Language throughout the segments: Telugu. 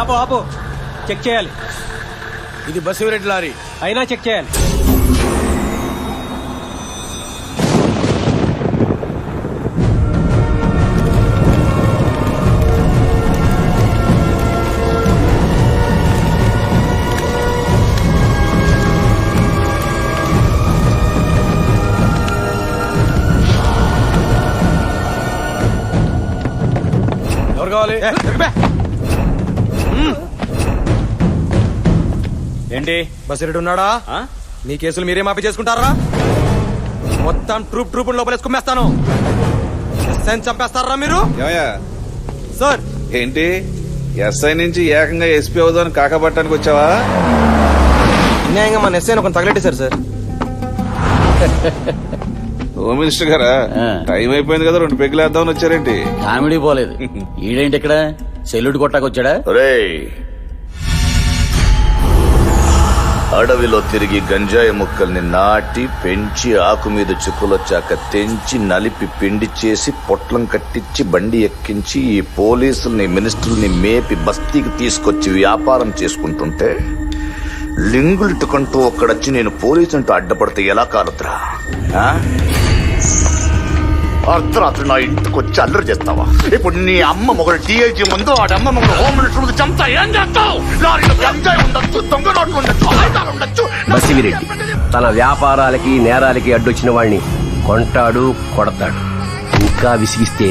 ఆపు ఆపు చెక్ చేయాలి. ఇది బస్సు రెడ్డి లారీ అయినా చెక్ చేయాలి. ఎవరు కావాలి? ఏంటి బసిరెడ్డి ఉన్నాడా? మీ కేసులు మీరే మాఫీ చేసుకుంటారా? మొత్తం ట్రూప్ లోపలేసి కుమ్మేస్తాను. ఎస్ఐని చంపేస్తారా మీరు? సార్ ఏంటి ఎస్ఐ నుంచి ఏకంగా ఎస్పీ అవుదాని కాకపట్టడానికి వచ్చావా? అన్యాయంగా మన ఎస్ఐని ఒక తగలెట్టేశారు సార్. హోమ్ మినిస్టర్ గారా, టైం అయిపోయింది కదా, 2 పెగ్గులు వేద్దామని వచ్చారేంటి? కామెడీ పోలేదు. ఈడేంటి ఇక్కడ సెల్యూట్ కొట్టాకొచ్చాడా? అడవిలో తిరిగి గంజాయి ముక్కల్ని నాటి పెంచి ఆకు మీద చుక్కులొచ్చాక తెంచి నలిపి పిండి చేసి పొట్లం కట్టించి బండి ఎక్కించి ఈ పోలీసుల్ని మినిస్టర్ని మేపి బస్తీకి తీసుకొచ్చి వ్యాపారం చేసుకుంటుంటే లింగులిట్టుకుంటూ ఒక్కడొచ్చి నేను పోలీసు అంటూ అడ్డపడితే ఎలా కాలుద్రా? అర్ధరాత్రి నా ఇంటికి వచ్చి అల్లరి చేస్తావా? ఇప్పుడు నీ అమ్మ మొగలు టీఐజీ ముందు ఆడమ్మ మొగలు హోమ్ మినిస్టర్ ముందు చంపుతా ఏం చేస్తావు? లారీలో గంజాయి ఉండొచ్చు, దొంగ నోట్లు ఉండొచ్చు, ఆయుధాలు ఉండొచ్చు. బసివిరెడ్డి తన వ్యాపారాలకి నేరాలకి అడ్డొచ్చిన వాడిని కొంటాడు, కొడతాడు, ఇంకా విసిగిస్తే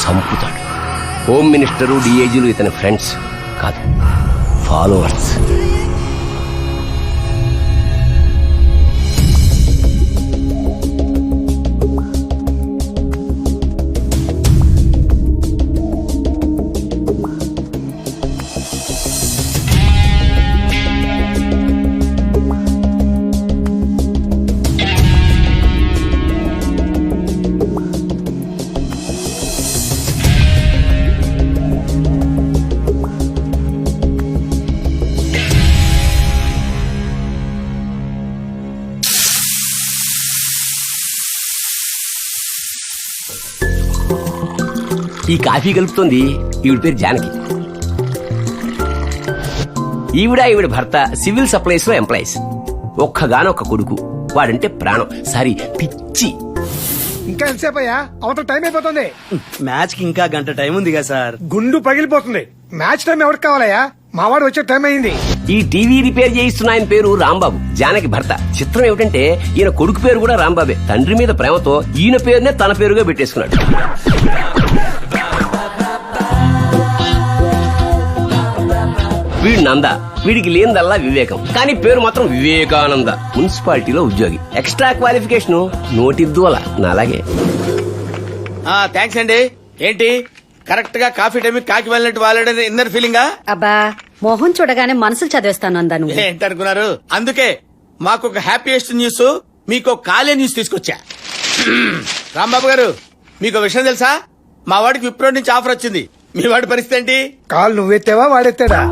చంపుతాడు. హోమ్ మినిస్టరు, డిఐజీలు ఇతని ఫ్రెండ్స్ కాదు, ఫాలోవర్స్. ఈ కాఫీ కలుపుతోంది ఈవిడ పేరు జానకి. ఈవిడ భర్త సివిల్ సప్లైస్ లో ఎంప్లాయీస్. ఒక్కగానొక్క కొడుకు, వాడంటే ప్రాణం, సారీ పిచ్చి. ఇంకా ఎంతసేపు అయ్యా? అవతల టైం అయిపోతుంది. మ్యాచ్ కి ఇంకా గంట టైం ఉంది కదా సార్. గుండు పగిలిపోతుంది. మ్యాచ్ టైం ఎవరికి కావాలయ్యా? మావాడు వచ్చే టైం అయింది. ఈ టీవీ రిపేర్ చేయిస్తున్న ఆయన పేరు రాంబాబు, జానకి భర్త. చిత్రం ఏమిటంటే ఈయన కొడుకు పేరు కూడా రాంబాబే. తండ్రి మీద ప్రేమతో ఈయన పేరునే తన పేరుగా పెట్టేసుకున్నాడు. వీడు నంద, వీడికి లేనిదల్లా వివేకం, కానీ పేరు మాత్రం వివేకానంద. మున్సిపాలిటీలో ఉద్యోగి, ఎక్స్ట్రా క్వాలిఫికేషన్ నోటిద్దువల నాలాగే. థ్యాంక్స్ అండి. ఏంటి కరెక్ట్ గా కాఫీ టైం కాకి వెళ్ళినట్టు వాళ్ళని ఇన్నర్ ఫీలింగా? అబ్బా, మోహన్ చూడగానే మనసులు చదివేస్తాను అందాను. ఏంటనుకున్నారు? అందుకే మాకు ఒక హ్యాపీయెస్ట్ న్యూస్, మీకు కాలే న్యూస్ తీసుకొచ్చా. రాంబాబు గారు, మీకు విషయం తెలుసా? మా వాడికి విప్రో నుంచి ఆఫర్ వచ్చింది. మీ వాడి పరిస్థితి ఏంటి? కాల్ నువ్వెత్తావా వాడెత్తాడా?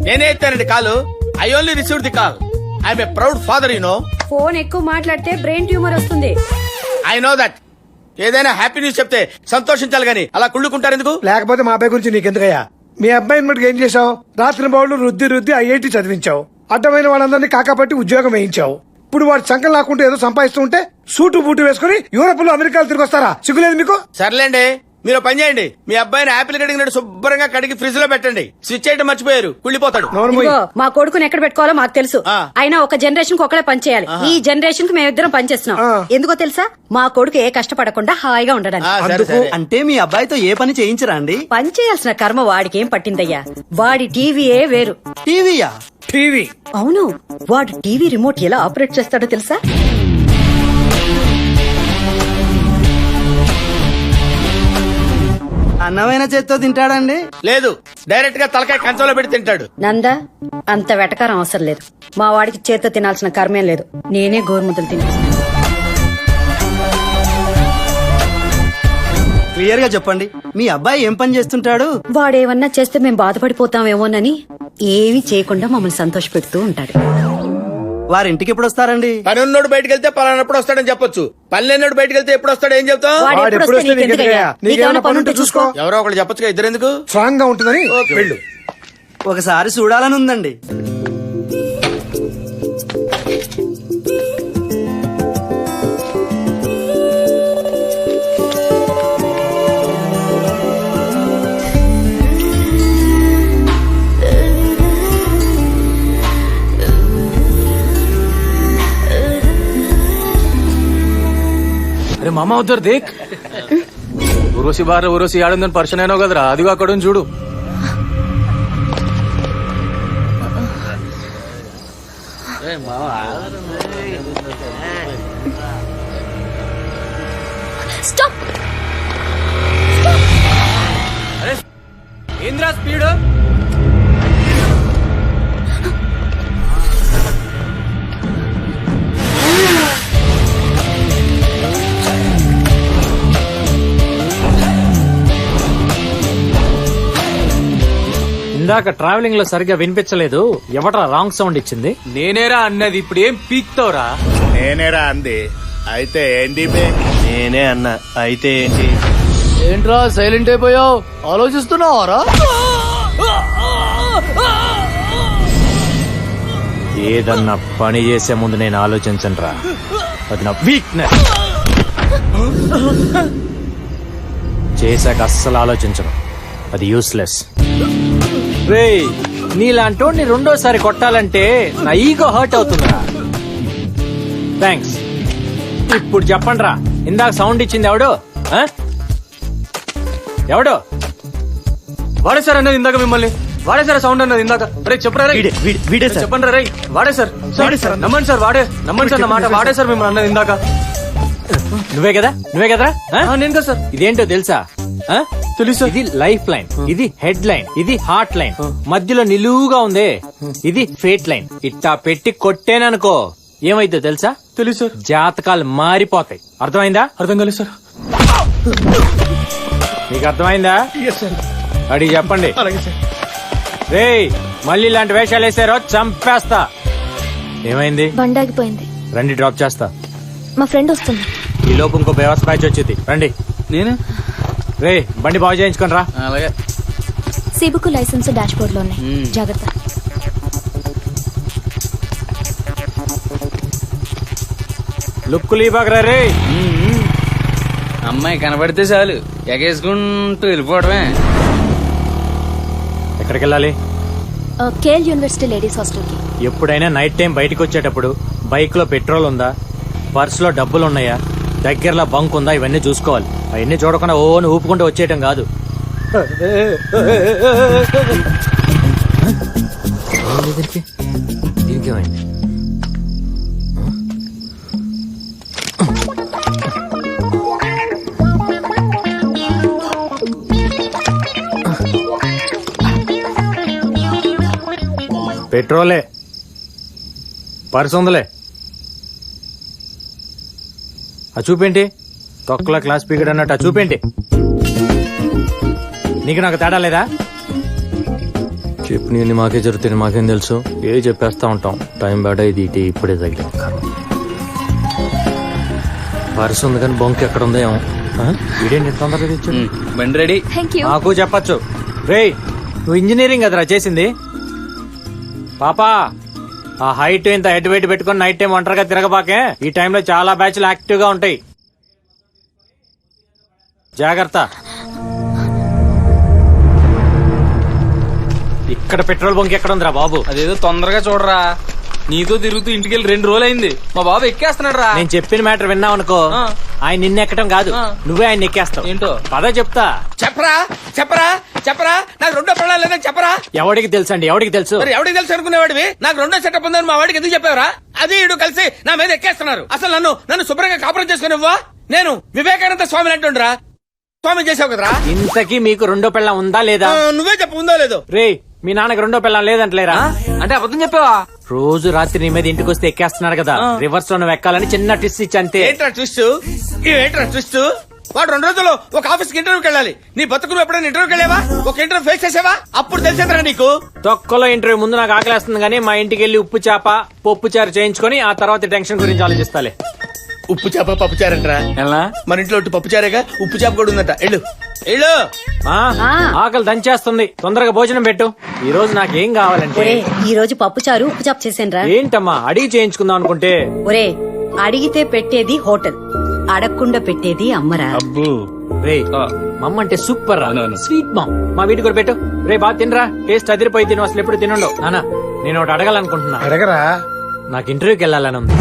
నేనే ఎత్తానండి కాలు. I only received the call. I'm a proud father, you know. Phone ఎక్కువ మాట్లాడితే బ్రెయిన్ ట్యూమర్ వస్తుంది. I know that. ఏదైనా హ్యాపీ న్యూస్ చెప్తే సంతోషించాలి గాని అలా కుళ్ళుకుంటారు ఎందుకు? లేకపోతే మా అబ్బాయి గురించి నీకెందుకయ్యా? మీ అబ్బాయిని మటుకు ఏం చేశావు? రాత్రి బౌళ్ళు రుద్ది ఐఐటి చదివించావు. అడ్డమైన వాళ్ళందరినీ కాకాపట్టి ఉద్యోగం వేయించావు. ఇప్పుడు వాడు సంకల్ లాక్కుంటూ ఏదో సంపాదిస్తూ ఉంటే సూటు బూటు వేసుకుని యూరోప్ లో అమెరికాలో తిరిగి వస్తారా? సిగ్గులేదు మీకు? సర్లేండి, మీరు పని చేయండి. మీ అబ్బాయిని యాపిల్ కడిగినట్టు శుభ్రంగా కడిగి ఫ్రిడ్జ్ లో పెట్టండి. స్విచ్ చేయడం మర్చిపోయారు, కుళ్ళిపోతాడు. మా కొడుకుని ఎక్కడ పెట్టుకోవాలో మాకు తెలుసు. అయినా ఒక జనరేషన్ కి ఒకడే పని చేయాలి. ఈ జనరేషన్ కి మేమిద్దరం పని చేస్తున్నాం. ఎందుకో తెలుసా? మా కొడుకు ఏ కష్టపడకుండా హాయిగా ఉండడానికి. అంటే మీ అబ్బాయితో ఏ పని చేయించరా అండి? పని చేయాల్సిన కర్మ వాడికి ఏం పట్టిందయ్యా? వాడి టీవీయే వేరు. టీవీయా? టీవీ? అవును, వాడు టీవీ రిమోట్ ఎలా ఆపరేట్ చేస్తాడో తెలుసా? అన్నమైన చేత్తో తింటాడండి? లేదు, డైరెక్ట్ గా తలకాయ కంచంలో పెట్టి తింటాడు. నందా, అంత వెటకారం అవసరం లేదు. మా వాడికి చేత్తో తినాల్సిన కర్మేం లేదు. నేనే గోరుముద్దలు తినేస్తాను. క్లియర్ గా చెప్పండి, మీ అబ్బాయి ఏం పని చేస్తుంటాడు? వాడేమన్నా చేస్తే మేము బాధపడిపోతామేమోనని ఏమీ చేయకుండా మమ్మల్ని సంతోష పెడుతూ ఉంటాడు. వారింటికి ఎప్పుడు వస్తారండి? పని ఉన్నోడు బయటకు వెళ్తే పలానప్పుడు వస్తాడని చెప్పొచ్చు. పని లేనోడు బయటకు వెళ్తే ఎప్పుడు వస్తాడు ఏం చెప్తావు? చూసుకో. ఎవరో ఒకళ్ళు చెప్పొచ్చుగా, ఇద్దరు ఎందుకు? స్ట్రాంగ్ గా ఉంటుందని వెళ్ళు. ఒకసారి చూడాలని ఉందండి. అరే మామ ఉద్దరు దేక్ ఉరోసి బార ఉరోసి ఆడుందని పర్షన్ అయినావు కదరా, అదిగో అక్కడ ఉంది చూడు. స్టాప్. ఏంద్రా స్పీడ్? ఇందాక ట్రావెలింగ్ లో సరిగ్గా వినిపించలేదు. ఎవట్రా రాంగ్ సౌండ్ ఇచ్చింది? నేనేరా అన్నది. ఇప్పుడు ఏం పీక్తావురా? నేనేరా అంది. అయితే ఏంటి బే? నేనే అన్నా. అయితే ఏంటి? ఏంట్రా సైలెంట్ అయిపోయావు? ఆలోచిస్తున్నావారా? ఏదన్నా పని చేసే ముందు నేను ఆలోచించనురా, అది నా వీక్నెస్. చేశాక అస్సలు ఆలోచించను, అది యూస్లెస్. రే నీలాంటోడిని రెండోసారి కొట్టాలంటే నా ఈగో హర్ట్ అవుతుందిరా. థ్యాంక్స్. ఇప్పుడు చెప్పండి రా, ఇందాక సౌండ్ ఇచ్చింది ఎవడు? ఆ? ఎవడు? వాడే సార్ అన్నది ఇందాక మిమ్మల్ని. వాడే సార్ సౌండ్ అన్నది ఇందాక. రే చెప్పరా రే, చెప్పండి రా. వాడే సార్. నమ్మండి సార్, వాడే. నమ్మండి సార్ నా మాట. వాడే సార్ మిమ్మల్ని అన్నది ఇందాక. నువ్వే కదా? నేను కదా సార్. ఇదేంటో తెలుసా? తెలుసు. ఇది లైఫ్ లైన్, ఇది హెడ్ లైన్, ఇది హార్ట్ లైన్, మధ్యలో నిలువుగా ఉంది ఇది ఫేట్ లైన్. ఇట్టా పెట్టి కొట్టేననుకో ఏమైందో తెలుసా? తెలుసు సార్. జాతకాలు మారిపోతాయి. అర్థమైందా? అర్థం కాలేదు సార్. నీకు అర్థమైందా? అడిగి చెప్పండి. రే మళ్ళీ ఇలాంటి వేషాలు వేసారో చంపేస్తా. ఏమైంది? బండాగిపోయింది. రండి డ్రాప్ చేస్తా. మా ఫ్రెండ్ వస్తుంది. ఈ లోపు ఇంకో బేవస్ బ్యాచ్ వచ్చింది. రండి. నేను రే బండి బాగు చేయించుకోనరా. అలాగే. సిబుకు లైసెన్స్ డాష్ బోర్డ్ లో ఉన్నాయి. జాగ్రత్త. లుక్కులు ఇవ్వకరా రే. అమ్మాయి కనబడితే చాలు ఎగేసుకుంటూ వెళ్ళిపోవడమే. ఎక్కడికి వెళ్ళాలి? కేఎల్ యూనివర్సిటీ లేడీస్ హాస్టల్ కి. ఎప్పుడైనా నైట్ టైం బయటకు వచ్చేటప్పుడు బైక్ లో పెట్రోల్ ఉందా, పర్స్ లో డబ్బులు ఉన్నాయా, దగ్గరలో బంక్ ఉందా, ఇవన్నీ చూసుకోవాలి. అవన్నీ చూడకుండా ఓని ఊపుకుంటూ వచ్చేయటం కాదు. దీనికేమైంది? పెట్రోలే, పర్స్ ఉందలే. ఆ చూపేంటి? తొక్కల క్లాస్ పీరియడ్ అన్నట్టు ఆ చూపేంటి? నీకు నాకు తేడా లేదా? చెప్పు. నేను మాకే జరుగుతుంది, మాకేం తెలుసు? ఏ చెప్పేస్తా ఉంటాం. టైం బేట ఇది ఇటు ఇప్పుడే తగిలి. పర్స్ ఉంది కానీ బొంక్ ఎక్కడ ఉందో ఏమో. ఇదేంటి తొందరగా తెచ్చు. బండి రెడీ. నాకు చెప్పచ్చు. రే నువ్వు ఇంజనీరింగ్ కదరా చేసింది? పాపా ఆ హైట్ ఇంత హెడ్ వెయిట్ పెట్టుకుని నైట్ టైం ఒంటరిగా తిరగబాకే. ఈ టైంలో చాలా బ్యాచ్లు యాక్టివ్ గా ఉంటాయి. జాగ్రత్త. ఇక్కడ పెట్రోల్ బంక్ ఎక్కడ ఉందిరా బాబు? అదేదో తొందరగా చూడరా. నీతో తిరుగుతూ ఇంటికి వెళ్ళి 2 రోజులు అయింది. మా బాబు ఎక్కేస్తున్నాడు రా. నేను చెప్పిన మ్యాటర్ విన్నావు అనుకో, ఆయన నిన్న ఎక్కడం కాదు, నువ్వే ఆయన ఎక్కేస్తావు. ఏంటో పదా చెప్తా. చెప్పరా చెప్పరా చెప్పరా. నాకు రెండో పిల్లలు లేదని చెప్పరా. ఎవడికి తెలుసు అండి? ఎవడికి తెలుసు? ఎవడికి తెలుసు అనుకునేవాడివి? నాకు రెండో సెటప్ ఉందని మా వాడికి ఎందుకు చెప్పావరా? అది ఇడు కలిసి నా మీద ఎక్కేస్తున్నారు. అసలు నన్ను శుభ్రంగా కాపురం చేసుకునివ్వా? నేను వివేకానంద స్వామిని అంటుండ్రా. స్వామి చేసావు కదరా. ఇంతకీ మీకు రెండో పెళ్ళం ఉందా లేదా? నువ్వే చెప్పు, ఉందో లేదో. రే మీ నాన్నకి రెండో పెళ్ళం లేదంటలేరా? అంటే అబద్ధం చెప్పావా? రోజు రాత్రి నీ మీద ఇంటికి వస్తే ఎక్కేస్తున్నాడు కదా, రివర్స్ లో నువ్వు ఎక్కాలని చిన్న ట్విస్ట్ ఇచ్చి అంతే. ఏంట్రా ట్విస్ట్? ఏంట్రా ట్విస్ట్? వాడు 2 రోజుల్లో ఒక ఆఫీస్కి ఇంటర్వ్యూకి వెళ్ళాలి. నీ బతుకులు ఎప్పుడైనా ఇంటర్వ్యూకి వెళ్ళావా? ఒక ఇంటర్వ్యూ ఫేస్ చేసావా? అప్పుడు తెలిసేదరా నీకు. తొక్కలో ఇంటర్వ్యూ ముందు నాకు ఆకలేస్తుంది కానీ మా ఇంటికి వెళ్ళి ఉప్పు చేప పప్పు చారు చేయించుకొని ఆ తర్వాత టెన్షన్ గురించి ఆలోచిస్తాలే. ఉప్పు చేప పప్పు చారంటరా ఎలా మన ఇంట్లో ఒట్టి పప్పు చారేగా ఉప్పు చేప కూడా ఉందట ఎళ్ళు ఎళ్ళు. ఆ, ఆకలి దంచేస్తుంది, తొందరగా భోజనం పెట్టు. ఈ రోజు నాకేం కావాలంటే ఒరే ఈ రోజు పప్పు చారు ఉప్పు చాపు చేసానురా. ఏంటమ్మా అడిగి చేయించుకుందాం అనుకుంటే ఒరే అడిగితే పెట్టేది హోటల్, అడగకుండా పెట్టేది అమ్మరా. అబ్బు రే మమ్మ అంటే సూపర్ రా, స్వీట్ మామ్. మా వీటి కూడా పెట్టు. రే బాగా తినరా, టేస్ట్ అదిరిపోయి తిను, అసలు ఎప్పుడు తినుండవు. నానా నేను ఒకటి అడగాలనుకుంటున్నా. అడగరా? నాకు ఇంటర్వ్యూకి వెళ్ళాలని ఉంది.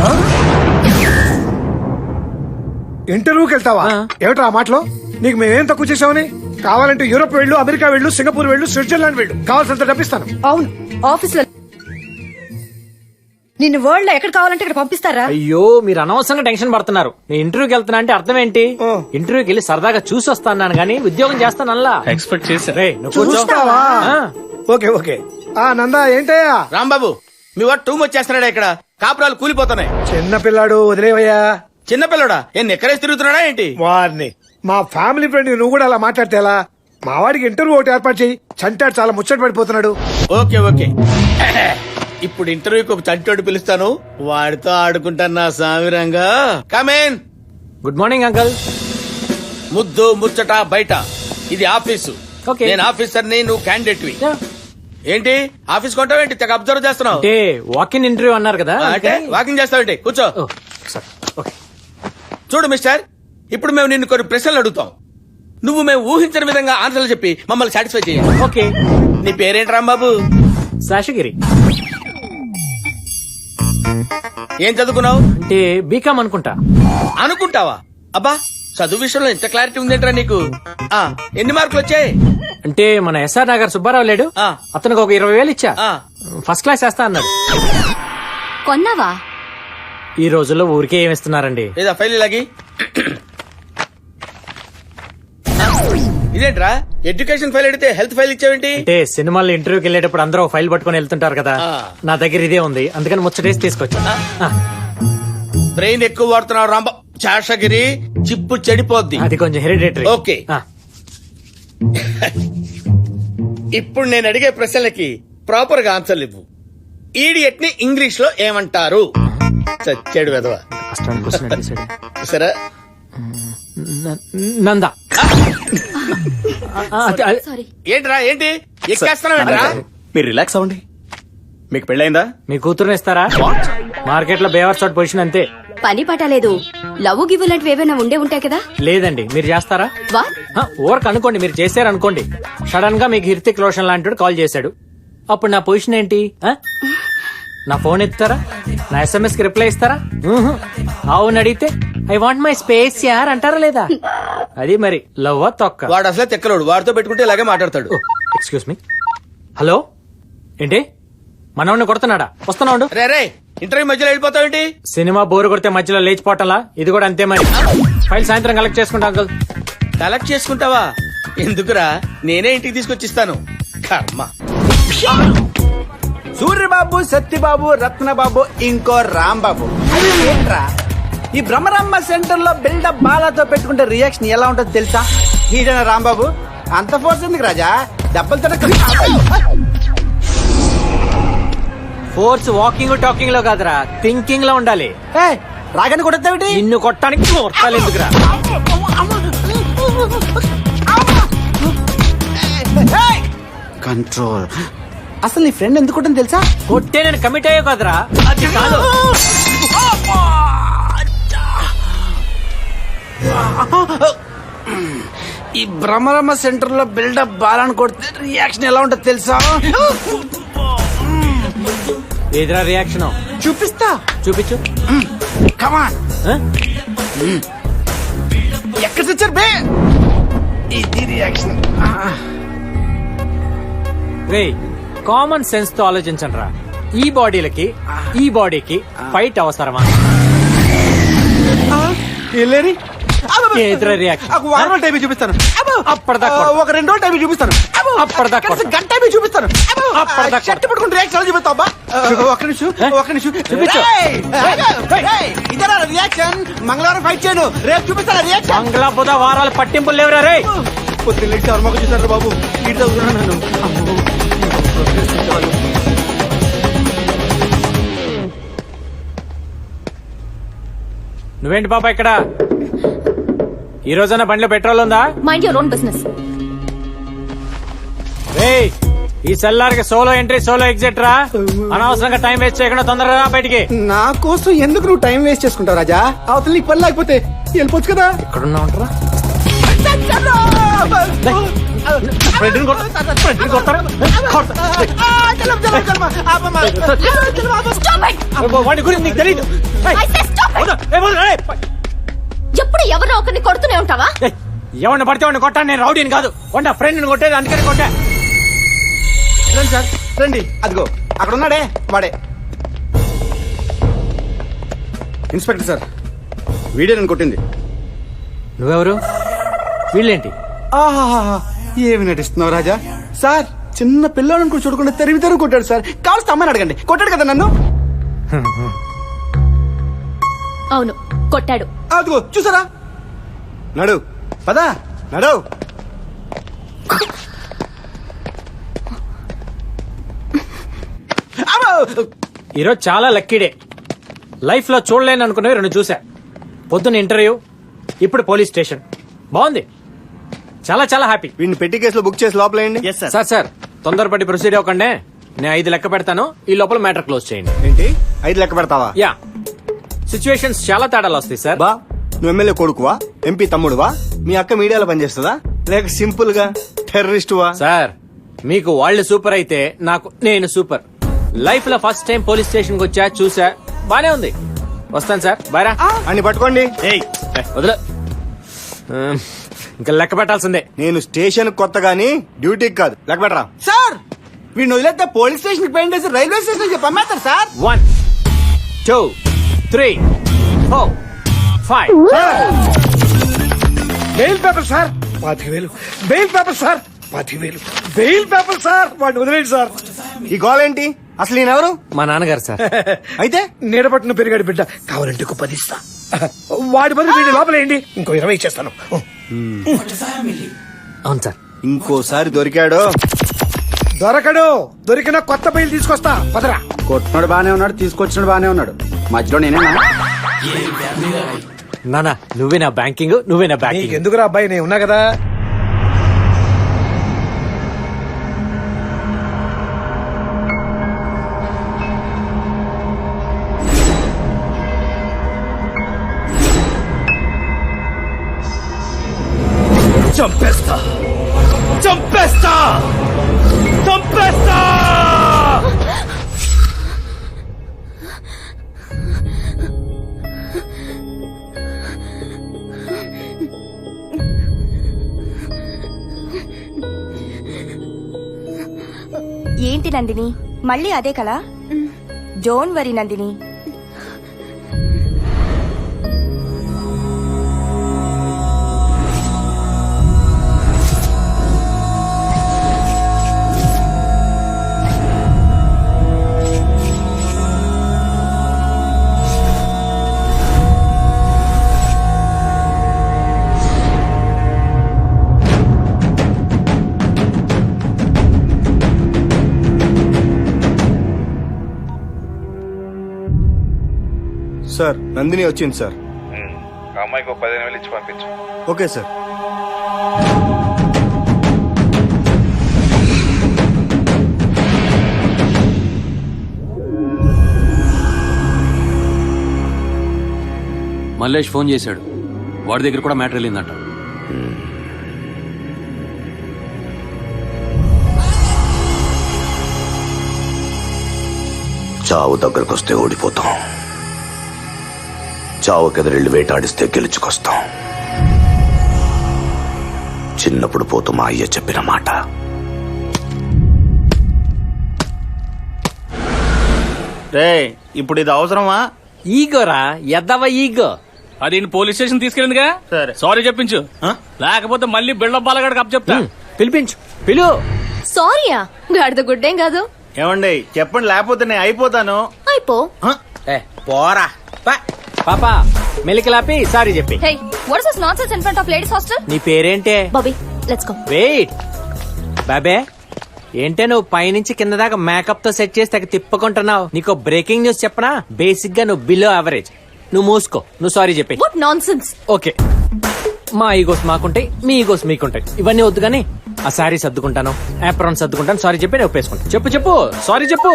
ఇంటర్వ్యూకి వెళ్తావా? ఆ. ఏమిట్రా ఆ మాటలో? నీకు మేమేం తక్కువ చేసామని? కావాలంటే యూరోప్ వెళ్ళు, అమెరికా వెళ్ళు, సింగపూర్ వెళ్ళు, స్విట్జర్లాండ్ వెళ్ళు, కావాల్సినంత డబ్బిస్తాను. అవును ఆఫీస్ లో నిన్ను వరల్డ్ లో ఎక్కడ కావాలంటే ఇక్కడ పంపిస్తారా? అయ్యో మీరు అనవసరంగా టెన్షన్ పడుతున్నారు. నేను ఇంటర్వ్యూకి వెళ్తున్నా అంటే అర్థం ఏంటి? ఇంటర్వ్యూకి వెళ్ళి సరదాగా చూసి వస్తాను గానీ ఉద్యోగం చేస్తానల్లా. ఎక్స్పెక్ట్ చేశా. రే నువ్వు కూర్చో. చూస్తావా? ఆ. Okay okay. ఆ నందా ఏంటయ్యా? రాంబాబు మీ వాడు టూ మచ్ చేస్తున్నాడా ఇక్కడ? కాపురాలు కూలిపోతున్నాయి. చిన్న పిల్లాడు వదిలేవయ్యా. చిన్నపిల్లడా ఏం ఎక్కడేసి తిరుగుతున్నాడా ఏంటి? వారిని మా ఫ్యామిలీ ఫ్రెండ్ నువ్వు కూడా అలా మాట్లాడితే ఎలా? మా వాడికి ఇంటర్వ్యూ ఒకటి ఏర్పాటు చేయి. చంటాడు చాలా ముచ్చట పడిపోతున్నాడు. ఓకే ఓకే ఇప్పుడు ఇంటర్వ్యూకి ఒక చంటోడు పిలుస్తాను, వాడితో ఆడుకుంటాను నా సామిరంగా. కమేన్. Good morning uncle. ముద్దు ముచ్చట బయట, ఇది ఆఫీసు. Okay. నేను ఆఫీసర్ ని, నువ్వు క్యాండిడేట్ వి. ఏంటి ఆఫీస్ కొంటావేంటి? తెగ అబ్జర్వ్ చేస్తున్నావు. అంటే వాకిన్ ఇంటర్వ్యూ అన్నారు కదా. అంటే వాకింగ్ చేస్తావేంటి? కూర్చో. ఓ, సరే. ఓకే. చూడు మిస్టర్, ఇప్పుడు మేము నిన్ను కొన్ని ప్రశ్నలు అడుగుతాం. నువ్వు మేము ఊహించిన విధంగా ఆన్సర్లు చెప్పి మమ్మల్ని సాటిస్ఫై చేయాలి. ఓకే. నీ పేరేంటి రాంబాబు? శేషగిరి. ఏం చదువుకున్నావు? అంటే బీకామ్ అనుకుంటా. అనుకుంటావా? అబ్బా చదువు విషయంలో ఇంత క్లారిటీ ఉందేంట్రా నీకు? ఎన్ని మార్కులు వచ్చాయి? అంటే మన ఎస్ఆర్ నగర్ సుబ్బారావు లేడు, ఆ. అతనికి ఒక 20,000 ఇచ్చా. ఆ. ఫస్ట్ క్లాస్ వేస్తా అన్నాడు. కొన్నావా? ఈ రోజుల్లో ఊరికే ఏమిస్తున్నారండి. లేదా ఫైల్ ఇలాగి. ఇదేంట్రా ఎడ్యుకేషన్ ఫైల్ అడిగితే హెల్త్ ఫైల్ ఇచ్చావేంటి? అంటే సినిమాల్లో ఇంటర్వ్యూకి వెళ్ళేటప్పుడు అందరూ ఫైల్ పట్టుకొని వెళ్తుంటారు కదా, ఆ. నా దగ్గర ఇదే ఉంది, అందుకని ముచ్చటేసి తీసుకొచ్చా. ఆ, బ్రెయిన్ ఎక్కువ వాడుతున్నావు రాంబా. చాషగిరి చిప్పు చెడిపోద్ది. అది కొంచెం హెరిడేటరీ. ఓకే. ఇప్పుడు నేను అడిగే ప్రశ్నలకి ప్రాపర్ గా ఆన్సర్లు ఇవ్వు. ఈడియట్ ని ఇంగ్లీష్ లో ఏమంటారు? చచ్చాడు వెదవా. సరే నందా. సారీ. ఏంట్రా ఏంటి ఎక్కేస్తున్నావేంట్రా? మీరు రిలాక్స్ అవ్వండి. మీకు పెళ్ళైందా? మీ కూతురుని ఇస్తారా? మార్కెట్ లో బేవర్ చోట్ పొజిషన్ అంతే. పని పట్టలేదు. లవ్ గివ్ లాంటివి ఏవైనా ఉండే ఉంటాయి కదా. లేదండి, మీరు చేస్తారా? వా ఓవర్క్ అనుకోండి, మీరు చేశారనుకోండి. సడన్ గా మీకు హృతిక్ రోషన్ లాంటి కాల్ చేశాడు, అప్పుడు నా పొజిషన్ ఏంటి? ఆ? నా ఫోన్ ఎత్తుతారా? నా SMS కి రిప్లై ఇస్తారా? అవును అడిగితే ఐ వాంట్ మై స్పేస్ యార్ అంటారా లేదా? అది మరి లవ్ తొక్క. వాడు అసలే తెక్కలోడు, వాడితో పెట్టుకుంటే ఇలాగే మాట్లాడతాడు. Excuse me. హలో ఏంటి మనోడిని కొడుతున్నాడా? వస్తున్నాడు. రే రే ఇంటర్వ్యూ మధ్యలో వెళ్ళిపోతావేంటి? సినిమా బోరు కొడితే మధ్యలో లేచిపోవటంలా ఇది కూడా అంతే మరి. ఫైల్ సాయంత్రం కలెక్ట్ చేసుకుంటా అంకుల్. కలెక్ట్ చేసుకుంటావా? ఎందుకురా, నేనే ఇంటికి తీసుకొచ్చిస్తాను. కర్మ. సూర్యబాబు, సత్యబాబు, రత్నబాబు, ఇంకో రాంబాబు. ఏంట్రా ఈ బ్రహ్మరాంబ సెంటర్ లో బిల్డప్ బాలాతో పెట్టుకుంటే రియాక్షన్ ఎలా ఉంటుందో తెలుసా? ఈడన రాంబాబు అంత ఫోర్స్ ఎందుకు రాజా? దెబ్బలతో ఫోర్స్ వాకింగ్ టాకింగ్ లో కాదురా, థింకింగ్ లో ఉండాలి. రాగానే కొడతావిటి? నిన్ను కొట్టడానికి కొట్టాలి ఎందుకురా? కంట్రోల్. అసలు నీ ఫ్రెండ్ ఎందుకు కొట్టని తెలుసా? కొట్టే నేను కమిట్ అయ్యో కదరా. అది కాదు. ఈ బ్రహ్మరమ్మ సెంటర్ లో బిల్డప్ బాలాన్ని కొడితే రియాక్షన్ ఎలా ఉంటుందో తెలుసా? ఏదిరా రియాక్షన్? చూపిస్తా, చూపించు. కమాన్. ఎక్కడ తెచ్చారు బే? ఇది రియాక్షన్. రే కామన్ సెన్స్ తో ఆలోచించండి రా. ఈ బాడీలకి ఈ బాడీకి ఫైట్ అవసరమా? వెళ్ళేరి ఏదిరా రియాక్షన్? వారం టైం చూపిస్తాను. అప్పటిదాకా ఒక 2 రోజులు టైం చూపిస్తాను. అప్పటిదాకా గంట టైం చూపిస్తాను. అప్పటిదాకా షర్ట్ పట్టుకుని రియాక్షన్ చూపిస్తావా? ఒక నిమిషం చూపించు. ఇదేనా రియాక్షన్? మంగళవారం ఫైట్ చేయను, రేపు చూపిస్తాను రియాక్షన్. మంగళ బుధ వారాలు పట్టింపులు లేవురా రే. పొద్దున్న చర్మకు చూసారు బాబు. ఇటు చదువుతున్నాను నన్ను. నువ్వేంటి పాప ఇక్కడ? ఈ రోజైనా బండిలో పెట్రోల్ ఉందా? Mind your own business. రేయ్, ఈ సెల్లార్కి సోలో ఎంట్రీ సోలో ఎగ్జిట్ రా. అనవసరంగా టైం వేస్ట్ చేయకుండా తొందరగా రా బయటికి. నా కోసం ఎందుకు నువ్వు టైం వేస్ట్ చేసుకుంటావు రాజా? అవతల నీకు పని లేకపోతే వెళ్ళిపోవచ్చు కదా. ఎక్కడున్నా ఉంటారా? వాడి గురించి నీకు తెలీదు. ఎప్పుడు ఎవరో ఒకరిని కొడుతూనే ఉంటావా? ఎవరిని పడితే వాడిని కొట్టాను. నేను రౌడీని కాదు, వంట ఫ్రెండ్ని కొట్టేది, అందుకని కొట్టా. రండి సార్ రండి, అదిగో అక్కడ ఉన్నాడే వాడే ఇన్స్పెక్టర్ సార్. వీడియో నేను కొట్టింది. నువ్వెవరు? వీళ్ళేంటి? ఆహాహా, ఏమి నటిస్తున్నావు రాజా? సార్ చిన్న పిల్లలను కూడా చూడకుండా తెరివి కొట్టాడు సార్. కావాల్సి అమ్మని అడగండి, కొట్టాడు కదా నన్ను. అవును కొట్టాడు. అదిగో చూసారా? నడు పదా నడు. ఈరోజు చాలా లక్కీ డే. లైఫ్ లో చూడలేను అనుకున్నవి రెండు చూసా. పొద్దున్న ఇంటర్వ్యూ, ఇప్పుడు పోలీస్ స్టేషన్. బాగుంది, చాలా చాలా హ్యాపీ. వీడిని పెట్టి కేసులో బుక్ చేసి లోపలేయండి. సార్ సార్ తొందరపడి ప్రొసీడ్ అవ్వకండి. నేను 5 లెక్క పెడతాను, ఈ లోపల మ్యాటర్ క్లోజ్ చేయండి. ఏంటి 5 లెక్క పెడతావా? యా, సిచ్యువేషన్స్ చాలా తేడాలు వస్తాయి సార్. బా నువ్వు ఎమ్మెల్యే కొడుకువా, ఎంపీ తమ్ముడువా, మీ అక్క మీడియాలో పనిచేస్తుందా, లేక సింపుల్ గా టెర్రరిస్టువా? సార్ మీకు వాళ్ళు సూపర్ అయితే నాకు నేను సూపర్. లైఫ్ లో ఫస్ట్ టైం పోలీస్ స్టేషన్ కి వచ్చా, చూసా, బానే ఉంది. వస్తాను సార్, బాయ్రా. అని పట్టుకోండి. వదిలే, ఇంకా లెక్క పెట్టాల్సిందే. నేను స్టేషన్ కొత్త గానీ డ్యూటీకి కాదు. లెక్క పెట్టరా సార్. వీడిని వదిలేస్తే పోలీస్ స్టేషన్ పెయింట్ వేసి రైల్వే స్టేషన్ పంపేస్తారు sir. 1 2 3 4 5. Bail paper sir 10,000. Bail paper sir 10,000. Bail paper sir. వాడిని వదిలేండి సార్. ఈ గోల్ ఏంటి? అసలు ఈయనెవరు? మా నాన్నగారు సార్. అయితే నీడపట్టును పెరిగాడు బిడ్డ. కావాలంటే ఇంకో 10 ఇస్తా. వాడి బదులు వీడిని లోపలేయండి, ఇంకో 20 ఇచ్చేస్తాను. అవును సార్. ఇంకోసారి దొరికాడు. దొరికిన కొత్త బెయిల్ తీసుకొస్తా. పదరా. కొట్టినాడు బానే ఉన్నాడు, తీసుకొచ్చినాడు బానే ఉన్నాడు, మధ్యలో నేనేనా? నానా నువ్వే నా బ్యాంకింగ్, నువ్వే నా బ్యాంకింగ్. ఎందుకురా అబ్బాయి, నేను ఉన్నా కదా. చంపేస్తా చంపేస్తా చంపేస్తా. ఏంటి నందిని, మళ్ళీ అదే కలా? Don't worry Nandini. Sir Nandini వచ్చింది సార్. అమ్మాయికి 15,000 ఇచ్చి పంపించు. Okay sir. మల్లేష్ ఫోన్ చేశాడు, వాడి దగ్గర కూడా మ్యాటర్ వెళ్ళిందంట. చావు దగ్గరకు వస్తే ఓడిపోతాం, చావుకెదిరెళ్ళి వేటాడిస్తే గెలుచుకొస్తాం. చిన్నప్పుడు పోతూ మా అయ్య చెప్పిన మాట. రే ఇప్పుడు ఇది అవసరమా? ఈగోరా ఎద్దవ ఈగో. అది పోలీస్ స్టేషన్ తీసుకెళ్ళిందిగా, సరే సారీ చెప్పించు. లేకపోతే మళ్ళీ బిల్డప్ బాలగాడికి అప్ చెప్తా. పిలిపించు, పిలు. సారీయా, గాడిద గుడ్డేం కాదు. ఏమండి చెప్పండి, లేకపోతే నేను అయిపోతాను. అయిపో. పోరా పాపా మెలికలాపి సారీ చెప్పి. Hey, what is this nonsense in front of ladies hostel? నీ పేరేంటే? Bobby, let's go. వెయిట్ బాబే, ఏంటే నువ్వు పైనుంచి కింద దాకా మేకప్ తో సెట్ చేసి తెగ తిప్పుకుంటున్నావు? నీకు బ్రేకింగ్ న్యూస్ చెప్పనా? బేసిక్ గా నువ్వు బిలో యావరేజ్. నువ్వు మూసుకో, నువ్వు సారీ చెప్పి. What nonsense. ఓకే, మా ఈగోస్ మాకుంటాయి, మీ ఈగోస్ మీకుంటాయి. ఇవన్నీ వద్దు కానీ ఆ శారీ సర్దుకుంటాను, ఆప్రాన్ సర్దుకుంటాను, సారీ చెప్పి నేను ఒప్పేసుకుంటాను. చెప్పు చెప్పు, సారీ చెప్పు.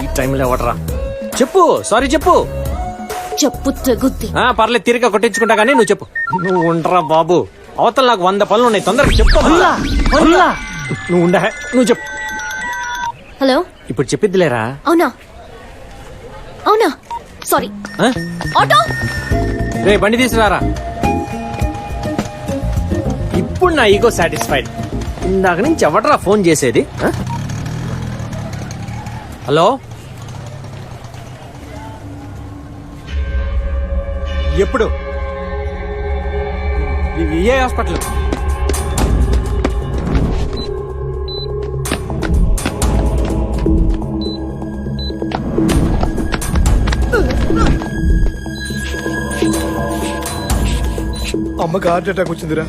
ఈ టైంలో ఎవడరా? చెప్పు, సారీ చెప్పు. చెప్పు తెగుద్ది. పర్లేదు, తిరిగి కొట్టించుకుంటా కానీ నువ్వు చెప్పు. నువ్వు ఉండరా బాబు, అవతల నాకు 100 పనులు ఉన్నాయి, తొందరగా చెప్పు. నువ్వు ఉండ, నువ్వు చెప్పు. హలో, ఇప్పుడు చెప్పిద్దిలేరా? అవునా అవునా, సారీ. ఆటో రే, బండి తీసుకురారా. ఇప్పుడు నా ఈగో సాటిస్ఫైడ్. ఇందాక నుంచి ఎవడరా ఫోన్ చేసేది? హలో, ఎప్పుడు? ఏ హాస్పిటల్? అమ్మకి హార్ట్ అటాక్ వచ్చిందిరా.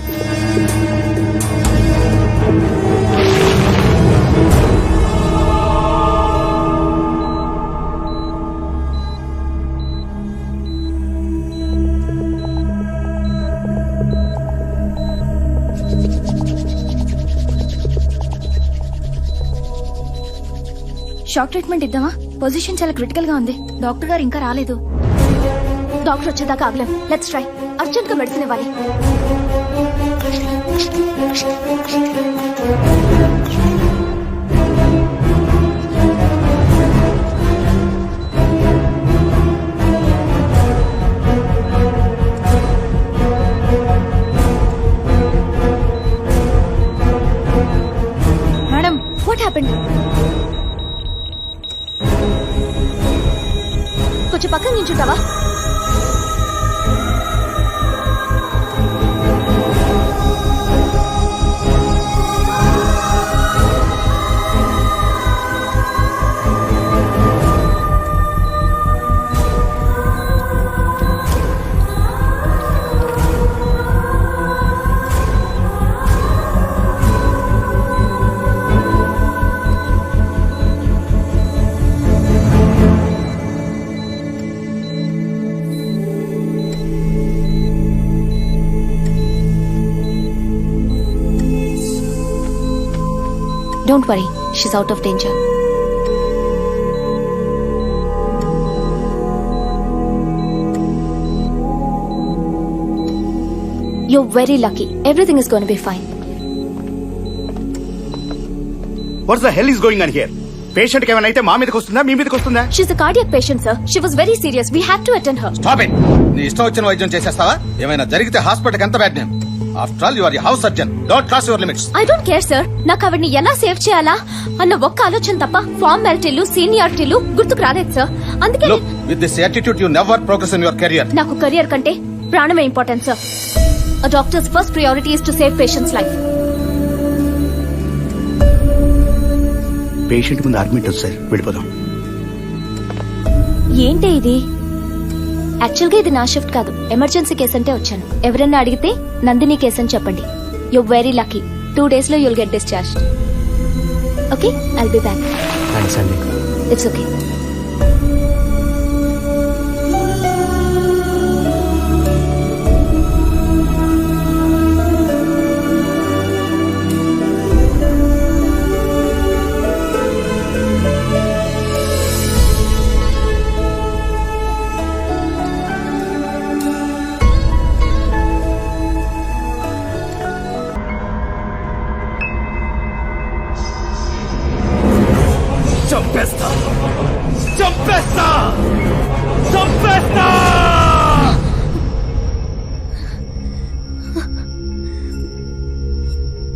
షాక్ ట్రీట్మెంట్ ఇద్దామా? పొజిషన్ చాలా క్రిటికల్ గా ఉంది. డాక్టర్ గారు ఇంకా రాలేదు. డాక్టర్ వచ్చేదాకా ఆగలేం. Let's try. అర్జెంట్ గా మెడిసిన్ ఇవ్వాలి. Madam, what happened? కొంచెం పక్కన నించుంటావా? Don't worry, she's out of danger. You're very lucky. Everything is going to be fine. What's the hell is going on here? Patient కి ఏమైనా అయితే మా మీదకి వస్తుందా, మీ మీదకి వస్తుందా? She's a cardiac patient, sir. She was very serious. We had to attend her. Stop it. నీ ఇష్టం వచ్చిన వైద్యం చేసేస్తావా? ఏమైనా జరిగితే హాస్పిటల్ ఎంత bad name. After all you are house surgeon. Don't cross your limits. I don't care, sir. నాకు ఆవిడ్ని ఎలా సేవ్ చేయాలా అన్న ఒక్క ఆలోచన తప్ప ఫార్మాలిటీలు, సీనియారిటీలు గుర్తుకు రాలేదు, సార్. అందుకే look, with this attitude you never progress in your career. నాకు కెరియర్ కంటే ప్రాణమే important, sir. A doctor's first priority is to save patient's life. Patient ముందు అడ్మిట్ ఉంది సార్, వెళ్ళిపోదాం. ఏంటి ఇది? యాక్చువల్ గా ఇది నా షిఫ్ట్ కాదు, ఎమర్జెన్సీ కేసు అంటే వచ్చాను. ఎవరన్నా అడిగితే నందిని కేసు అని చెప్పండి. You very lucky. 2 days లో you'll get discharge. Okay, I'll be back. Thanks అండి. It's okay.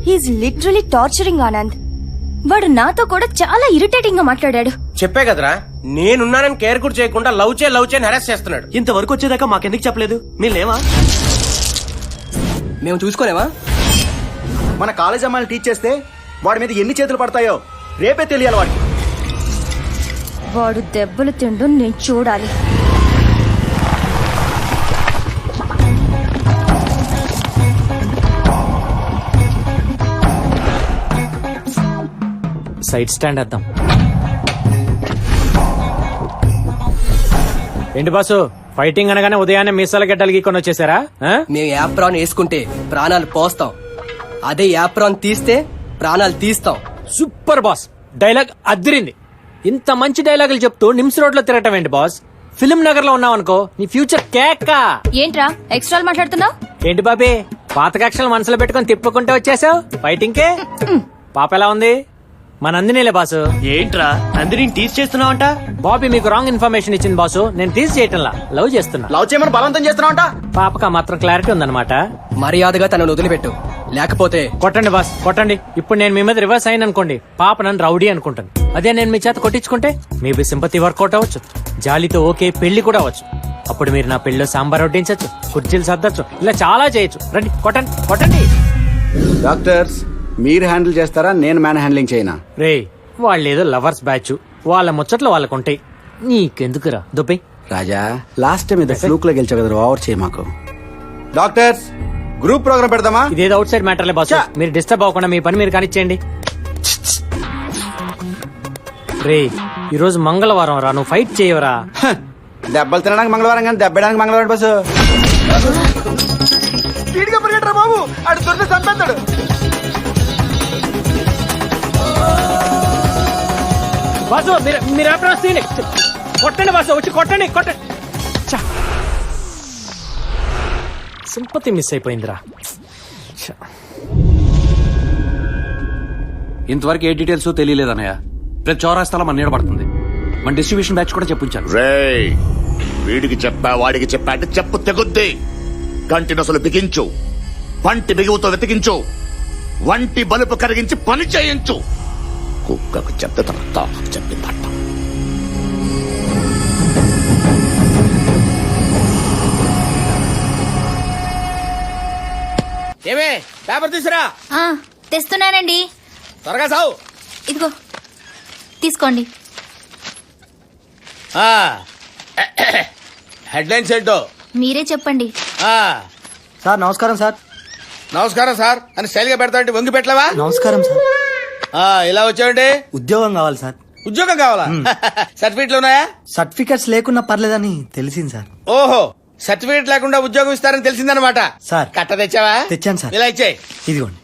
He's literally torturing Anand. వాడు నాతో కూడా చాలా ఇరిటేటింగ్ గా మాట్లాడాడు. చెప్పే కదరా, నేనున్నానని కేర్ కూడా చేయకుండా లవ్ చేయని హెరాస్ చేస్తున్నాడు. ఇంతవరకు వచ్చేదాకా మాకెందుకు చెప్పలేదు? మీరు లేవా? మేము చూసుకోలేవా? మన కాలేజ్ అమ్మాయిని టీచ్ చేస్తే వాడి మీద ఎన్ని చేతులు పడతాయో రేపే తెలియాలి వాడికి. వాడు దెబ్బలు తిండు నేను చూడాలి. సైడ్ స్టాండ్ వేద్దాం. ఏంటి బాసు ఫైటింగ్ అనగానే ఉదయాన్నే మీసాల గడ్డలు గీకొని వచ్చేసారా ఆ? మేము యాప్రాన్ వేసుకుంటే ప్రాణాలు పోస్తాం, అదే యాప్రాన్ తీస్తే ప్రాణాలు తీస్తాం. సూపర్ బాస్, డైలాగ్ అదిరింది. ఇంత మంచి డైలాగులు చెప్తూ నిమ్స్ రోడ్ లో తిరగటం ఏంటి బాస్? ఫిలిం నగర్ లో ఉన్నావు అనుకో, నీ ఫ్యూచర్ కేకా. ఏంట్రా ఎక్స్ట్రా మాట్లాడుతున్నావు? ఏంటి బాబీ, పాత కక్షలు మనసులో పెట్టుకొని తిప్పుకుంటూ వచ్చేసావు ఫైటింగ్ కే? పాప ఎలా ఉంది? మా నందినిలే బాసు. ఏంట్రా నందిని టీచ్ చేస్తున్నావంట? బాబీ మీకు రాంగ్ ఇన్ఫర్మేషన్ ఇచ్చింది బాసు. నేను తీసి చేయటంలా, లవ్ చేస్తున్నా. లవ్ చేయమని బలవంతం చేస్తున్నావంట. పాపక మాత్రం క్లారిటీ ఉందన్నమాట. మర్యాదగా తనను వదిలిపెట్టు, లేకపోతే కొట్టండి బాస్, కొట్టండి. ఇప్పుడు నేను మీ మీద రివర్స్ అయిన అనుకోండి, పాప నన్ను రౌడీ అనుకుంటాను. అదే నేను మీ చేత కొట్టించుకుంటే మేబీ సింపతి వర్కౌట్ అవ్వచ్చు, జాలితో ఓకే పెళ్లి కూడా అవ్వచ్చు. అప్పుడు మీరు నా పెళ్లిలో సాంబార్ వడ్డించచ్చు, కుర్చీలు సర్దచ్చు, ఇలా చాలా చేయొచ్చు. రండి కొట్టండి, కొట్టండి. డాక్టర్స్ మీరు హ్యాండిల్ చేస్తారా, నేను మ్యాన్ హ్యాండ్లింగ్ చేయనా? రే వాళ్ళు ఏదో లవర్స్ బ్యాచ్, వాళ్ళ ముచ్చట్లు వాళ్ళకుంటాయి, నీకెందుకురా దుబ్బై. రాజా లాస్ట్ టైం ఇది ఫ్లూక్ లో గెలిచావు కదా, ఓవర్ చేయి మాకు. డాక్టర్స్ గ్రూప్ ప్రోగ్రామ్ పెడదామా? ఇదేదో అవుట్ సైడ్ మ్యాటర్లే బాస్, మీరు డిస్టర్బ్ అవ్వకుండా మీ పని మీరు కానిచ్చేయండి. రే ఈ రోజు మంగళవారం రా, నువ్వు ఫైట్ చేయవరా? దెబ్బలు తినడానికి మంగళవారం కానీ దెబ్బడానికి మంగళవారం బస్సు. స్పీడ్గా పరిగెట్టరా బాబు, అటు దొరికి చంపేస్తాడు. బాసు మీరు ఎప్పుడు వస్తే కొట్టండి బాసు, వచ్చి కొట్టండి, కొట్టండి. సింపతి మిస్ అయిపోయిందిరా. ఇంతవరకు ఏ డీటెయిల్స్ తెలియలేదన్నయ్య. ప్రతి చౌరాస్తాలో మన నీడబడుతుంది. మన డిస్ట్రిబ్యూషన్ బ్యాచ్ కూడా చెప్పించాను. రేయ్ వీడికి చెప్పా వాడికి చెప్పా అంటే చెప్పు తెగుద్ది. కంటి నొసలు బిగించు, పంటి బిగువుతో వెతికించు, వంటి బలుపు కరిగించి పని చేయించు. కుక్కకు చెప్తే తన తాకు చెప్పిందట. ఏమే పేపర్ తీసురా. తెస్తున్నానండి. త్వరగా సావు. ఇదిగో తీసుకోండి. హెడ్లైన్స్ ఏంటో మీరే చెప్పండి. సార్ నమస్కారం సార్. నమస్కారం సార్ అని స్టైల్ గా పెడతా వంగి పెట్టలేవా? నమస్కారం సార్. ఇలా వచ్చావండి. ఉద్యోగం కావాలి సార్. ఉద్యోగం కావాలా? సర్టిఫికెట్లు ఉన్నాయా? సర్టిఫికెట్స్ లేకున్నా పర్లేదని తెలిసింది సార్. ఓహో సర్టిఫికెట్ లేకుండా ఉద్యోగం ఇస్తారని తెలిసిందనమాట. సార్. కట్ట తెచ్చావా? తెచ్చాను సార్. ఇలా ఇచ్చాయి. ఇదిగోండి.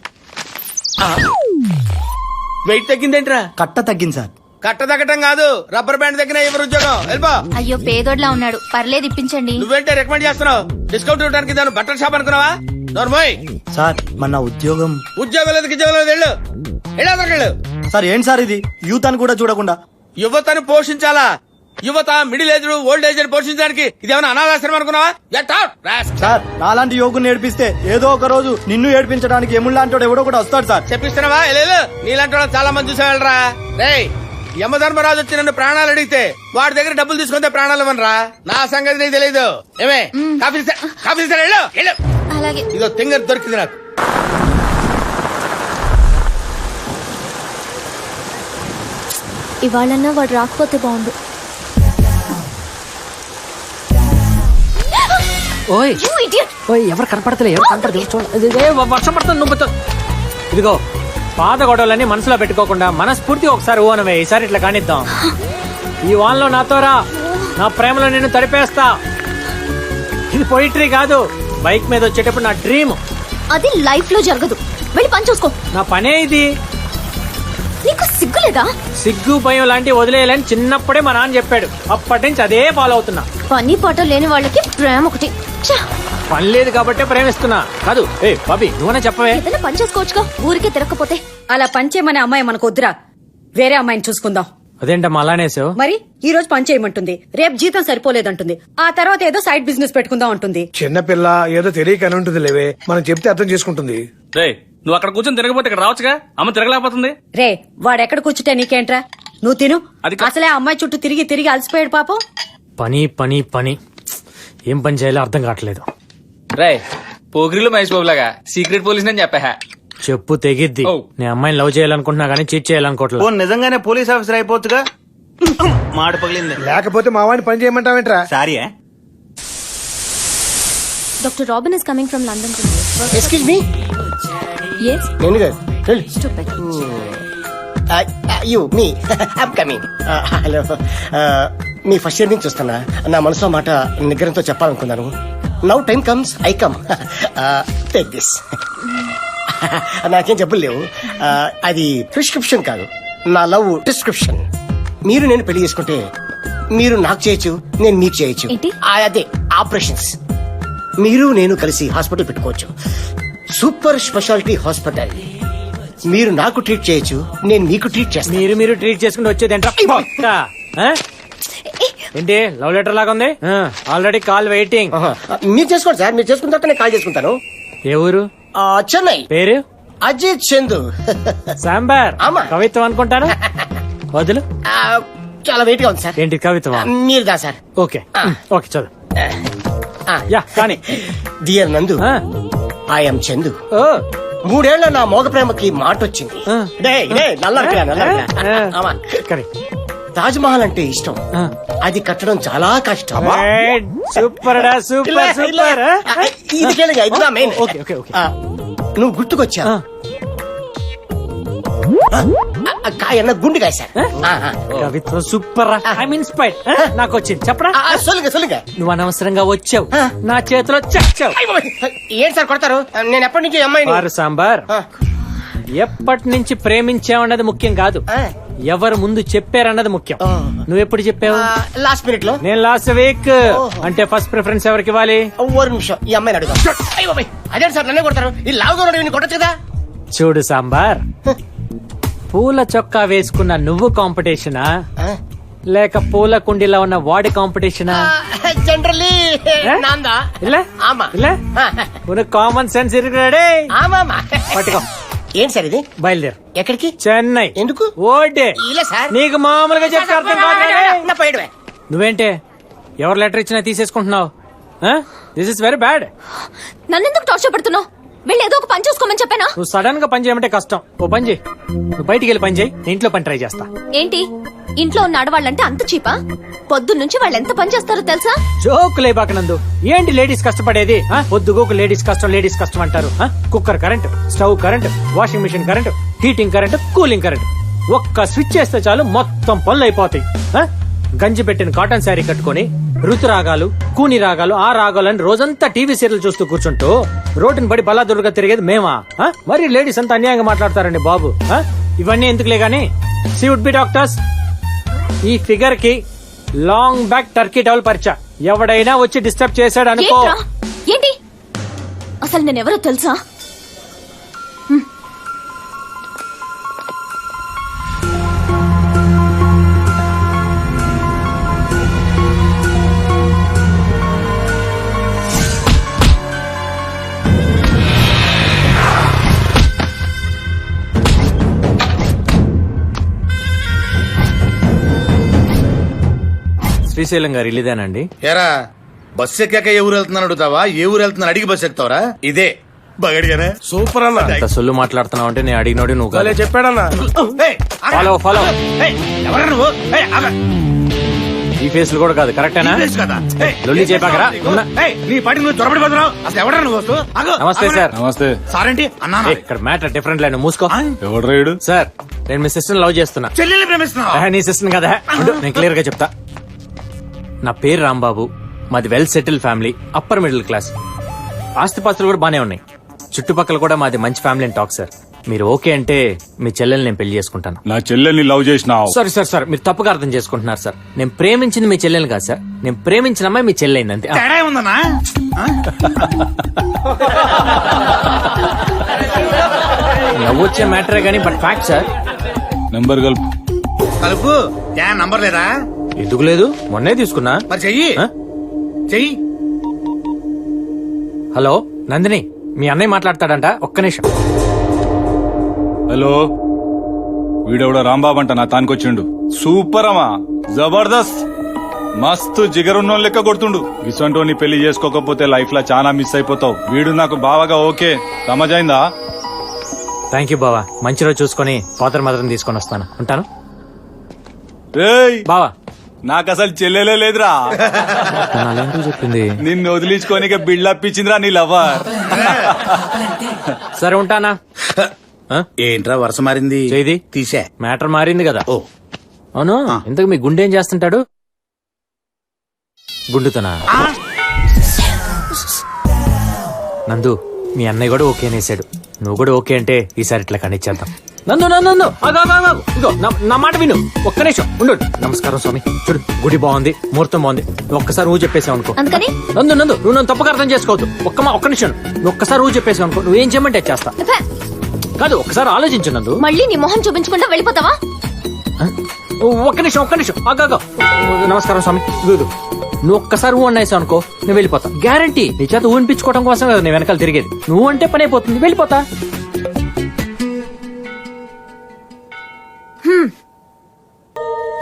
వెయిట్ తగ్గిందేంట్రా? కట్ట తగ్గింది సార్. కట్ట తగ్గటం కాదు, రబ్బర్ బ్యాండ్ దగ్గర ఎవరు ఉద్యోగం. వెళ్ళిపో. అయ్యో పేదోడ్లా ఉన్నాడు, పర్లేదు ఇప్పించండి. నువ్వేంటే రికమెండ్ చేస్తున్నావు? డిస్కౌంట్ ఇవ్వడానికి దాని బట్టల షాప్ అనుకున్నావా? నోర్మోయ్. సార్ మన ఉద్యోగం. ఉద్యోగం లేదు ఉద్యోగం లేదు, వెళ్ళు వెళ్ళు. సార్ ఏంటి సార్ ఇది, యూత్ అని కూడా చూడకుండా. యువతను పోషించాలా? యువత మిడిల్ ఏజ్ ఓల్డ్ ఏజ్ పోషించడానికి ఇదేమైనా అనాథాశ్రమం అనుకున్నావా? Get out, rascal. సార్ నాలాంటి యువకుని నేర్పిస్తే ఏదో ఒక రోజు నిన్ను ఏడిపించడానికి ఎముళ్ళాంటి ఎవడో కూడా వస్తాడు సార్. చెప్పిస్తున్నావా? లేదు నీలాంటి వాళ్ళు చాలా మంది చూసేవాళ్ళరా. రేయ్ యమధర్మరాజు వచ్చి నన్ను ప్రాణాలు అడిగితే వాడి దగ్గర డబ్బులు తీసుకుంటే ప్రాణాలు ఇవ్వనరా. నా సంగతి నీకు తెలీదు. ఏమే కాఫీ తీసాడు, వెళ్ళు. అలాగే. ఇదో తింగర్ దొరికింది నాకు. ఇవాళన్నా వాడు రాకపోతే బాగుండు. ఓయ్ You idiot! ఓయ్ ఎవరు కనపడతలే, ఎవరు కనపడదు వర్షం పడుతుంది, నువ్వు ఇదిగో పాత గొడవలన్నీ మనసులో పెట్టుకోకుండా మనస్ఫూర్తి ఒకసారి ఓనవే. ఈసారి ఇట్లా కానిద్దాం. ఈ వాన్లో నాతో రా, నా ప్రేమలో నిన్ను తడిపేస్తా. ఇది పొయిటరీ కాదు, బైక్ మీద వచ్చేటప్పుడు నా డ్రీమ్. అది లైఫ్ లో జరగదు, వెళ్ళి పని చూసుకో. నా పనే ఇది. నీకు సిగ్గులేదా? సిగ్గు భయం లాంటి వదిలేయాలని చిన్నప్పుడే మా నాన్న చెప్పాడు, అప్పటి నుంచి అదే ఫాలో అవుతున్నా. పని పాట లేని వాళ్ళకి ప్రేమ ఒకటి. ఛ! పని లేదు కాబట్టే ప్రేమిస్తున్నా. కాదు ఏ బాబీ నువ్వనే చెప్పవే. ఏదైనా పని చేసుకోవచ్చుగా, ఊరికే తిరగకపోతే. అలా పంచేయమనే అమ్మాయి మనకు వద్దురా, వేరే అమ్మాయిని చూసుకుందాం. అదేంటమ్మా అలానేసావు? మరి ఈ రోజు పని చేయమంటుంది, రేపు జీతం సరిపోలేదంటుంది, ఆ తర్వాత ఏదో సైడ్ బిజినెస్ పెట్టుకుందాం అంటుంది. చిన్నపిల్ల ఏదో తెలియకని ఉంటుంది లేవే, మనం చెప్తే అర్థం చేసుకుంటుంది. రే నువ్వు అక్కడ కూర్చొని తిరగపోతే ఇక్కడ రావచ్చుగా. అమ్మ తిరగలేకపోతుంది. రే వాడెక్కడ కూర్చుంటే నీకేంట్రా, నువ్వు తిను. అది అసలే ఆ అమ్మాయి చుట్టూ తిరిగి తిరిగి అలసిపోయాడు పాపం. పని పని పని, ఏం పని చేయాలో అర్థం కావట్లేదు. రే పోగిరిలో మహేష్ బాబు లాగా సీక్రెట్ పోలీస్ అని చెప్పా. చెప్పు తెగిద్ది. నేను అమ్మాయిని లవ్ చేయాలనుకుంటున్నా గానీ చీట్ చేయాలనుకోవట్లేదు. నిజంగానే పోలీస్ ఆఫీసర్ అయిపోవచ్చుగా. మాడు పగిలింది. లేకపోతే మా వాడిని పని చేయమంటావేంట్రా? Sorry. Doctor Robin is coming from London. Excuse me. Yes. Stupid. You me I'm coming. Hello మీ ఫస్ట్ ఇయర్ నుంచి చూస్తున్నా నా మనసులో మాట నిగ్రహంతో చెప్పాలనుకున్నాను. Now time comes I come. Take this. నాకేం జబ్బులు లేవు. అది ప్రిస్క్రిప్షన్ కాదు, నా లవ్ డిస్క్రిప్షన్. మీరు నేను పెళ్లి చేసుకుంటే మీరు నాకు చేయొచ్చు, నేను మీకు చేయొచ్చు. అదే ఆపరేషన్స్. మీరు నేను కలిసి హాస్పిటల్ పెట్టుకోవచ్చు, సూపర్ స్పెషాలిటీ హాస్పిటల్. మీరు నాకు ట్రీట్ చేయొచ్చు, నేను మీకు ట్రీట్ చేస్తాను. మీరు ట్రీట్ చేసుకుంటూ వచ్చేది ఏంటి? లవ్ లెటర్ లాగా ఉంది. Already call waiting. మీరు చేసుకోండి సార్, మీరు చేసుకున్న తర్వాత నేను కాల్ చేసుకుంటాను. ఏ ఊరు? చెన్నై. పేరు? అజిత్ చందు. సాంబార్. కవిత్వం అనుకుంటాను. వదులు. చాలా వెయిట్ గా ఉంది సార్. ఏంటి కవిత్వం? మీరు దా సార్. ఓకే ఓకే చదువు. యా కానీ డియర్ నందు, ఐఎమ్ చందు. 3 ఏళ్ల నా మోగ ప్రేమకి మాట వచ్చింది. తాజ్ మహల్ అంటే ఇష్టం, అది కట్టడం చాలా కష్టం. Super super super. ఇది కేళగా, ఇది నా మెయిన్. నువ్వు గుర్తుకొచ్చా. కాయన్న గుండెకాయ సార్. కవిత్వం సూపర్. I'm inspired. నాకు వచ్చింది చెప్పరా. నువ్వు అనవసరంగా వచ్చావు, నా చేతిలో చచ్చావు. ఏంటి సార్ కొడతారు? నేను ఎప్పటి నుంచి అమ్మాయి సాంబార్. ఎప్పటి నుంచి ప్రేమించావన్నది ముఖ్యం కాదు, ఎవరు ముందు చెప్పారన్నది ముఖ్యం. నువ్వెప్పుడు చెప్పావు? లాస్ట్ మినిట్ లో. నేను లాస్ట్ వీక్. అంటే ఫస్ట్ ప్రిఫరెన్స్ ఎవరికి ఇవ్వాలి? 1 నిమిషం ఈ అమ్మాయిని అడుగు. అదే సార్ నన్నే కొడతారు. ఈ లావుగా కొట్టచ్చు కదా. చూడు సాంబార్, పూల చొక్కా వేసుకున్న నువ్వు కాంపిటీషనా లేక పూల కుండీలో ఉన్న వాడి కాంపిటీషనా? జనరల్లీ కామన్ సెన్స్ ఇరుకురాడే. పట్టుకో. ఏంటి సార్ ఇది? బయలుదేరు. ఎక్కడికి? చెన్నై. ఎందుకు? ఓటే. సార్ నీకు మామూలుగా చెప్తే అర్థం కాదు. నువ్వేంటే ఎవరు లెటర్ ఇచ్చినా తీసేసుకుంటున్నావు? This is very bad. నన్నెందుకు టార్చర్ పెడుతున్నావు? వెళ్ళి ఏదో ఒక పని చూసుకోమని చెప్పానా? నువ్వు సడన్ గా పని చేయమంటే కష్టం. ఓ పని చేయి, నువ్వు బయటికి వెళ్ళి పని చేయి, నేను ఇంట్లో పని ట్రై చేస్తా. ఏంటి ఇంట్లో ఉన్న ఆడవాళ్ళంటే అంత చీపా? పొద్దున్నుంచి వాళ్ళు ఎంత పని చేస్తారో తెలుసా? జోకులే బాకనందు. ఏంటి లేడీస్ కష్టపడేది? పొద్దుగోకు లేడీస్ కష్టం అంటారు. Cooker current, stove current, washing machine current, heating current, cooling current. ఒక్క స్విచ్ చేస్తే చాలు మొత్తం పనులు అయిపోతాయి. గంజి పెట్టిన కాటన్ శారీ కట్టుకుని ఋతురాగాలు, కూని రాగాలు, ఆ రాగాలని రోజంతా టీవీ సీరియల్ చూస్తూ కూర్చుంటూ రోడ్డుని పడి బలాదురుగా తిరిగేది మేమా? మరి లేడీస్ అంతా అన్యాయంగా మాట్లాడతారండి బాబు. ఇవన్నీ ఎందుకులే గానీ, సీ వుడ్ బి డాక్టర్స్, ఈ ఫిగర్ కి లాంగ్ బ్యాక్ టర్కీ టవల్ పరిచా. ఎవడైనా వచ్చి డిస్టర్బ్ చేశాడు అనుకో. ఏంటి అసలు నేనెవరో తెలుసా? శ్రీశైలం గారు ఇల్లుదేనండి? ఎరా బస్సు ఎక్కాక ఏ ఊరు వెళ్తున్నాను అడుగుతావా? ఏ ఊరు వెళ్తున్నా అడిగి బస్సు ఎక్కుతావరా? ఇదే బగడిగానే. సూపర్ అన్న. సొల్లు మాట్లాడుతున్నావు అంటే నేను అడిగినోడి నువ్వు చెప్పాడన్నా. Follow follow. ఎవరా నువ్వు? ఈ ఫేస్ కూడా కాదు. కరెక్టేనా? లొల్లి చెప్పాకరా. నీ పాటి నువ్వు చొరబడిపోతున్నావు. అసలు ఎవడరా నువ్వు? నమస్తే సార్. నమస్తే సార్ ఏంటి అన్నా? ఇక్కడ మ్యాటర్ డిఫరెంట్ లైన్. మూసుకో. ఎవడు రైడు? సార్ నేను మీ సిస్టర్ లవ్ చేస్తున్నా. చెల్లెల్ని ప్రేమిస్తున్నావా? నీ సిస్టర్ కదా. నేను క్లియర్ గా చెప్తా. నా పేరు రాంబాబు, మాది well settle family, upper middle class. ఆస్తిపాస్తులు కూడా బానే ఉన్నాయి. చుట్టుపక్కల కూడా మాది మంచి ఫ్యామిలీ అని టాక్ సార్. మీరు ఓకే అంటే మీ చెల్లెల్ని నేను పెళ్లి చేసుకుంటాను. నా చెల్లెల్ని లవ్ చేసినావు? సారీ సార్, సార్ మీరు తప్పుగా అర్థం చేసుకుంటున్నారు సార్. నేను ప్రేమించింది మీ చెల్లెల్ని కాదు సార్, నేను ప్రేమించిన అమ్మాయి మీ చెల్లెైంది అంతే. ఉందన్నా నవ్వొచ్చే మ్యాటరే గానీ బట్ ఫ్యాక్ట్ సార్. నంబర్ కలుపు. కలుపు. నంబర్ లేదా? ఎందుకు లేదు, మొన్నే తీసుకున్నా. మరి చెయ్యి చెయ్యి. హలో నందిని, మీ అన్నయ్య మాట్లాడతాడంట, ఒక్క నిమిషం. హలో, వీడెవడో రాంబాబు అంట నా తానికొచ్చిండు. సూపర్ అమ్మా, జబర్దస్త్, మస్తు జిగరున్నోళ్ళ లెక్క కొడుతుండు. గిసంటోని పెళ్లి చేసుకోకపోతే లైఫ్ లో చాలా మిస్ అయిపోతావు. వీడు నాకు బావగా ఓకే, సమజైందా? థ్యాంక్ యూ బావా, మంచి రోజు చూసుకుని ఫాదర్ మదర్ని తీసుకొని వస్తాను. ఉంటాను బావా. నాకు అసలు చెల్లెలే లేదురా. చెప్పింది నిన్ను వదిలించుకోనిక బిల్డప్ ఇచ్చిందిరా నీ లవర్. సరే ఉంటానా. ఏంట్రా వరుస మారింది? చేది తీసే మ్యాటర్ మారింది కదా. ఓ అవును, ఇంతకు మీ గుండె ఏం చేస్తుంటాడు? గుండుతోనా? నందు, మీ అన్నయ్య కూడా ఓకే అనేసాడు. నువ్వు కూడా ఓకే అంటే ఈసారి ఇట్లా కనిచ్చేద్దాం. నందు నందు నందు, ఇగో నా మాట విను, ఒక్క నిమిషం ఉండు. నమస్కారం స్వామి. చూడు, గుడి బాగుంది, ముహూర్తం బాగుంది. నువ్వు ఒక్కసారి ఊ చెప్పేసావు అనుకో. అందుకని నందు నందు, నువ్వు నన్ను తప్పుగా అర్థం చేసుకోవద్దు. ఒక్క నిమిషం, నువ్వు ఒక్కసారి ఊ చెప్పేసావు అనుకో, నువ్వేం చేయమంటే చేస్తా. కాదు, ఒక్కసారి ఆలోచించు నందు. మళ్ళీ నీ మొహం చూపించకుండా వెళ్ళిపోతావా? ఒక్క నిమిషం ఆగాగా. నమస్కారం స్వామి. ఇదిగో, నువ్వు ఒక్కసారి ఊ అన్నాయిసావు అనుకో, నేను వెళ్ళిపోతా. గ్యారంటీ. నీ చేత ఊనిపించుకోవడం కోసం కదా నేను వెనకాల తిరిగేది. నువ్వు అంటే పని అయిపోతుంది, వెళ్ళిపోతా.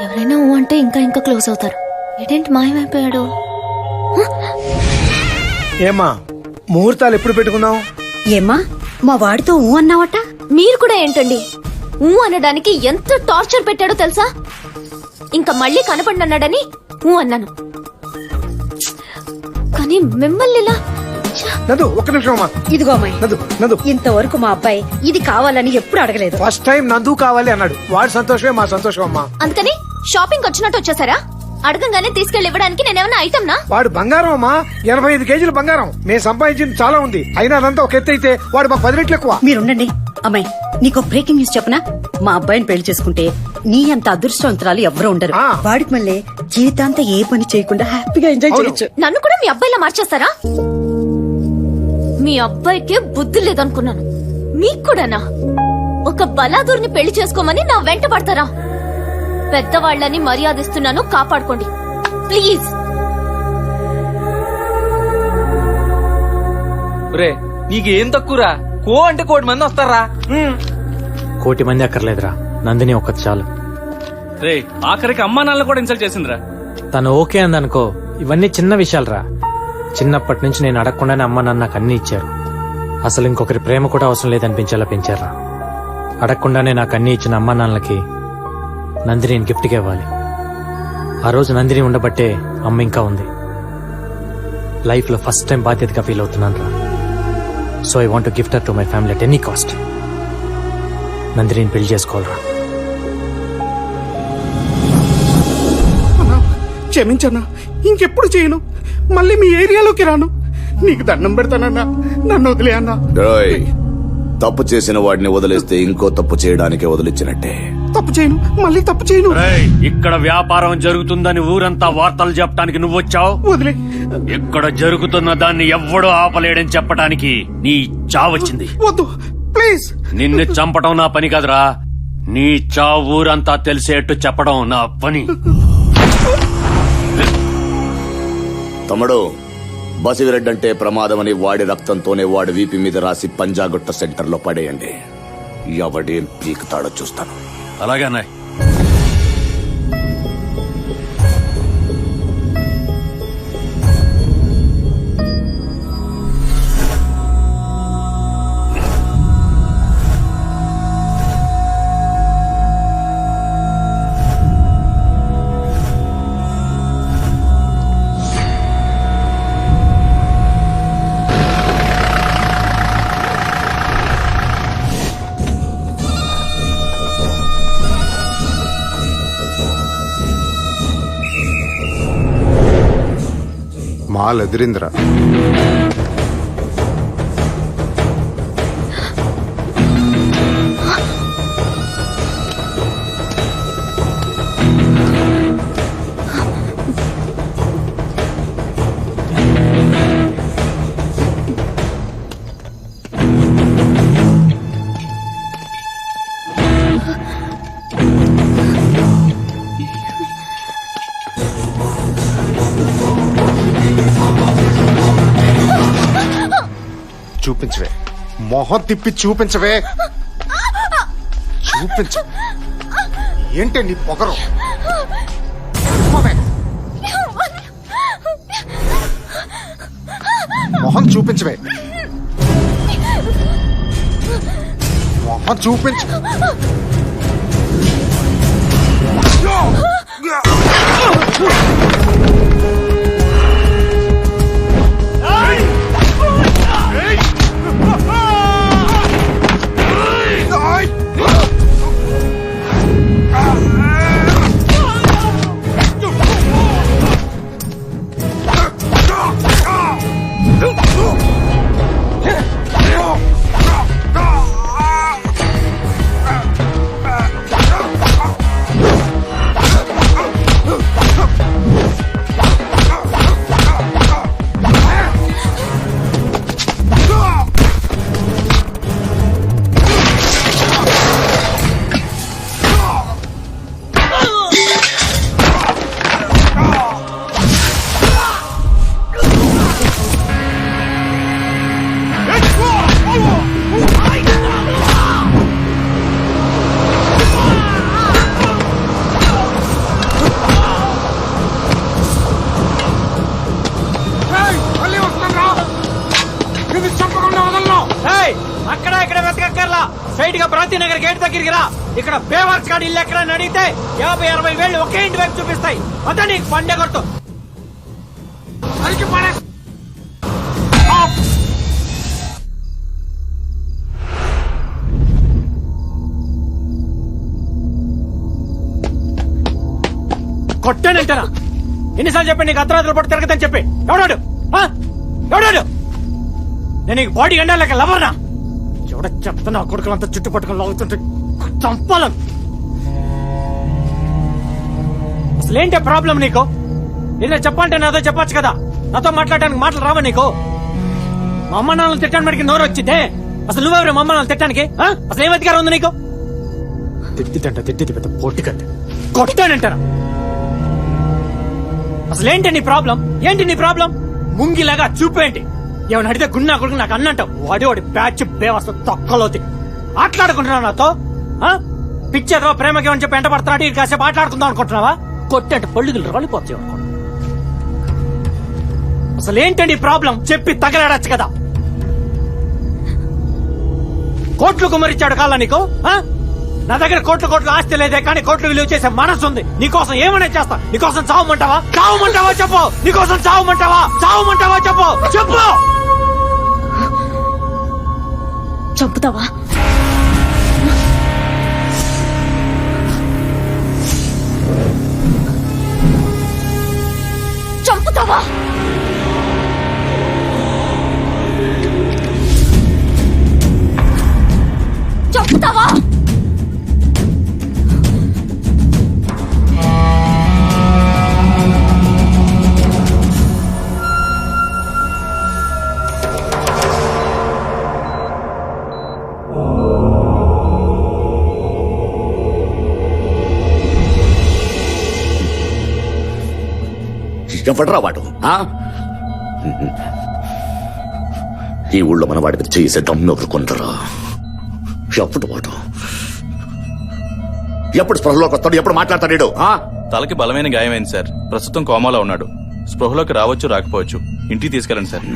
ఎవరైనా ఊ అంటే ఇంకా ఇంకా క్లోజ్ అవుతారు. ఏంటి మాయమైపోయాడు? ఏమా ముహూర్తాలు ఎప్పుడు పెట్టుకుందాం? ఏమ్మా, మా వాడితో ఊ అన్నావట? మీరు కూడా ఏంటండి ఊ అనడానికి ఎంత టార్చర్ పెట్టాడో తెలుసా? ఇంకా మళ్ళీ కనపడినన్నాడని ఊ అన్నాను. కానీ మిమ్మల్ని ఇలా నదు ఒక్క నిమిషం అమ్మా. ఇదిగో అమ్మాయి, నదు ఇంతవరకు మా అబ్బాయి ఇది కావాలని ఎప్పుడు అడగలేదు. ఫస్ట్ టైం నందు కావాలి అన్నాడు. వాడి సంతోషమే మా సంతోషం అమ్మా. అందుకని షాపింగ్ వచ్చినట్టు వచ్చేసారా? అడగంగానే తీసుకెళ్లి ఇవ్వడానికి నేనేమన్నా ఐటమ్ నా? వాడు బంగారం అమ్మా, 85 కేజీలు బంగారం. మేము సంపాదించింది చాలా ఉంది. అయినా అదంతా ఒక ఎత్తు అయితే వాడు మాకు 10 రెట్లు ఎక్కువ. మీరుండండి అమ్మాయి, నీకు బ్రేకింగ్ న్యూస్ చెప్పనా? మా అబ్బాయిని పెళ్లి చేసుకుంటే నీ అంత అదృష్టవంతురాలు ఎవరు ఉండరు. వాడికి మళ్ళీ జీవితాంతా ఏ పని చేయకుండా హ్యాపీగా ఎంజాయ్ చేయొచ్చు. నన్ను కూడా మీ అబ్బాయిలా మార్చేస్తారా? మీ అబ్బాయికే బుద్ధి లేదనుకున్నాను, మీకు కూడానా? ఒక బలాదూర్ని పెళ్లి చేసుకోమని నా వెంట పడతారా? పెద్దవాళ్ళని మర్యాదిస్తున్నాను, కాపాడుకోండి ప్లీజ్. రే, నీకు ఏం తక్కువరా? కో అంటే 1,000 మంది వస్తారా? 1,000 మంది అక్కర్లేదురా, నందిని ఒక్కటి చాలు. రే, ఆఖరికి అమ్మా నాన్న కూడా ఇన్సల్ట్ చేసిందిరా. తను ఓకే అందనుకో, ఇవన్నీ చిన్న విషయాలురా. చిన్నప్పటి నుంచి నేను అడగకుండానే అమ్మ నాన్న నాకు అన్ని ఇచ్చారు. అసలు ఇంకొకరి ప్రేమ కూడా అవసరం లేదనిపించేలా పెంచారా. అడగకుండానే నాకు అన్ని ఇచ్చిన అమ్మా నాన్నలకి నందిని గిఫ్ట్గా ఇవ్వాలి. ఆ రోజు నందిని ఉండబట్టే అమ్మ ఇంకా ఉంది. లైఫ్ లో ఫస్ట్ టైం బాధ్యతగా ఫీల్ అవుతున్నాను రా. So I want gift her to my family at any cost. Nandini పెళ్లి చేసుకోవాలరా. క్షమించన్నా, ఇంకెప్పుడు చేయను. మళ్ళీ మీ ఏరియాలోకి రాను. నీకు దండం పెడతానన్నా, నన్ను వదిలే అన్నా. తప్పు చేసిన వాడిని వదిలేస్తే ఇంకో తప్పు చేయడానికి వదిలించినట్టే. తప్పు చేయను, మళ్ళీ తప్పు చేయను. ఇక్కడ వ్యాపారం జరుగుతుందని ఊరంతా వార్తలు చెప్పడానికి నువ్వు వచ్చావు. వదిలే. ఇక్కడ జరుగుతున్న దాన్ని ఎవ్వడూ ఆపలేడని చెప్పడానికి నీ చావొచ్చింది. వద్దు ప్లీజ్. నిన్ను చంపడం నా పని కాదురా, నీ చావు ఊరంతా తెలిసేట్టు చెప్పడం నా పని. తమ్ముడు, బసివిరెడ్డి అంటే ప్రమాదమని వాడి రక్తంతోనే వాడి వీపి మీద రాసి పంజాగుట్ట సెంటర్ లో పడేయండి. ఎవడేం పీకుతాడో చూస్తాను. అలాగే అన్నాయ్. మాల్ ఎదిరింద్రా. చూపించవే, మొహం తిప్పి చూపించవే. చూపించ. ఏంటి నీ పొగరు? మొహం చూపించవే, మొహం చూపించు. అక్కడ ఇక్కడ వెతకక్కర్లా, స్ట్రైట్ గా ప్రాంతీ నగర్ గేట్ దగ్గరికి రా. ఇక్కడ బేవర్స్ గాడి ఇల్లు ఎక్కడ అడిగితే 50-60 వేలు ఒకే ఇంటి వైపు చూపిస్తాయి. అదే నీకు పండే గుర్తు. కొట్టానంటారా? ఎన్నిసార్లు చెప్పి నీకు అర్ధరాత్రులు పట్టు తిరగదని చెప్పి ఎవడాడు? ఎవడాడు? నేను నీకు బాడీ ఎండా లేక లవర్నా? ఎవడ చెప్తా నా కొడుకులంతా చుట్టుపట్టుకుని లాగుతుంటే చంపాలను. అసలేంటే ప్రాబ్లం నీకు? ఏదైనా చెప్పంటే నాతో చెప్పొచ్చు కదా. నాతో మాట్లాడడానికి మాటలు రావా నీకు? మా అమ్మ నాన్నలు తిట్టడానికి మడికి నోరు వచ్చిందే. అసలు నువ్వెవరు మా అమ్మ నాన్నలు తిట్టడానికి? అసలు ఏం అధికారం ఉంది నీకు? తిట్టిది పెద్ద పొట్టి కట్ట. కొట్టానంటారా? అసలేంటి నీ ప్రాబ్లం? ఏంటి నీ ప్రాబ్లం? ముంగిలాగా చూపేంటి? ఏమైనా అడిగితే గుండా కొడుకు నాకు అన్నంటావు. వాడి బ్యాచ్ బేవస్త తొక్కలోతి. ఆటలాడుకుంటున్నావు నాతో? పిచ్చేదో ప్రేమకి ఏమని చెప్పి ఎంట పడుతున్నాడు. ఇది కాసేపు ఆటలాడుకుందాం అనుకుంటున్నావా? కొట్టంటే పళ్ళుగులు రాలిపోతాయి అనుకో. అసలేంటండి ప్రాబ్లం? చెప్పి తగలాడచ్చు కదా. కోట్లు కుమ్మరిచ్చాడు కాలా నీకు? నా దగ్గర కోట్లు ఆస్తి లేదే, కానీ కోట్లు విలువ చేసే మనసు ఉంది. నీకోసం ఏమైనా చేస్తా. నీకోసం చావమంటావా? చెప్పు. నీకోసం చావమంటావా? చెప్పు. చంపుతావా? చంపుతావా? చంపుతావా? ఎవడ్రా వాడు? ఈ ఊళ్ళో మన వాడి మీద చేసే దమ్ము ఎవరు కొందరా? ఎప్పుడు వాడు ఎప్పుడు స్పృహలోకి వస్తాడు? ఎప్పుడు మాట్లాడతాడు? తలకి బలమైన గాయమైంది సార్. ప్రస్తుతం కోమాలో ఉన్నాడు. స్పృహలోకి రావచ్చు, రాకపోవచ్చు. ఇంటికి తీసుకెళ్ళండి సార్.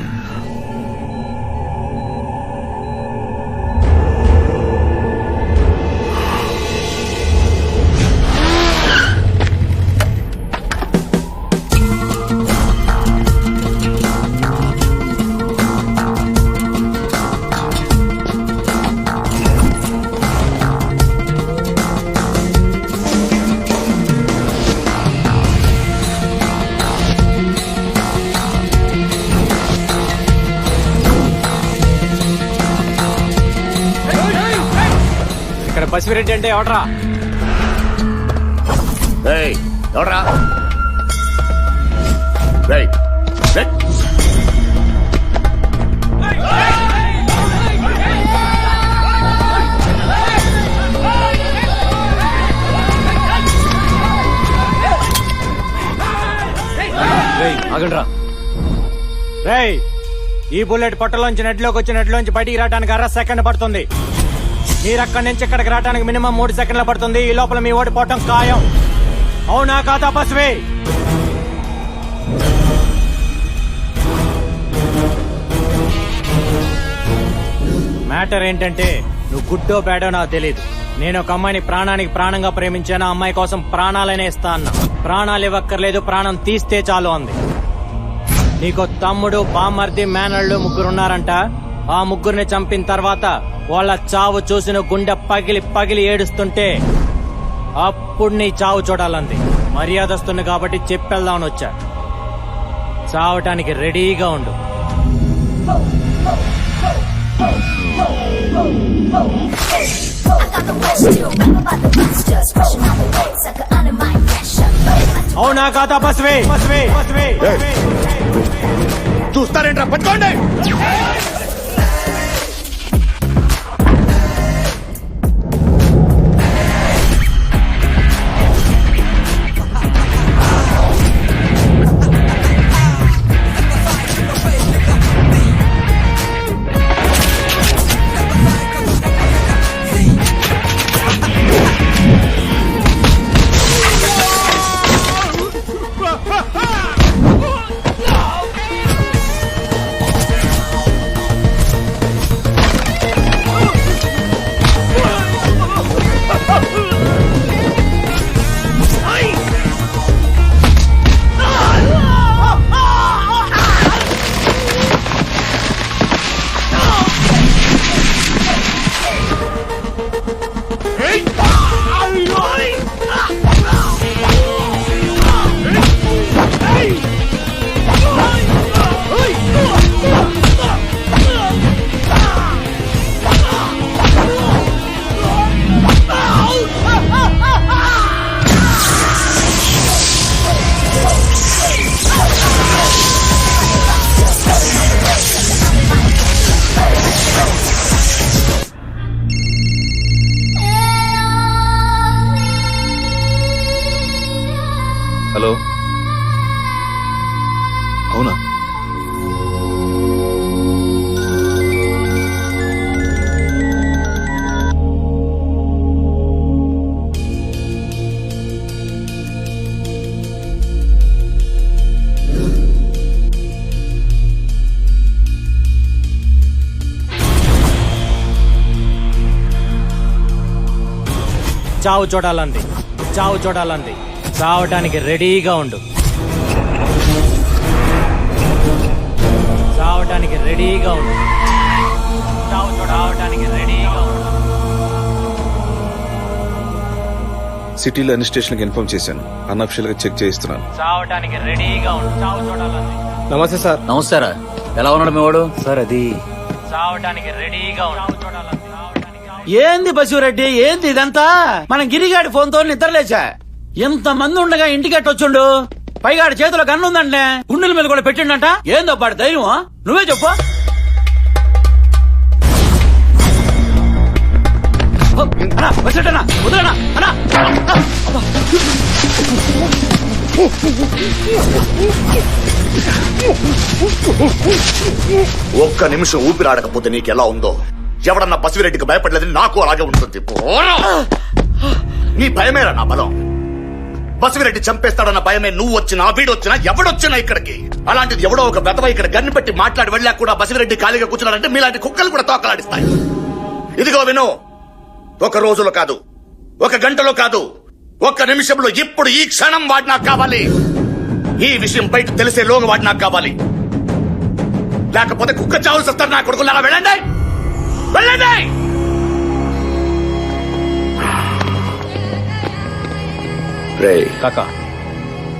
బసిరెడ్డి అంటే ఎవడ్రా? ఎవడ్రా? ఆగండ్రా. రేయ్, ఈ బుల్లెట్ పొట్టలోంచి నెట్లోకి వచ్చి నెట్లోంచి బయటికి రావడానికి 1/2 సెకండ్ పడుతుంది. మీరు అక్కడి నుంచి ఇక్కడికి రావడానికి మినిమం 3 సెకండ్ల పడుతుంది. ఈ లోపల మీ ఓడిపోవటం ఖాయం. అవునా కాదా బస్వే? మ్యాటర్ ఏంటంటే, నువ్వు గుడ్డో బ్యాడో నాకు తెలియదు. నేను ఒక అమ్మాయిని ప్రాణానికి ప్రాణంగా ప్రేమించాను. ఆ అమ్మాయి కోసం ప్రాణాలనే ఇస్తా అన్నా. ప్రాణాలు ఇవ్వక్కర్లేదు, ప్రాణం తీస్తే చాలు అంది. నీకో తమ్ముడు, బామర్ది, మేనళ్ళు 3 ఉన్నారంట. ఆ 3 చంపిన తర్వాత వాళ్ళ చావు చూసిన గుండె పగిలి ఏడుస్తుంటే అప్పుడు నీ చావు చూడాలంది. మర్యాదస్తుంది కాబట్టి చెప్పేద్దామని వచ్చా. చావటానికి రెడీగా ఉండు. అవునా కాదా బస్వే? చూస్తారేంట్రా? పట్టుకోండి. చావు చూడాలంది, చావు చూడాలంది. చావటానికి రెడీగా ఉండు, చావటానికి రెడీగా ఉండు, చావు చూడటానికి రెడీగా ఉండు. సిటీలో అన్ని స్టేషన్కి ఇన్ఫార్మ్ చేశాను. అన్అఫిషియల్ గా చెక్ చేయిస్తున్నాను. చావటానికి రెడీగా ఉండు, చావు చూడాలంది. నమస్తే సార్. నమస్కారా, ఎలా ఉన్నాడు మీ వాడు? సార్ అది చావటానికి రెడీగా ఉండు, చావు చూడాలంది. ఏంది బసిరెడ్డి, ఏంది ఇదంతా? మన గిరిగాడి ఫోన్ తో నిద్రలేచా. ఎంత మంది ఉండగా ఇంటికి వచ్చిండు. పైగా ఆడి చేతిలో గన్ను ఉందంటే, గుండెల మీద కూడా పెట్టిండంట. ఏందో పాడు ధైర్యం, నువ్వే చెప్పు. అన్నా బసిరెడ్డన్నా, వదలనా అన్నా. ఒక్క నిమిషం ఊపిరాడకపోతే నీకెలా ఉందో, ఎవడన్నా బసిరెడ్డికి భయపడలేదని నాకు అలాగే ఉంటుంది. నీ భయమేరా నా బలం. బసిరెడ్డి చంపేస్తాడన్న భయమే నువ్వు వచ్చినా, వీడొచ్చినా, ఎవడొచ్చినా ఇక్కడికి. అలాంటిది ఎవడో ఒక బెదవ ఇక్కడ గన్ను పెట్టి మాట్లాడి వెళ్ళా కూడా బసిరెడ్డి ఖాళీగా కూర్చున్నాడంటే మీలాంటి కుక్కలు కూడా తోకలాడిస్తాయి. ఇదిగో విను, ఒక రోజులో కాదు, ఒక గంటలో కాదు, ఒక్క నిమిషంలో, ఇప్పుడు ఈ క్షణం వాడు నాకు కావాలి. ఈ విషయం బయట తెలిసే లోగా వాడు నాకు కావాలి. లేకపోతే కుక్క చావులు వస్తారు నా కొడుకులు. అలా వెళ్ళండి, వెళ్ళండి. రే కాకా,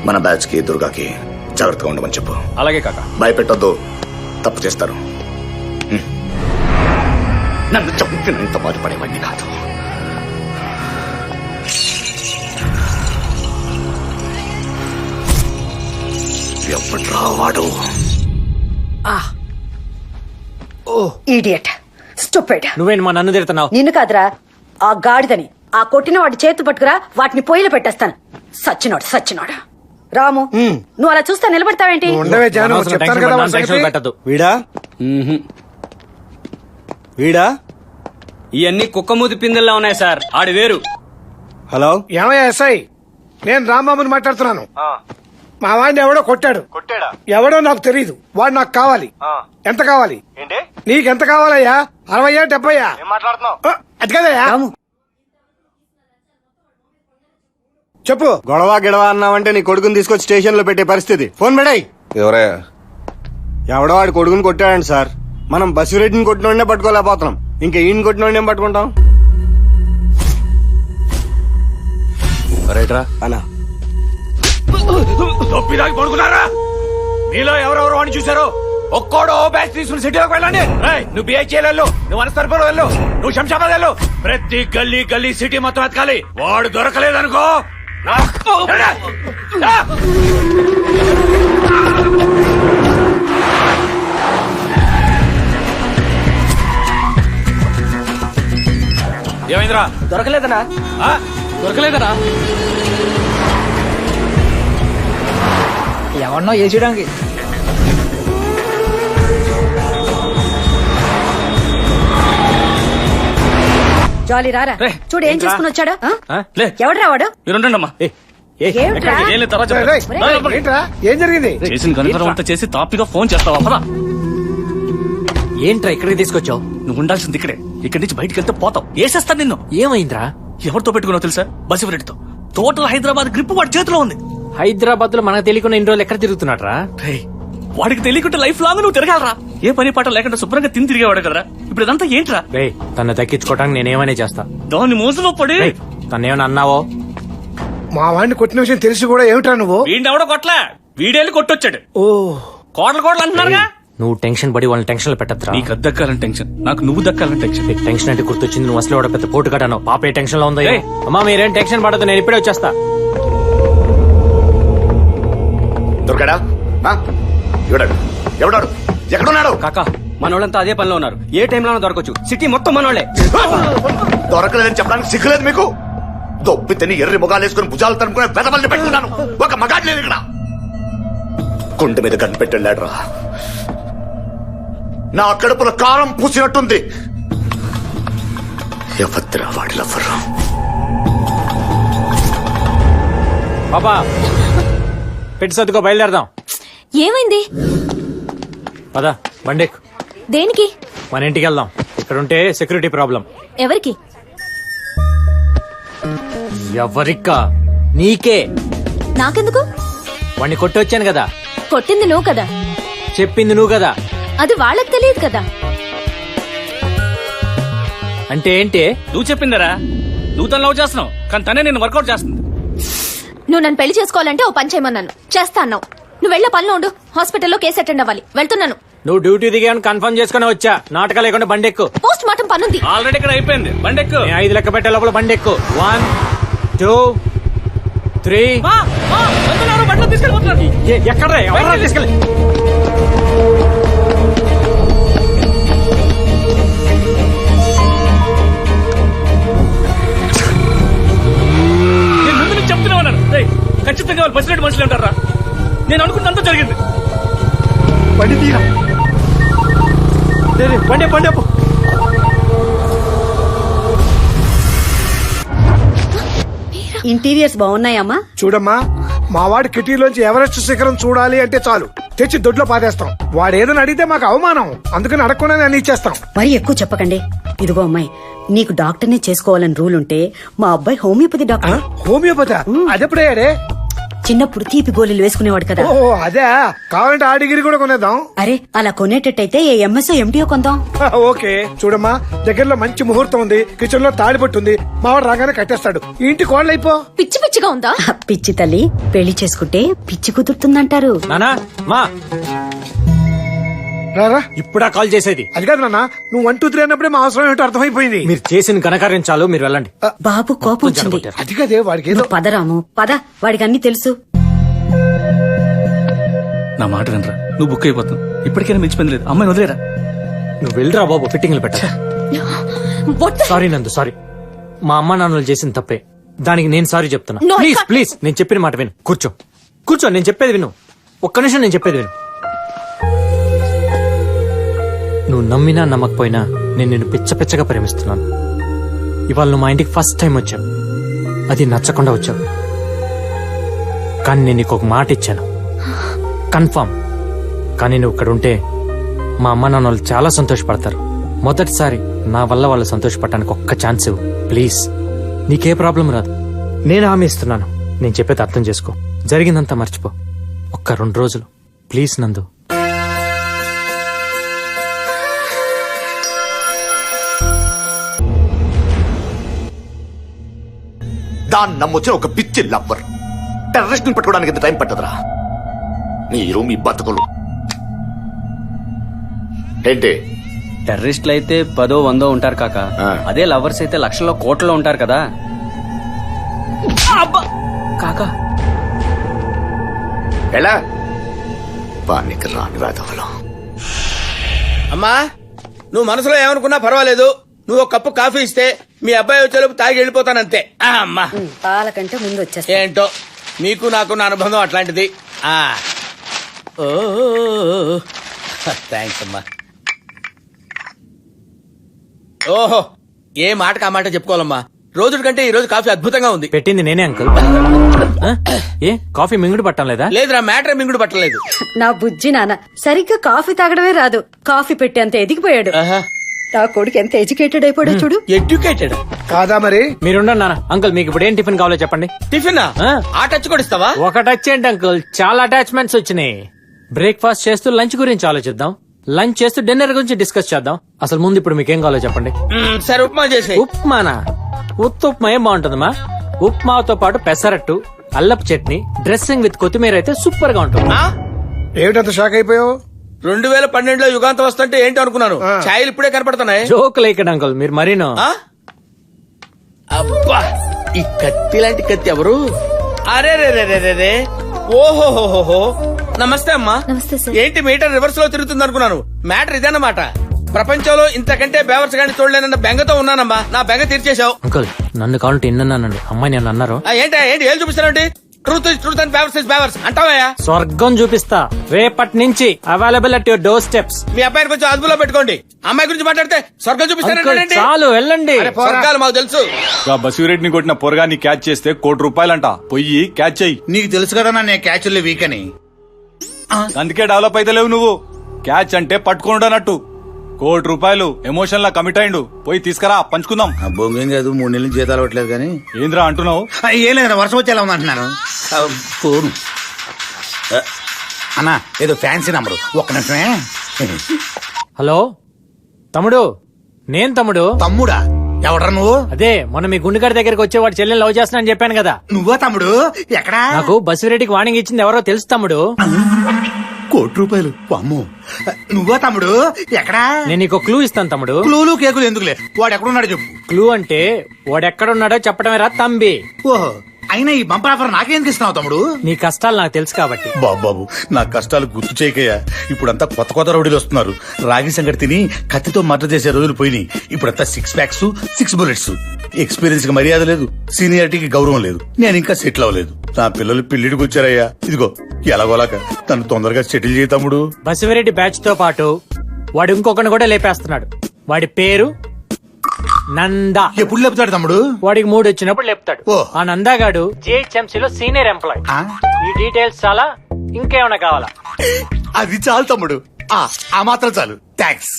మన బ్యాచ్ కి దుర్గాకి జాగ్రత్తగా ఉండమని చెప్పు. అలాగే కాకా. భయపెట్టొద్దు, తప్పు చేస్తారు. నన్ను చంపినంత బాధపడేవాడిని కాదు. ఎప్పట్రా వాడు? Idiot, stupid. నువ్వేంటి మా నన్ను తిడుతున్నావు? నిన్ను కాదురా, ఆ గాడిదని. ఆ కొట్టిన వాడి చేతులు పట్టుకురా, వాటిని పొయ్యిలో పెట్టేస్తాను. సచ్చినోడు, సచ్చినోడు. రాము, నువ్వు అలా చూస్తా నిలబడతావేంటి? ఉండవే జాను, చెప్తాను కదా వాడి సంగతి. పెట్టదు. వీడా వీడా ఇవన్నీ కుక్కమూతి పిందెల్లా ఉన్నాయి సార్. ఆడి వేరు. హలో, ఏమయ్యా ఎస్ఐ? నేను రాంబాబుని మాట్లాడుతున్నాను. మా వాడిని ఎవడో కొట్టాడు. ఎవడో నాకు తెలియదు. వాడు నాకు కావాలి. ఎంత కావాలి? నీకెంత కావాలయ్యా? 60 70? అది కదయ్యా. చెప్పు. గొడవ గిడవ అన్నావంటే నీ కొడుకుని తీసుకొచ్చి స్టేషన్ లో పెట్టే పరిస్థితి. ఫోన్ పెడాయి. ఎవరయ్యా? ఎవడో వాడి కొడుకుని కొట్టాడండి సార్. మనం బసిరెడ్డిని కొట్టినోడే పట్టుకోలేకపోతున్నాం, ఇంకా ఈయన కొట్టినోడే పట్టుకుంటాం. రైట్రా అన్నా. తొప్పిదాకి పడుకున్నారా? మీలో ఎవరెవరు వాడిని చూసారో ఒక్కోడో బ్యాచ్ తీసుకుని సిటీలోకి వెళ్ళండి. నువ్వు బిహెచ్ఎల్ వెళ్ళు, నువ్వు అనస్తరపురం వెళ్ళు, నువ్వు శంషాబాద్ వెళ్ళు. ప్రతి గల్లీ గల్లీ సిటీ మొత్తం ఎతకాలి. వాడు దొరకలేదనుకో, ఏమైందిరా? దొరకలేదనా? దొరకలేదనా? ఎవరినో వేసేయడానికి. జాలి రారా, చూడు ఏం చేసుకుని వచ్చాడు. ఎవడు రావాడు? ఏమిట్రా? ఏంట్రా, ఏం జరిగింది? చేసిన కనుక అంతా చేసి తాపిగా ఫోన్ చేస్తావా? పదా. ఏంట్రా ఇక్కడికి తీసుకొచ్చావు? నువ్వు ఉండాల్సింది ఇక్కడే. ఇక్కడి నుంచి బయటికి వెళ్తే పోతావు. వేసేస్తాను నిన్ను. ఏమైందిరా? ఎవరితో పెట్టుకున్నావు తెలుసా? బసిరెడ్డితో. టోటల్ హైదరాబాద్ గ్రిప్ వాడి చేతిలో ఉంది. హైదరాబాద్ లో మనకు తెలియకుండా ఇన్ని రోజులు ఎక్కడ తిరుగుతున్నాడు రా? వాడికి తెలియకుండా లైఫ్ లాంగ్ నువ్వు తిరగాలరా. ఏ పని పాట లేకుండా శుభ్రంగా తిని తిరిగేవాడు కదరా. ఇప్పుడు ఇదంతా ఏంట్రా? తను దక్కించుకోవడానికి నేనేమనే చేస్తా. దాన్ని మోసలో పడి తనేమన్నా అన్నావో? మా వాడిని కొట్టిన విషయం తెలిసి కూడా ఏమిటా నువ్వు? వీడెవడో కొట్లా, వీడేళ్ళు కొట్టొచ్చాడు. ఓ, కోటలు కోటలు అంటున్నారుగా. నువ్వు టెన్షన్ పడి వాళ్ళని టెన్షన్ లో పెట్టద్దురా. నీకు అది దక్కాలని టెన్షన్, నాకు నువ్వు దక్కాలని టెన్షన్. టెన్షన్ అంటే గుర్తొచ్చింది, నువ్వు అసలు వాడు పెద్ద పోటు కట్టాను. పాపే టెన్షన్ లో ఉంది. అమ్మా మీరేం టెన్షన్ పడద్దు, నేను ఇప్పుడే వచ్చేస్తా. దొరకడా? ఎవడాడు? ఎవడాడు? ఎక్కడున్నాడు? కాకా, మనోళ్ళంతా అదే పనిలో ఉన్నారు. ఏ టైంలో దొరకచ్చు. సిటీ మొత్తం మనోళ్ళే. దొరకలేదని చెప్పడానికి సిగ్గులేదు మీకు? దొబ్బి తిని ఎర్రి ముగాలేసుకుని భుజాలు తనుకునే పెదవల్ని పెట్టుకున్నాను. ఒక మగాడు లేదు ఇక్కడ. గుండె మీద కనిపెట్టాడు రా. నా కడుపులో కారం పూసినట్టుంది. ఎవద్రా వాడి లవ్వరు? పాపా పెట్టి సర్దుకో, బయలుదేరదాం. ఏమైంది? పద బండెక్. దేనికి? మన ఇంటికి వెళ్దాం. ఇక్కడ ఉంటే సెక్యూరిటీ ప్రాబ్లం. ఎవరికి? ఎవరిక్కా? నీకే. నాకెందుకు? వాణ్ణి కొట్టి వచ్చాను కదా. కొట్టింది నువ్వు కదా. చెప్పింది నువ్వు కదా. అది వాళ్ళకి తెలియదు కదా. అంటే ఏంటి? నువ్వు చెప్పిందరా, నువ్వు తను లవ్ చేస్తున్నావు కానీ తనే నేను వర్కౌట్ చేస్తుంది. నువ్వు నన్ను పెళ్లి చేసుకోవాలంటే ఓ పని చేయమన్నాను, చేస్తా అన్నావు. నువ్వు వెళ్ళే పనిలో ఉండు, హాస్పిటల్లో కేసు అటెండ్ అవ్వాలి. వెళ్తున్నాను. నువ్వు డ్యూటీ దిగాను కన్ఫర్మ్ చేసుకుని వచ్చా. నాటకాలు లేకుండా బండెక్కు. పోస్ట్ మార్టం పనుంది. ఆల్రెడీ ఇక్కడ అయిపోయింది, బండెక్కు. 5 లెక్క పెట్టే లోపల బండెక్కు. 1 2 3. బట్టలు తీసుకెళ్ళిపోతున్నారు. ఎక్కడ ఎవరా తీసుకెళ్ళి? నేను ముందు నుంచి చెప్తూనే ఉన్నాను, రేయ్, ఖచ్చితంగా వాళ్ళు బస్సు మనుషులు ఉంటారా. నేను అనుకున్నంత జరిగింది. బండి తీరా. బండి బండి అప్పు. ఇంటీరియర్స్ బాగున్నాయమ్మా? చూడమ్మా, మా వాడి కిటీలోంచి ఎవరెస్ట్ శిఖరం చూడాలి అంటే చాలు తెచ్చి దొడ్లో పాదేస్తాం. వాడు ఏదని అడిగితే మాకు అవమానం, అందుకని అడగకుండానే అన్ని ఇచ్చేస్తాం. మరి ఎక్కువ చెప్పకండి. ఇదిగో అమ్మాయి, నీకు డాక్టర్నే చేసుకోవాలని రూల్ ఉంటే మా అబ్బాయి హోమియోపతి డాక్టర్. హోమియోపతి అదెప్పుడయ్యాడే? చిన్నప్పుడు తీపి గోళీలు వేసుకునేవాడు కదా. ఓ అదే, కావాలంటే ఆ డిగ్రీ కూడా కొనేద్దాం. అరే అలా కొనేటట్టయితే ఏ ఎంఎస్ఓ ఎంటీఓ కొందాం. ఓకే చూడమ్మా, దగ్గరలో మంచి ముహూర్తం ఉంది, కిచెన్ లో తాడిపట్టు ఉంది, మావాడు రాగానే కట్టేస్తాడు. ఈ ఇంటి కోళ్ళు అయిపో. పిచ్చి పిచ్చిగా ఉందా? పిచ్చి తల్లి, పెళ్లి చేసుకుంటే పిచ్చి కుదురుతుందంటారు. నానా మా రారా, ఇప్పుడా కాల్ చేసేది? అది కాదు నాన్న, నువ్వు 1 2 3 అన్నప్పుడే మా అవసరం ఏంటో అర్థమైపోయింది. మీరు చేసిన ఘనకార్యం చాలు, మీరు వెళ్ళండి. బాబు కోపం వచ్చింది. అది కదే వాడికి ఏదో. పదరాము పద, వాడికి అన్ని తెలుసు. నా మాట వినరా, నువ్వు బుక్ అయిపోతావు. ఇప్పటికైనా మించిపోయింది లేదు, అమ్మాయిని వదిలేరా. నువ్వు వెళ్ళరా బాబు, ఫిట్టింగ్లు పెట్టా. సారీ నందు, సారీ. మా అమ్మ నాన్నలు చేసిన తప్పే, దానికి నేను సారీ చెప్తున్నా. No, I please can't. Please, నేను చెప్పిన మాట విను. కూర్చో కూర్చో, నేను చెప్పేది విను. ఒక్క నిమిషం నేను చెప్పేది విను. నువ్వు నమ్మినా నమ్మకపోయినా నేను నిన్ను పిచ్చ పిచ్చగా ప్రేమిస్తున్నాను. ఇవాళ నువ్వు మా ఇంటికి ఫస్ట్ టైం వచ్చావు, అది నచ్చకుండా వచ్చావు. కానీ నేను నీకు ఒక మాట ఇచ్చాను, కన్ఫర్మ్. కానీ నువ్వు ఇక్కడ ఉంటే మా అమ్మ నాన్న వాళ్ళు చాలా సంతోషపడతారు. మొదటిసారి నా వల్ల వాళ్ళు సంతోషపడటానికి ఒక్క ఛాన్స్ ఇవ్వు ప్లీజ్. నీకే ప్రాబ్లం రాదు, నేను హామీ ఇస్తున్నాను. నేను చెప్పేది అర్థం చేసుకో, జరిగిందంతా మర్చిపో. ఒక్క 2 రోజులు ప్లీజ్ నందు. దాన్ని నమ్మొచ్చిన ఒక పిచ్చి లవ్వర్ టెర్రరిస్ట్ ని పట్టుకోవడానికి ఎంత టైం పట్టదురా? మీరు మీ బతుకులు ఏంటి? టెర్రరిస్టులు అయితే 10 100 ఉంటారు కాక, అదే లవర్స్ అయితే లక్షల్లో కోట్లలో ఉంటారు కదా కాకా. ఎలా పానికి రాని రాదవలం. అమ్మా, నువ్వు మనసులో ఏమనుకున్నా పర్వాలేదు. నువ్వు ఒక కప్పు కాఫీ ఇస్తే మీ అబ్బాయి వచ్చేలోపు తాగి వెళ్ళిపోతానంతే. అమ్మా, పాల కంటే ముందు వచ్చేస్తా. ఏంటో మీకు నాకు నా అనుబంధం అట్లాంటిది. థ్యాంక్స్ అమ్మా. ఓహో, ఏ మాటకు ఆ మాట చెప్పుకోవాలమ్మా. రోజు కంటే ఈ రోజు కాఫీ అద్భుతంగా ఉంది. పెట్టింది నేనే అంకుల్. ఏ కాఫీ మింగుడు పట్టం లేదా? లేదురా, మ్యాటర్ మింగుడు పట్టలేదు. నా బుజ్జి నాన్న సరిగ్గా కాఫీ తాగడమే రాదు, కాఫీ పెట్టి అంత ఎదిగిపోయాడు. నా కొడుకు ఎంత ఎడ్యుకేటెడ్ అయిపోయాడు చూడు. ఎడ్యుకేటెడ్ కాదా మరి? మీరుండండి నాన్న. అంకుల్ మీకు ఇప్పుడు ఏం టిఫిన్ కావాలో చెప్పండి. టిఫిన్ ఆ టచ్ కూడా ఇస్తావా? ఒక టచ్ ఏంటి అంకుల్, చాలా అటాచ్మెంట్స్ వచ్చినాయి. బ్రేక్ఫాస్ట్ చేస్తూ లంచ్ గురించి ఆలోచిద్దాం, లంచ్ చేస్తూ డిన్నర్ గురించి డిస్కస్ చేద్దాం. అసలు ముందు ఇప్పుడు మీకేం కావాలో చెప్పండి. సరే ఉప్మా చేసే. ఉప్మానా? ఉప్మా ఏం బాగుంటుందమ్మా? ఉప్మాతో పాటు పెసరట్టు, అల్లపు చట్నీ, డ్రెస్సింగ్ విత్ కొత్తిమీర అయితే సూపర్ గా ఉంటుంది. ఏమిటంత షాక్ అయిపోయావు? 2012లో యుగాంతం వస్తుంటే ఏంటి అనుకున్నాను, ఛాయలు ఇప్పుడే కనపడుతున్నాయి. జోక్ లేక అంకుల్ మీరు మరీను. అబ్బా, ఈ కత్తి లాంటి కత్తి ఎవరు? అరే రే రే రే రే, ఓహోహోహో. నమస్తే అమ్మా. నమస్తే సార్. ఏంటి మీటర్ రివర్స్ లో తిరుగుతుంది అనుకున్నాను. మ్యాటర్ ఇదేనమాట. ప్రపంచంలో ఇంతకంటే బేవర్స్ గాని చూడలేనన్న బెంగతో ఉన్నానమ్మా. నా బెంగ తీర్చేశావు. అంకుల్ నన్ను కావాలంటే ఎన్నన్నానండి, అమ్మాయి నన్ను అన్నారు. ఏంటి ఏం చూపిస్తానండి? ట్రూత్ ఇస్ ట్రూత్ అండ్ బేవర్స్ ఇస్ బేవర్స్ అంటావా? స్వర్గం చూపిస్తా రేపటి నుంచి, available at your door steps. మీ అబ్బాయిని కొంచెం అదుపులో పెట్టుకోండి. అమ్మాయి గురించి మాట్లాడితే స్వర్గం చూపిస్తానండి. చాలు వెళ్ళండి. స్వర్గాలు మాకు తెలుసు. బసీరెడ్డిని కొట్టిన పొరగాన్ని క్యాచ్ చేస్తే ₹1,00,00,000 పొయ్యి క్యాచ్ చెయ్యి. నీకు తెలుసు కదా నేను క్యాచ్లు వీక్ అని. అందుకే డెవలప్ అయితే లేవు నువ్వు. క్యాచ్ అంటే పట్టుకుంటానట్టు, ₹1,00,00,000 ఎమోషన్ లా కమిట్ అయిండు. పోయి తీసుకురా పంచుకుందాం. బొంగేం కాదు, 3 నెలలు జీతాలు అవ్వట్లేదు కానీ. ఏంద్రా అంటున్నావు? ఏం లేదు, వర్షం వచ్చేలా ఉంది అంటున్నాను. ఫోన్ అన్నా, ఏదో ఫ్యాన్సీ నంబరు, ఒక్క నిమిషమే. హలో తమ్ముడు, నేను తమ్ముడు. తమ్ముడా? ఎవడ్రా నువ్వు? అదే మొన్న మీ గుండెగారి దగ్గరికి వచ్చే వాడు చెల్లెని లవ్ చేస్తున్నా అని చెప్పాను కదా. నువ్వా తమ్ముడు? ఎక్కడా? నాకు బస్సురెడ్డికి వార్నింగ్ ఇచ్చింది ఎవరో తెలుసు తమ్ముడు. ₹1,00,00,000. అమ్మో, నువ్వా తమ్ముడు? ఎక్కడా? నేను నీకు క్లూ ఇస్తాను తమ్ముడు. క్లూలు కేకులు ఎందుకులే, వాడు ఎక్కడున్నాడు చెప్పు. క్లూ అంటే వాడెక్కడున్నాడో చెప్పడమే రా తంబి. ఓహో, అయినా ఈ బంపర్ ఆఫర్ నాకేం ఇస్తున్నావు తమ్ముడు? నీ కష్టాలు నాకు తెలుసు కాబట్టి. బాబు, నా కష్టాలు గుర్తు చేయకయ్యా. ఇప్పుడంతా కొత్త కొత్త రౌడీలు వస్తున్నారు. రాగి సంగటి తిని కత్తితో మర్డర్ చేసే రోజులు పోయినాయి. ఇప్పుడంతా 6 ప్యాక్స్ 6 బుల్లెట్స్. ఎక్స్పీరియన్స్ కి మర్యాద లేదు, సీనియారిటీకి గౌరవం లేదు. నేను ఇంకా సెటిల్ అవ్వలేదు. నా పిల్లలు పెళ్లిడికి వచ్చారయ్యా. ఇదిగో ఎలాగోలాక తను తొందరగా సెటిల్ చేయి తమ్ముడు. బసిరెడ్డి బ్యాచ్ తో పాటు వాడు ఇంకొకరిని కూడా లేపేస్తున్నాడు. వాడి పేరు నందా. ఎప్పుడు లేపుతాడు తమ్ముడు? వాడికి 3 వచ్చినప్పుడు లేపుతాడు. ఆ నందాగాడు జిహెచ్ఎంసీలో సీనియర్ ఎంప్లాయ్. ఈ డీటెయిల్స్ చాలా, ఇంకేమైనా కావాలా? అది చాలు తమ్ముడు, ఆ మాత్రం చాలు. థ్యాంక్స్.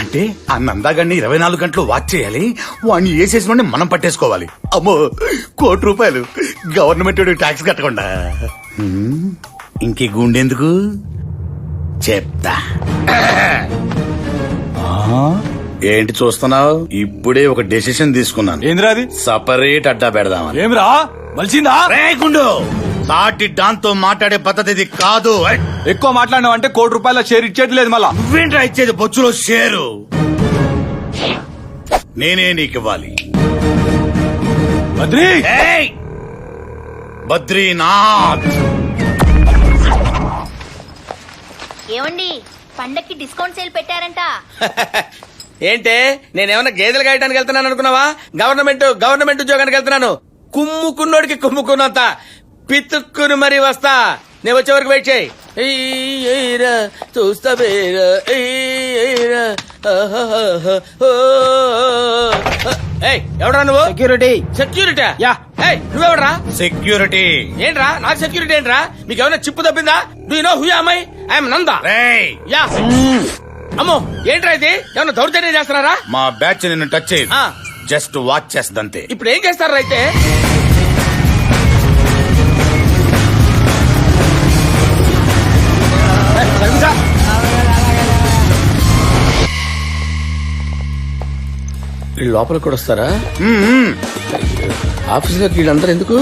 అంటే ఆ నందాగాడిని 24 గంటలు వాచ్ చేయాలి. వాడిని వేసేసి మనం పట్టేసుకోవాలి. అమ్మో, ₹1,00,00,000 గవర్నమెంట్ ట్యాక్స్ కట్టకుండా. ఇంకే గుండెందుకు చెప్తా. ఏంటి చూస్తున్నావు? ఇప్పుడే ఒక డెసిషన్ తీసుకున్నాను. ఏంద్రా అది? సపరేట్ అడ్డా పెడదామని. ఏమిరా మలిసిందా? గుండు, సాటి దాంతో మాట్లాడే పద్ధతి ఇది కాదు. ఎక్కువ మాట్లాడినావు అంటే ₹1,00,00,000 షేర్ ఇచ్చేట్లేదు. మళ్ళా నువ్వేంట్రా ఇచ్చేది? బొచ్చులో షేరు నేనే నీకు ఇవ్వాలి. బద్రీ, బద్రీనాథ్. ఏమండి, పండక్కి డిస్కౌంట్ సేల్ పెట్టారంట. ఏంటే, నేనేమన్నా గేదెలు కాయటానికి వెళ్తున్నాను అనుకున్నావా? గవర్నమెంట్ ఉద్యోగానికి వెళ్తున్నాను. కుమ్ముకున్నోడికి కుమ్ముకున్నంత పితుక్కుని మరీ వస్తా. నేను వచ్చే వరకు వెయిట్ చేయి. చూస్తా ఎవడరా నువ్వు? సెక్యూరిటీ. నువ్వెవడరా? సెక్యూరిటీ ఏంట్రా? నాకు సెక్యూరిటీ ఏంట్రా? మీకు ఏమైనా చిప్పు తప్పిందా? Do you know who am I? I'm Nanda. Yeah. అమ్మో, ఏంట్రా ఇది? ఏమన్నా దౌర్జన్యం చేస్తున్నారా? మా బ్యాచ్ నిన్ను టచ్ చేయదు, జస్ట్ వాచ్ చేస్తుందంతే. ఇప్పుడు ఏం చేస్తారా అయితే? వీళ్ళు లోపలికి కూడా వస్తారా? ఆఫీసులోకి వీళ్ళందరూ ఎందుకు?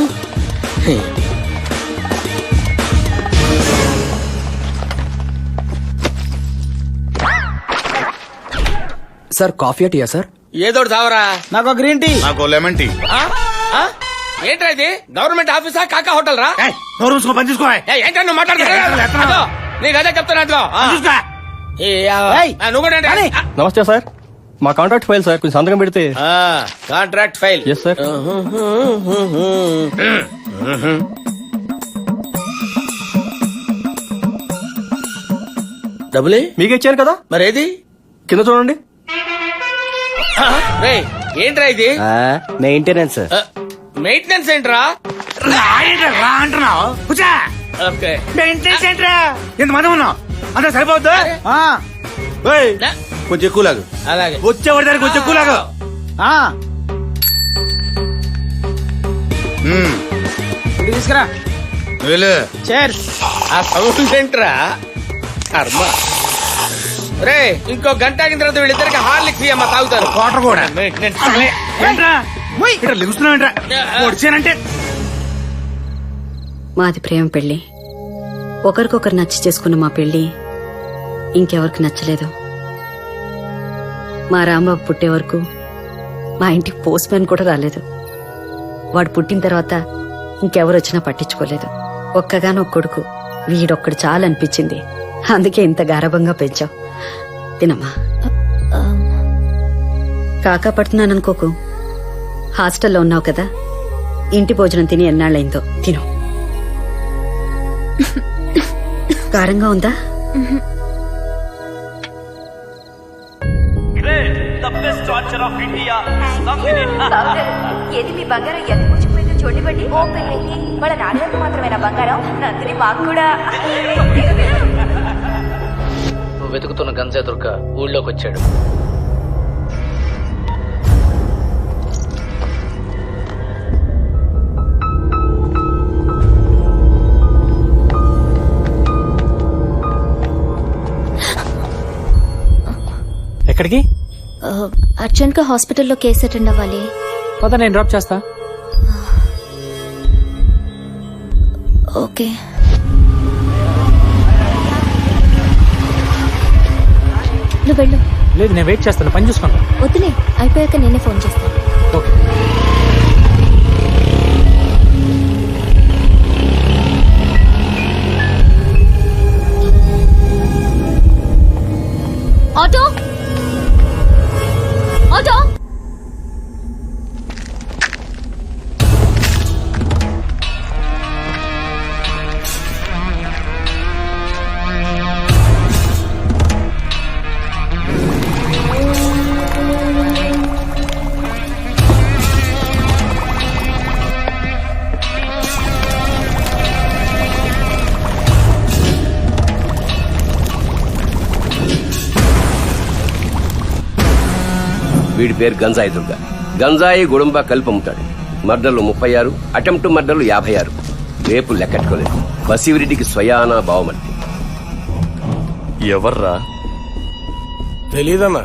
సార్ కాఫీ టీయా సార్? ఏదో తావరా. నాకు గ్రీన్ టీ. నాకు లెమన్ టీ. ఏంట్రా ఇది? గవర్నమెంట్ ఆఫీసా కాకా హోటల్ రా? పని చూసుకో. ఏంటో నువ్వు మాట్లాడుతున్నా? నీకు అదే చెప్తున్నా. నమస్తే సార్, మా కాంట్రాక్ట్ ఫైల్ సార్, కొంచెం సంతకం పెడితే. Contract file? Yes sir. డబ్బులే మీకు ఇచ్చాను కదా, మరేది? కింద చూడండి. ఏంట్రా ఇది? మెయింటెనెన్స్. మెయింటెనెన్స్ ఏంట్రా? అంటున్నావు? మెయింటెనెన్స్ ఏంట్రా? ఎంతమంది ఉన్నావు? అంతా సరిపోద్దా? కొంచెం ఎక్కువ లాగు. అలాగే, వచ్చేవాడి దానికి కొంచెం ఎక్కువ లాగు. తీసుకురా. ఆ సౌండ్ ఏంట్రా? కర్మ. రే, ఇంకో గంట ఆగిన తర్వాత వీళ్ళిద్దరికి హార్లిక్స్ అమ్మ తాగుతారు. వాటర్ కూడా. వచ్చానంటే మాది ప్రేమ పెళ్లి. ఒకరికొకరు నచ్చి చేసుకున్న మా పెళ్లి ఇంకెవరికి నచ్చలేదు. మా రాంబాబు పుట్టే వరకు మా ఇంటికి పోస్ట్ మ్యాన్ కూడా రాలేదు. వాడు పుట్టిన తర్వాత ఇంకెవరు వచ్చినా పట్టించుకోలేదు. ఒక్కగానొక్క కొడుకు, వీడొక్కడు చాలు అనిపించింది. అందుకే ఇంత గారభంగా పెంచావు. తినమ్మా. కాకా పడుతున్నాననుకోకు. హాస్టల్లో ఉన్నావు కదా, ఇంటి భోజనం తిని ఎన్నాళ్ళైందో. తిను. కారంగా ఉందా? ఏది మీ బంగారం ఎంత కూర్చుకుపోయిందో చూడండి. వాళ్ళ నాన్నలకు మాత్రమేనా బంగారం? నందిని మాకు కూడా. వెతుకుతున్న గంజాయి దుర్గ ఊళ్ళోకి వచ్చాడు. ఎక్కడికి? అర్జెంట్ గా హాస్పిటల్లో కేసు అటెండ్ అవ్వాలి. పద, నేను డ్రాప్ చేస్తా. ఓకే. నువ్వు వెళ్ళు. లేదు, నేను వెయిట్ చేస్తాను, పని చూసుకుంటా. వద్దులే, అయిపోయాక నేనే ఫోన్ చేస్తాను. ఓకే. ఆటో ఆటో వీడి పేరు గంజాయి దుర్గ. గంజాయి గుడుంబ కలిపి అమ్ముతాడు. మర్డర్లు 36, అటెంప్ట్ మర్డర్లు 56, రేపు లెక్కట్టుకోలేదు. బసివిరెడ్డికి స్వయానా బావమర్తి. ఎవర్రా? తెలీదన్నా.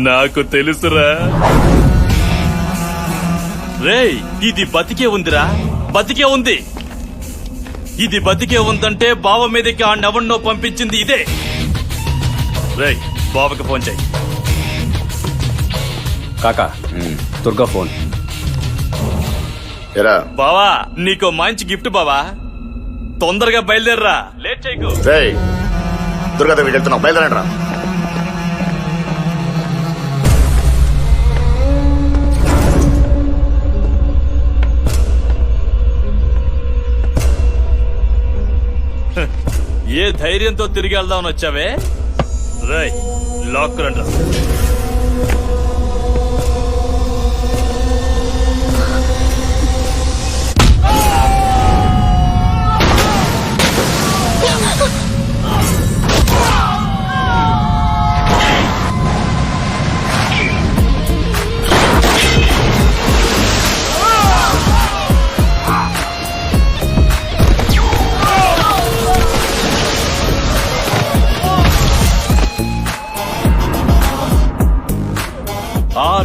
నాకు తెలుసురా. రేయ్, ఇది బతికే ఉందిరా, బతికే ఉంది. ఇది బతికే ఉందంటే బావ మీదకి ఆ నవన్నో పంపించింది ఇదే. రేయ్, బావకి ఫోన్ చేయి. కాకా, దుర్గా ఫోన్. ఎరా బావా, నీకో మంచి గిఫ్ట్ బావా. తొందరగా బయలుదేరరా, లేట్ చేయకు. రేయ్, దుర్గాదేవి వెళ్తున్నావు, బయలుదేరండి రా. ఏ ధైర్యంతో తిరిగి వెళ్దామని వచ్చావే? రేయ్, లాక్ రండి.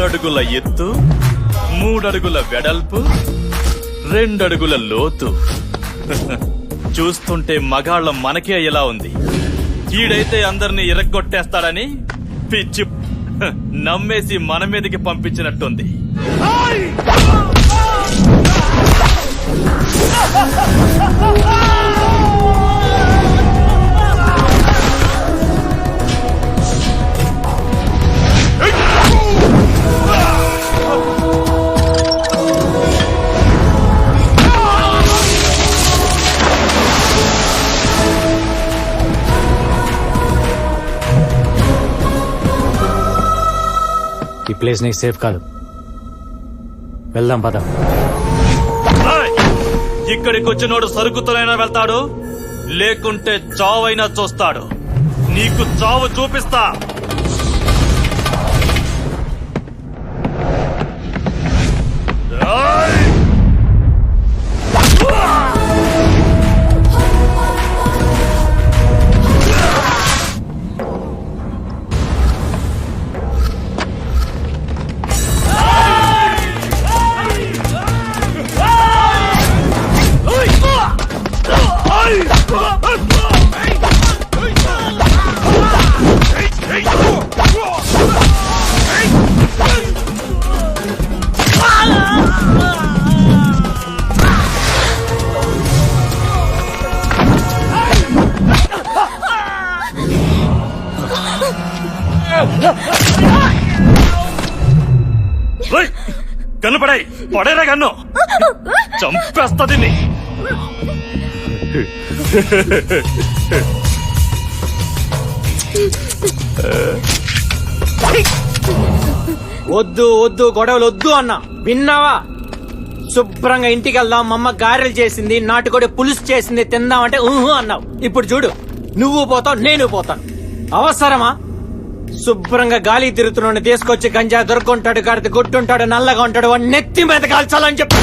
అడుగుల ఎత్తు, 3 అడుగుల వెడల్పు, 2 అడుగుల లోతు. చూస్తుంటే మగాళ్ళ మనకే ఎలా ఉంది. ఈడైతే అందరినీ ఇరగ్గొట్టేస్తాడని పిచ్చి నమ్మేసి మన మీదకి పంపించినట్టుంది. ఈ ప్లేస్ నీకు సేఫ్ కాదు, వెళ్దాం పద. ఇక్కడికి వచ్చినోడు సరుకుతోనైనా వెళ్తాడు, లేకుంటే చావైనా చూస్తాడు. నీకు చావు చూపిస్తా. కన్ను పడేరా కన్ను, చంపేస్తా దీన్ని. వద్దు వద్దు, గొడవలు వద్దు అన్నా, విన్నావా? శుభ్రంగా ఇంటికి వెళ్దాం, మా అమ్మ గారెలు చేసింది, నాటుకోడి పులుసు చేసింది తిందాం అంటే ఊహు అన్నావు. ఇప్పుడు చూడు, నువ్వు పోతావు, నేను పోతాను. అవసరమా? శుభ్రంగా గాలి తిరుగుతున్నాడు తీసుకొచ్చి గంజా దొరుకుంటాడు, గడితే గుట్టుంటాడు, నల్లగా ఉంటాడు, వాడిని నెత్తి మీద కాల్చాలని చెప్పి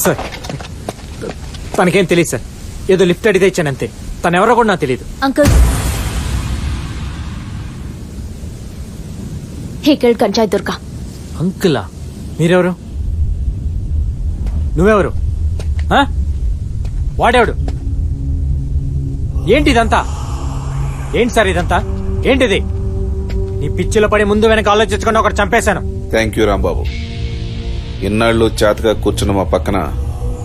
సార్. తనకేం తెలియదు సార్, ఏదో లిఫ్ట్ అడిగితే ఇచ్చానంతే. తనెవరో కూడా నాకు తెలియదు. అంకుల్, ఇక్కడ గంజాయి దుర్గా. అంకులా? మీరెవరు? నువ్వెవరు? ఆ? వాడేవాడు? ఏంటి ఇదంతా? ఏంటి సార్ ఇదంతా? ఏంటిది? నీ పిచ్చిలో పడి ముందు వెనక ఆలోచించకుండా ఒకటి చంపేశాను. Thank you Rambabu. ఇన్నాళ్ళు చేతగా కూర్చున్న మా పక్కన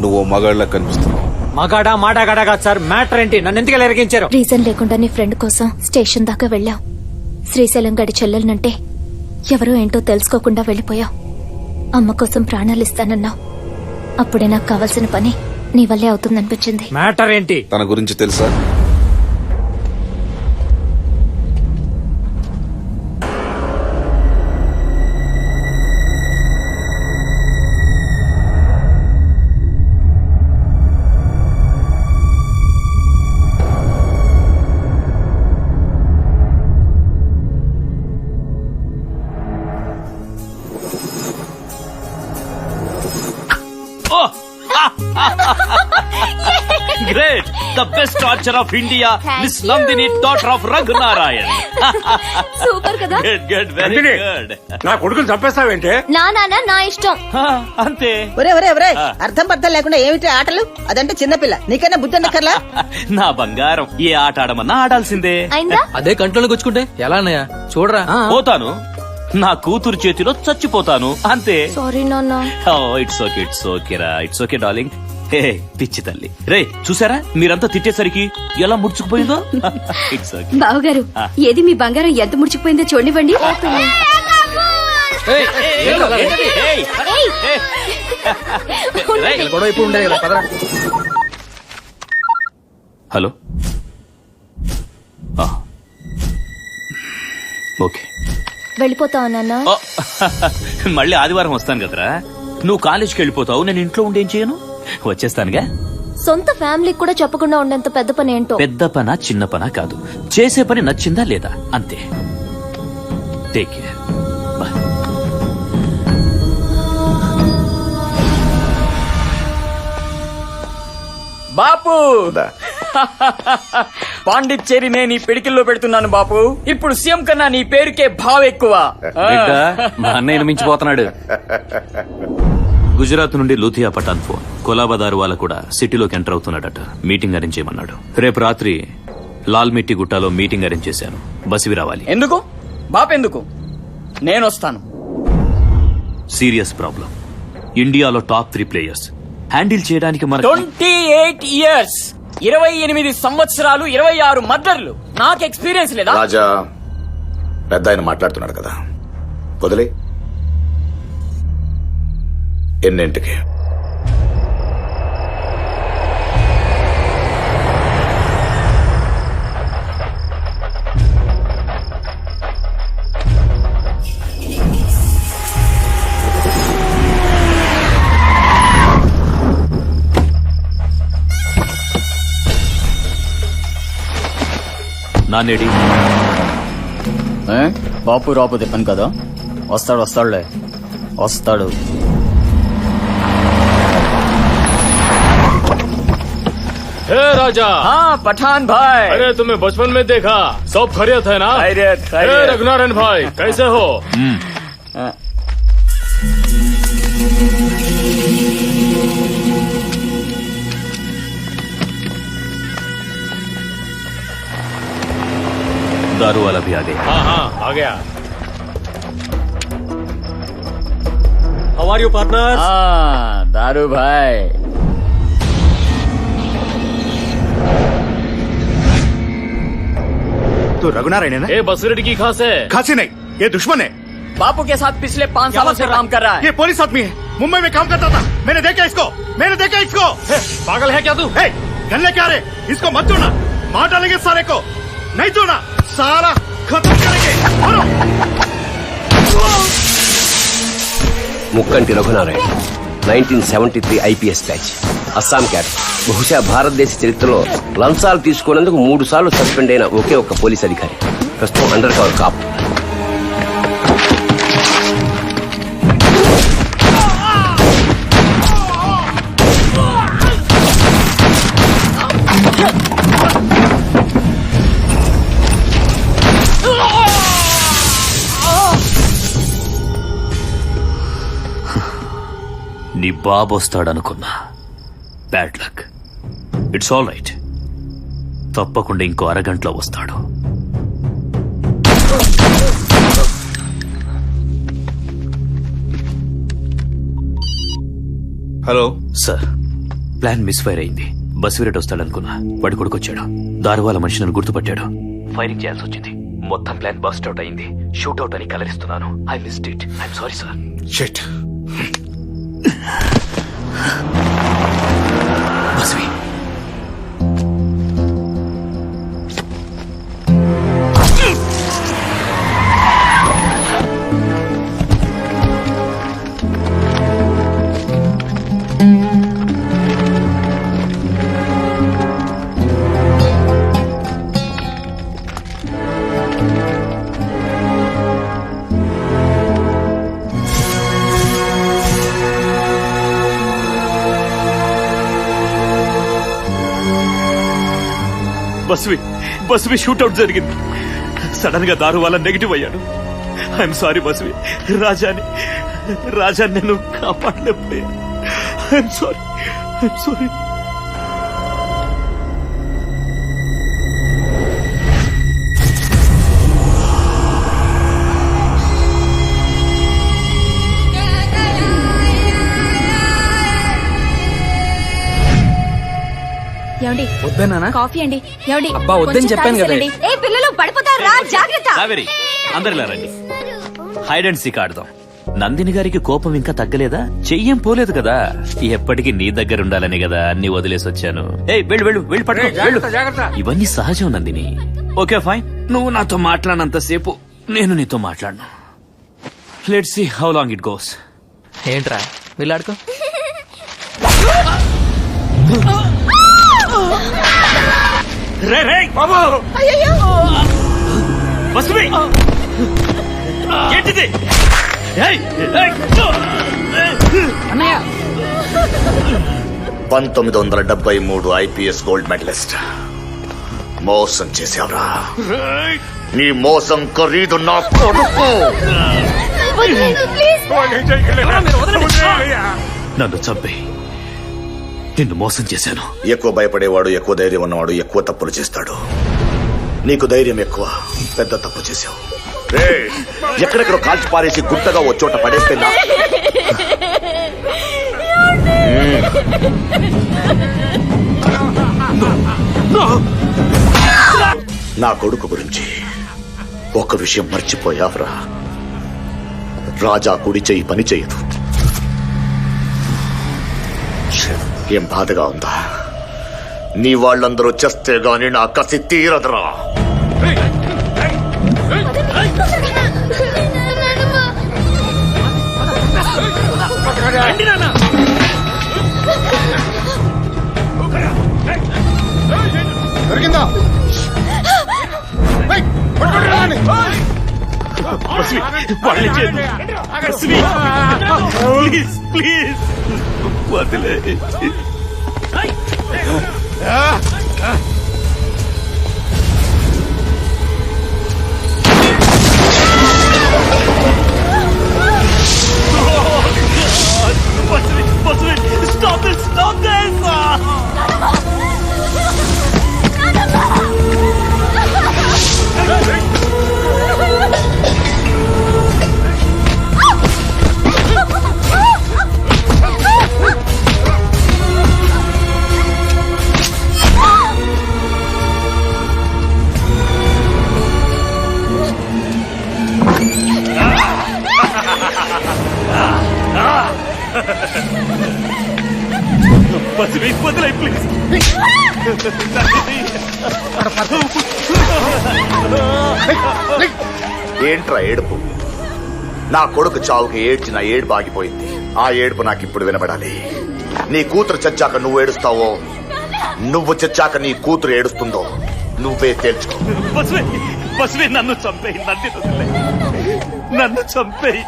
నువ్వు మగాళ్ళ కనిపిస్తున్నావు. మగాడా మాడాగాడా కాదు సార్, మ్యాటర్ ఏంటి? నన్ను ఎందుకు ఎరిగించారు? రీజన్ లేకుండా నీ ఫ్రెండ్ కోసం స్టేషన్ దాకా వెళ్ళావు. శ్రీశైలం గడి చెల్లెలనంటే ఎవరో ఏంటో తెలుసుకోకుండా వెళ్ళిపోయావు. అమ్మ కోసం ప్రాణాలు ఇస్తానన్నావు. అప్పుడే నాకు కావాల్సిన పని నీ వల్లే అవుతుందనిపించింది. మ్యాటర్ ఏంటి? తన గురించి తెలుసా? Great! The best archer of India, Miss Nandini, daughter of Raghunarayan. Super కదా? Good, very good. నా కొడుకుని చంపేస్తావేంటే? నా ఇష్టం. అంతే. ఒరే ఒరే ఒరే, అర్థం పర్థం లేకుండా ఏమిటి ఆటలు? అదంటే చిన్నపిల్ల, నీకైనా బుద్ధి ఉండక్కర్లా? నా బంగారం, ఏ ఆట ఆడమన్నా ఆడాల్సిందే. అయిందా? అదే కంట్రోల్ గుచ్చుకుంటే ఎలా అన్నయ్య? చూడరా. పోతాను, నా కూతురు చేతిలో చచ్చిపోతాను, అంతే. సారీ నాన్న. ఇట్స్ ఓకే, ఇట్స్ ఓకే రా, ఇట్స్ ఓకే డార్లింగ్. హే పిచ్చి తల్లి. రే చూసారా మీరంతా తిట్టేసరికి ఎలా ముడుచుకుపోయిందో. It's okay. బావగారు, ఏది మీ బంగారం ఎంత ముడిచిపోయిందో చూడనివ్వండి. Hello okay. వెళ్ళిపోతావా నాన్న? మళ్ళీ ఆదివారం వస్తాను కదరా. నువ్వు కాలేజ్కి వెళ్ళిపోతావు, నేను ఇంట్లో ఉండి ఏం చేయను? వచ్చేస్తానుగా. సొంత ఫ్యామిలీకి కూడా చెప్పకుండా ఉండేంత పెద్ద పని ఏంటో. పెద్ద పనా చిన్న పనా కాదు, చేసే పని నచ్చిందా లేదా అంతే. Take care. బాయ్. బాపు పాండిచ్చేరి నేను ఈ పిడికిల్లో పెడుతున్నాను బాపు. ఇప్పుడు సీఎం కన్నా నీ పేరుకే భావ ఎక్కువ. బిడ్డ, మా అన్నయ్యను మించిపోతున్నాడు. గుజరాత్ నుండి లూథియా పఠాన్ ఫోన్. కొలాబా దారువాలా కూడా సిటీలోకి ఎంటర్ అవుతున్నాడట. మీటింగ్ అరేంజ్ చేయమన్నాడు. రేపు రాత్రి లాల్ మిట్టి గుట్టాలో మీటింగ్ అరేంజ్ చేశాను. బసివి రావాలి. ఎందుకు బాపెందుకు? నేను వస్తాను. Serious problem. ఇండియాలో టాప్ 3 ప్లేయర్స్ హ్యాండిల్ చేయడానికి మన 28 ఇయర్స్, 28 సంవత్సరాలు, 26 మర్డర్లు. నాకు ఎక్స్పీరియన్స్ లేదా? రాజా, పెద్ద ఆయన మాట్లాడుతున్నాడు కదా, వదిలే. ఎన్నింటికి? నానేడి బాపు రాకపోతే పని కదా. వస్తాడులే, వస్తాడు. हे राजा। हाँ पठान भाई। अरे तुम्हें बचपन में देखा, सब खैरियत है ना? खैरियत। हे रघुनारायण भाई, कैसे हो? दारू वाला भी आ गया। हाँ आ गया। How are you partners? हाँ दारू भाई। तो रघुनारायण है? ये बसरेडी की खास है। खांसी नहीं, ये दुश्मन है। बापू के साथ पिछले 5 सालों से काम कर रहा है। ये पुलिस आदमी है, मुंबई में काम करता था। मैंने देखा इसको। पागल है क्या तू? गन लेके आ रहे, इसको मत छोड़ना। मार डालेंगे सारे को, नहीं छोड़ना, सारा खत्म करेंगे। मारो। ముక్కంటి రఘునారాయణ, 1973 ఐపీఎస్ బ్యాచ్, అస్సాం క్యాట్. బహుశా భారతదేశ చరిత్రలో లంచాలు తీసుకున్నందుకు 3 సార్లు సస్పెండ్ అయిన ఒకే ఒక్క పోలీస్ అధికారి. ప్రస్తుతం అండర్ కవర్ కాప్. నీ బాబు వస్తాడనుకున్నా. Bad luck. It's all right. తప్పకుండా ఇంకో అరగంటలో వస్తాడు. Hello sir, plan misfire అయింది. బసిరెడ్డి వస్తాడనుకున్నా, వాడి కొడుకొచ్చాడు. దారువాల మనుషులను గుర్తుపట్టాడు. ఫైరింగ్ చేయాల్సి వచ్చింది. మొత్తం ప్లాన్ బస్ట్ అవుట్ అయింది. షూట్ అవుట్ అని కలరిస్తున్నాను. I missed it. I'm sorry sir. Shit. Basvi, Basvi shootout జరిగింది. సడన్ గా దారు వల్ల నెగిటివ్ అయ్యాడు. I'm sorry Basvi. రాజాని నేను కాపాడలేకపోయా. I'm sorry. వద్దన్నా కాఫీ అండి. ఏమండి? అబ్బా, వద్దని కొంచెం చెప్పాను కదా. తాగేసేయండి. ఏ పిల్లలు పడిపోతారా, జాగ్రత్త. కావేరి, అందరిలా రండి. హైడ్ అండ్ సీక్ ఆడదాం. నందిని గారికి కోపం ఇంకా తగ్గలేదా? చెయ్యం పోలేదు కదా. ఎప్పటికీ నీ దగ్గర ఉండాలని కదా అన్ని వదిలేసి వచ్చాను. ఏయ్ వెళ్ళు వెళ్ళు వెళ్ళి పట్టుకో వెళ్ళు. ఇవన్నీ సహజం నందిని. ఓకే ఫైన్, నువ్వు నాతో మాట్లాడినంతసేపు నేను నీతో మాట్లాడను. Let's see how long it goes. ఏంట్రా వీళ్ళాడుకో. ఏంటిది? 1973 IPS గోల్డ్ మెడలిస్ట్ మోసం చేశావురా. నీ మోసం ఖరీదు నా కొడుకు. నన్ను చంపే నిన్ను మోసం చేశాను. ఎక్కువ భయపడేవాడు, ఎక్కువ ధైర్యం ఉన్నవాడు ఎక్కువ తప్పులు చేస్తాడు. నీకు ధైర్యం ఎక్కువ, పెద్ద తప్పు చేశావు. ఎక్కడెక్కడ కాల్చి పారేసి గుట్టగా ఓ చోట పడేస్తే నా కొడుకు గురించి ఒక విషయం మర్చిపోయావురా. రాజా కుడి చెయ్యి పని చేయదు. ఏం బాధగా ఉందా? నీ వాళ్ళందరూ చేస్తే గాని నా కసి తీరదురా. దొరికిందా? ప్లీజ్ ప్లీజ్ వదిలే. Stop this! Stop this! వదిలే ప్లీజ్. ఏంట్రా ఏడుపు? నా కొడుకు చావుకి ఏడ్చిన ఏడుపు ఆగిపోయింది. ఆ ఏడుపు నాకు ఇప్పుడు వినబడాలి. నీ కూతురు చచ్చాక నువ్వు ఏడుస్తావో, నువ్వు చచ్చాక నీ కూతురు ఏడుస్తుందో నువ్వే తేల్చుకో. బస్వే నన్ను చంపేయి. నన్ను చంపేయి.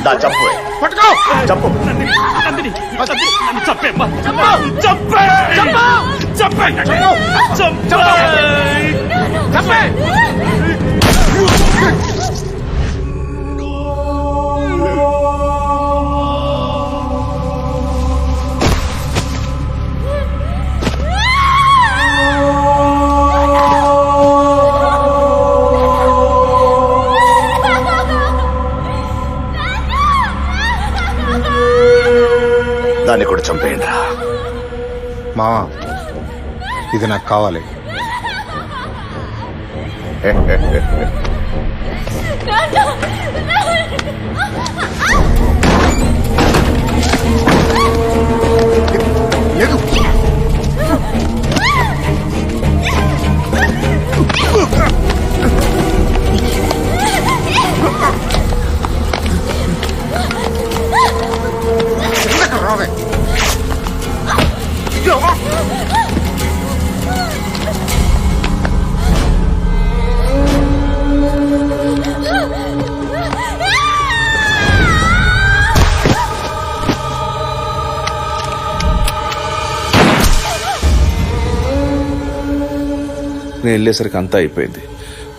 నా చంపు చంపు. నందిని నన్ను చంపేమ్మా. చంపే చంపే చంపే. దాన్ని కూడా చంపేయండి రా. మావా, ఇది నాకు కావాలి. నేను వెళ్ళేసరికి అంతా అయిపోయింది.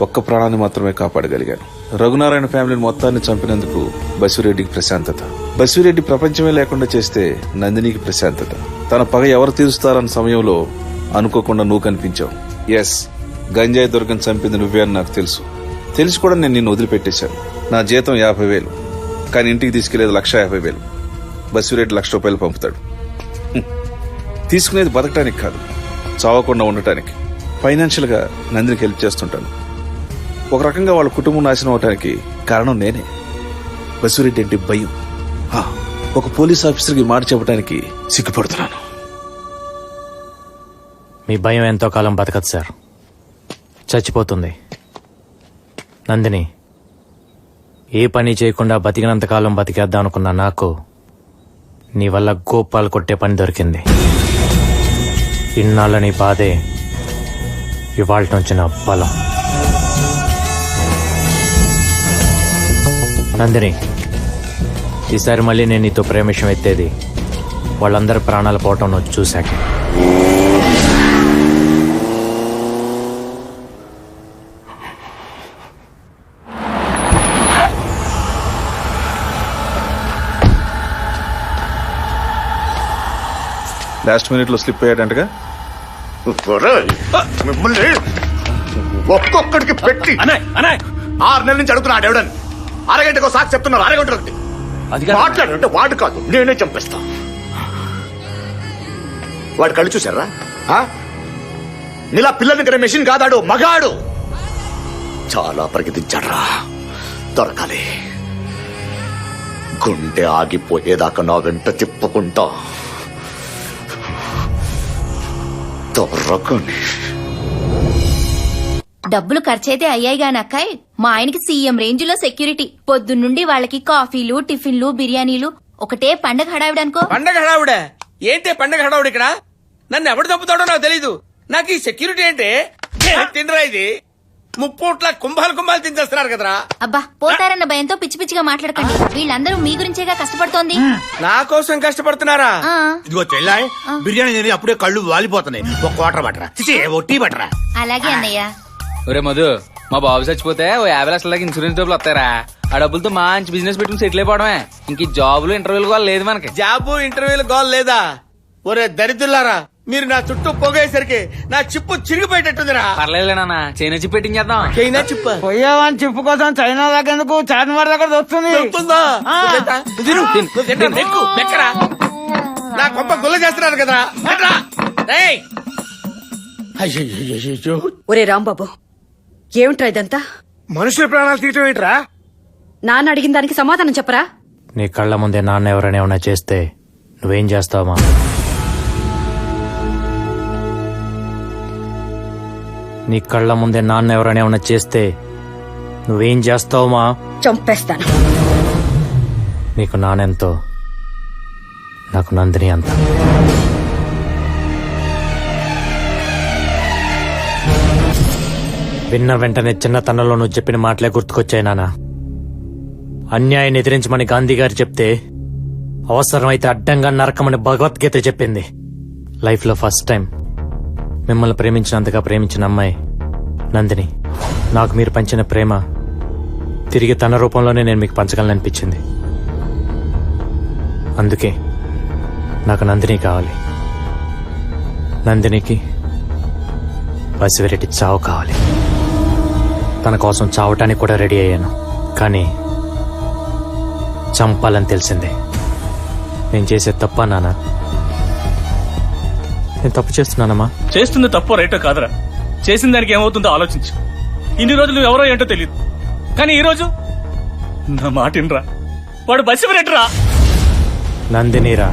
ఒక్క ప్రాణాన్ని మాత్రమే కాపాడగలిగాను. రఘునారాయణ ఫ్యామిలీని మొత్తాన్ని చంపినందుకు బసిరెడ్డికి ప్రశాంతత. బసిరెడ్డి ప్రపంచమే లేకుండా చేస్తే నందినికి ప్రశాంతత. తన పగ ఎవరు తీరుస్తారన్న సమయంలో అనుకోకుండా నువ్వు కనిపించావు. ఎస్, గంజాయి దుర్గం చంపింది నువ్వే అని నాకు తెలుసు. తెలిసి కూడా నేను నిన్ను వదిలిపెట్టేశాను. నా జీతం 50,000, కానీ ఇంటికి తీసుకెళ్లేది 150,000. బసిరెడ్డి 1,00,000 రూపాయలు పంపుతాడు. తీసుకునేది బతకటానికి కాదు, చావకుండా ఉండటానికి. ఫైనాన్షియల్ గా నందినికి హెల్ప్ చేస్తుంటాను. ఒక రకంగా వాళ్ళ కుటుంబం నాశనం అవటానికి కారణం నేనే. బసిరెడ్డి అంటే భయం. ఒక పోలీస్ ఆఫీసర్కి మాట చెప్పడానికి సిగ్గుపడుతున్నాను. మీ భయం ఎంతో కాలం బతకదు సార్, చచ్చిపోతుంది. నందిని, ఏ పని చేయకుండా బతికినంతకాలం బతికేద్దాం అనుకున్నా నాకు నీ వల్ల గోపాలు కొట్టే పని దొరికింది. ఇన్నాళ్ళ నీ బాధే ఇవాళ నుంచి నా బలం. నందిని, ఈసారి మళ్ళీ నేను నీతో ప్రేమిషం ఎత్తేది వాళ్ళందరి ప్రాణాలు పోవటం నువ్వు చూశాక. లాస్ట్ మినిట్ లో స్లిప్ అయ్యాడంటగా. మిమ్మల్ని ఒక్కొక్కడికి పెట్టి 6 నెలల నుంచి అడుగుతున్నా ఎవడని. అరగంటకు సాక్షి చెప్తున్నారు, అరగంటకి మాట్లాడంటే వాడు కాదు నేనే చంపేస్తా. వాడు కళ్ళు చూసారా? నీలా పిల్లల్ని ఇక్కడ మెషిన్ కాదాడు, మగాడు. చాలా పరిగెత్తించాడ్రా, దొరకాలి. గుండె ఆగిపోయేదాకా నా వెంట తిప్పుకుంటా దొరకని. డబ్బులు ఖర్చయితే అయ్యాయి గాని అక్కాయ్, మా ఆయనకి సీఎం రేంజ్ లో సెక్యూరిటీ. పొద్దున్నుండి వాళ్ళకి కాఫీలు, టిఫిన్లు, బిర్యానీలు, ఒకటే పండగ హడావిడనుకో. పండగ హడావుడే ఏంటి? పండగ హడావుడు ఇక్కడ నన్ను ఎవడు తప్పుతాడో నాకు తెలీదు. నాకు ఈ సెక్యూరిటీ అంటే తినరా ఇది? ముప్పూట్ల కుంభాలు తినేస్తున్నారు కదరా. అబ్బా, పోతారన్న భయంతో పిచ్చి పిచ్చిగా మాట్లాడకండి. వీళ్ళందరూ మీ గురించేగా కష్టపడుతోంది. నా కోసం కష్టపడుతున్నారా? ఆ. ఇదిగో చెల్లాయ్, బిర్యానీ తిని అప్పుడే కళ్ళు వాలిపోతున్నాయి. ఒక వాటర్ పట్టరా, ఓ టీ పట్టరా. అలాగే అన్నయ్య. ఒరే మధు, మా బాబు చచ్చిపోతే ఓ 50 లక్షల దాకా ఇన్సూరెన్స్ డబ్బులు వస్తారా? ఆ డబ్బులతో మంచి బిజినెస్ పెట్టుకుని సెటిల్ అయిపోవడమే. ఇంక జాబులు ఇంటర్వ్యూలు కూడా లేదు మనకి. జాబు ఇంటర్వ్యూలు గోల్ లేదా? ఒరే దరిద్రులారా, మీరు నా చుట్టూ పొగేసరికి నా చిప్పు చిరిగిపోయేటట్టుందిరా. పర్లేదులే నాన్న, చైనా చిప్ పెట్టింగ్ చేద్దాం. చైనా చిప్ప పోయావని చెప్పు కోసం చైనా దగ్గర ఎందుకు, చార్మినార్ దగ్గర వస్తుంది. నా కొంప గుల్ల చేస్తున్నారు కదరా. ఒరే రాంబాబు, ఏమిట్రా ఇదంతా? మనుషుల ప్రాణాలు తీయటం ఏంట్రా? నాన్న అడిగిన దానికి సమాధానం చెప్పరా? నీ కళ్ళ ముందే నాన్న ఎవరైనా ఏమైనా చేస్తే నువ్వేం చేస్తావమ్మా? నీ కళ్ళ ముందే నాన్న ఎవరైనా ఏమైనా చేస్తే నువ్వేం చేస్తావమ్మా? చంపేస్తాను. నీకు నానెంతో, నాకు నందిని అంత. విన్న వెంటనే చిన్నతనంలో నువ్వు చెప్పిన మాటలే గుర్తుకొచ్చాయి నాన్న. అన్యాయాన్ని ఎదిరించమని గాంధీ గారు చెప్తే, అవసరమైతే అడ్డంగా నరకమని భగవద్గీత చెప్పింది. లైఫ్ లో ఫస్ట్ టైం మిమ్మల్ని ప్రేమించినంతగా ప్రేమించిన అమ్మాయి నందిని. నాకు మీరు పంచిన ప్రేమ తిరిగి తన రూపంలోనే నేను మీకు పంచగలననిపించింది. అందుకే నాకు నందిని కావాలి. నందినికి బసిరెడ్డి చావు కావాలి. తన కోసం చావటానికి కూడా రెడీ అయ్యాను, కానీ చంపాలని తెలిసిందే. నేను చేసే తప్ప నాన్న? నేను తప్పు చేస్తున్నానమ్మా? చేస్తుంది తప్పో రైటో కాదురా, చేసిన దానికి ఏమవుతుందో ఆలోచించు. ఇన్ని రోజులు నువ్వు ఎవరో ఏంటో తెలియదు, కానీ ఈ రోజు నా మాట వినరా. వాడు బసిరెడ్డిరా. నందినిరా.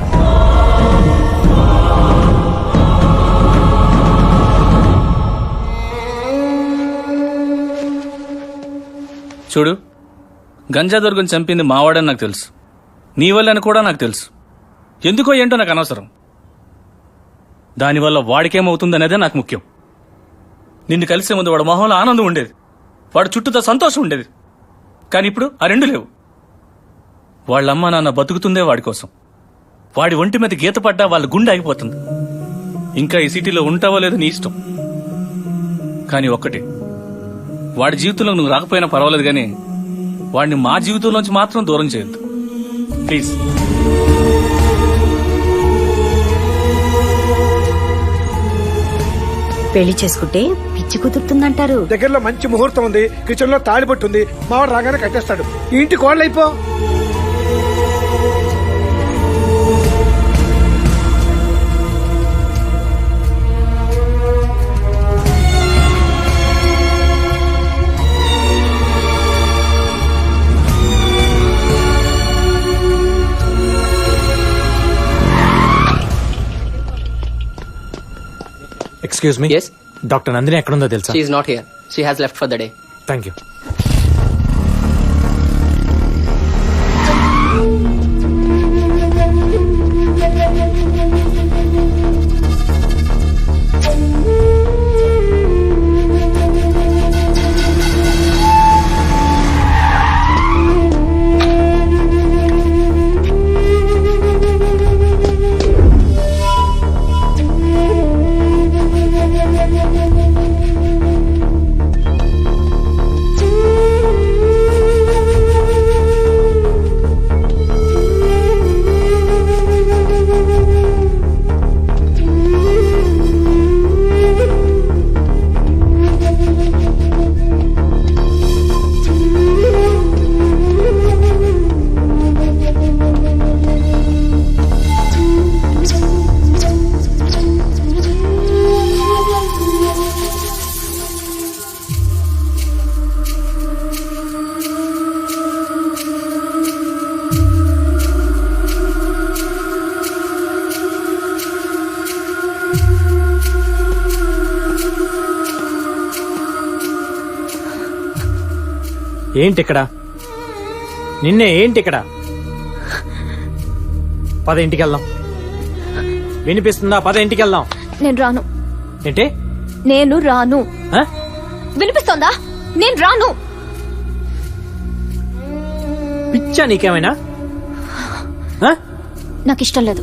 చూడు, గంజా దుర్గం చంపింది మావాడని నాకు తెలుసు, నీ వల్లని కూడా నాకు తెలుసు. ఎందుకో ఏంటో నాకు అనవసరం. దానివల్ల వాడికేమవుతుంది అనేదే నాకు ముఖ్యం. నిన్ను కలిసే ముందు వాడు మొహంలో ఆనందం ఉండేది, వాడు చుట్టూతో సంతోషం ఉండేది. కానీ ఇప్పుడు ఆ రెండు లేవు. వాళ్ళమ్మ నాన్న బతుకుతుందే వాడి కోసం. వాడి ఒంటి మీద గీత పడ్డా వాళ్ళ గుండె ఆగిపోతుంది. ఇంకా ఈ సిటీలో ఉంటావో లేదో నీ ఇష్టం, కానీ ఒక్కటి, వాడి జీవితంలో నువ్వు రాకపోయినా పర్వాలేదు, కానీ వాడిని మా జీవితంలోంచి మాత్రం దూరం చేయొద్దు ప్లీజ్. పెళ్లి చేసుకుంటే పిచ్చి కుదురుతుందంటారు. దగ్గరలో మంచి ముహూర్తం ఉంది, కిచెన్ లో తాళిబొట్టు ఉంది, మావాడు రాగానే కట్టేస్తాడు. ఈ ఇంటి కోళ్ళైపో. ఎక్స్క్యూజ్ మీ, డాక్టర్ నందిని ఎక్కడుందో తెలుసా? She is not here, she has left for the day. Thank you. ఏంటి ఇక్కడ? నిన్నే ఏంటి ఇక్కడ? పద ఇంటికి వెళ్దాం. వినిపిస్తుందా? పద ఇంటికి వెళ్దాం. నేను రాను. ఏంటి? నేను రాను. వినిపిస్తోందా? నేను రాను. పిచ్చా నీకేమైనా? నాకు ఇష్టం లేదు.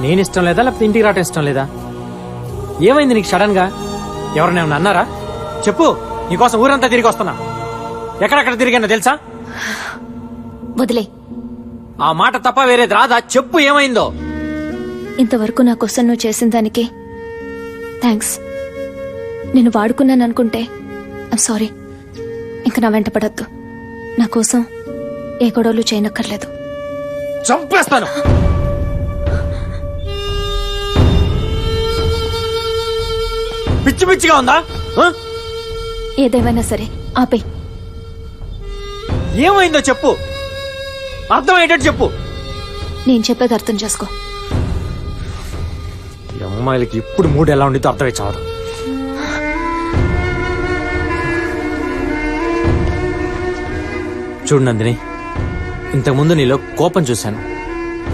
నేను ఇష్టం లేదా లేకపోతే ఇంటికి రావటం ఇష్టం లేదా? ఏమైంది నీకు సడన్ గా? ఎవరైనా అన్నారా? చెప్పు. నీకోసం ఊరంతా తిరిగి వస్తున్నా. ఎక్కడెక్కడ తిరిగానో తెలుసా? వదిలే. ఆ మాట తప్ప వేరేది రాదా? చెప్పు ఏమైందో. ఇంతవరకు నా కోసం నువ్వు చేసిన దానికి థ్యాంక్స్. నేను వాడుకున్నాను అనుకుంటే ఐమ్ సారీ. ఇంక నా వెంట పడద్దు. నా కోసం ఏ గొడవలు చేయనక్కర్లేదు. చంపేస్తాను. పిచ్చి పిచ్చిగా ఉందా? ఏదేమైనా సరే ఆపే. ఏమైందో చెప్పు. అర్థమయ్యేటట్టు చెప్పు. నేను చెప్పేది అర్థం చేసుకో. ఈ అమ్మాయిలకి ఇప్పుడు మూడు ఎలా ఉండితో అర్థమై చావదు. చూడు నందిని, ఇంతకుముందు నీలో కోపం చూశాను,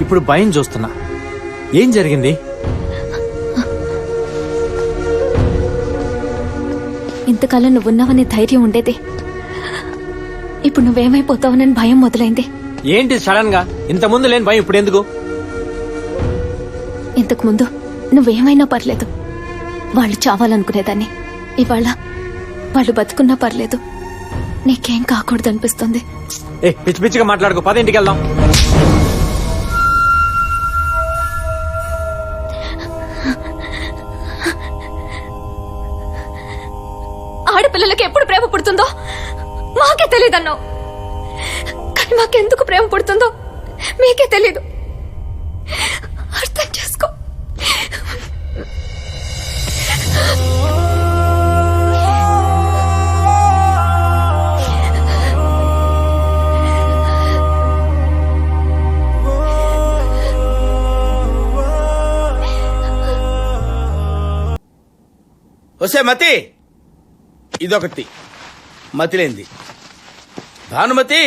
ఇప్పుడు భయం చూస్తున్నా. ఏం జరిగింది? ఇంతకాలం నువ్వున్నావనే ధైర్యం ఉండేది. ఇప్పుడు నువ్వేమైపోతావనని భయం మొదలైంది. ఏంటి సడన్ గా? ఇంతకుముందు లేని భయం ఇప్పుడు ఎందుకు? ఇంతకు ముందు నువ్వేమైనా పర్లేదు, వాళ్ళు చావాలనుకునేదాన్ని. ఇవాళ వాళ్ళు బతుకున్నా పర్లేదు, నీకేం కాకూడదు అనిపిస్తుంది. పిచ్చి పిచ్చిగా మాట్లాడుకో. పద ఇంటికి వెళ్దాం. ఆడపిల్లలకి ఎప్పుడు ప్రేమ పుడుతుందో మాకే తెలియదన్నావు, కానీ మాకెందుకు ప్రేమ పుడుతుందో మీకే తెలీదు. అర్థం చేసుకో. వస్తే మతి, ఇదొకటి మతిలేంది. భానుమతి,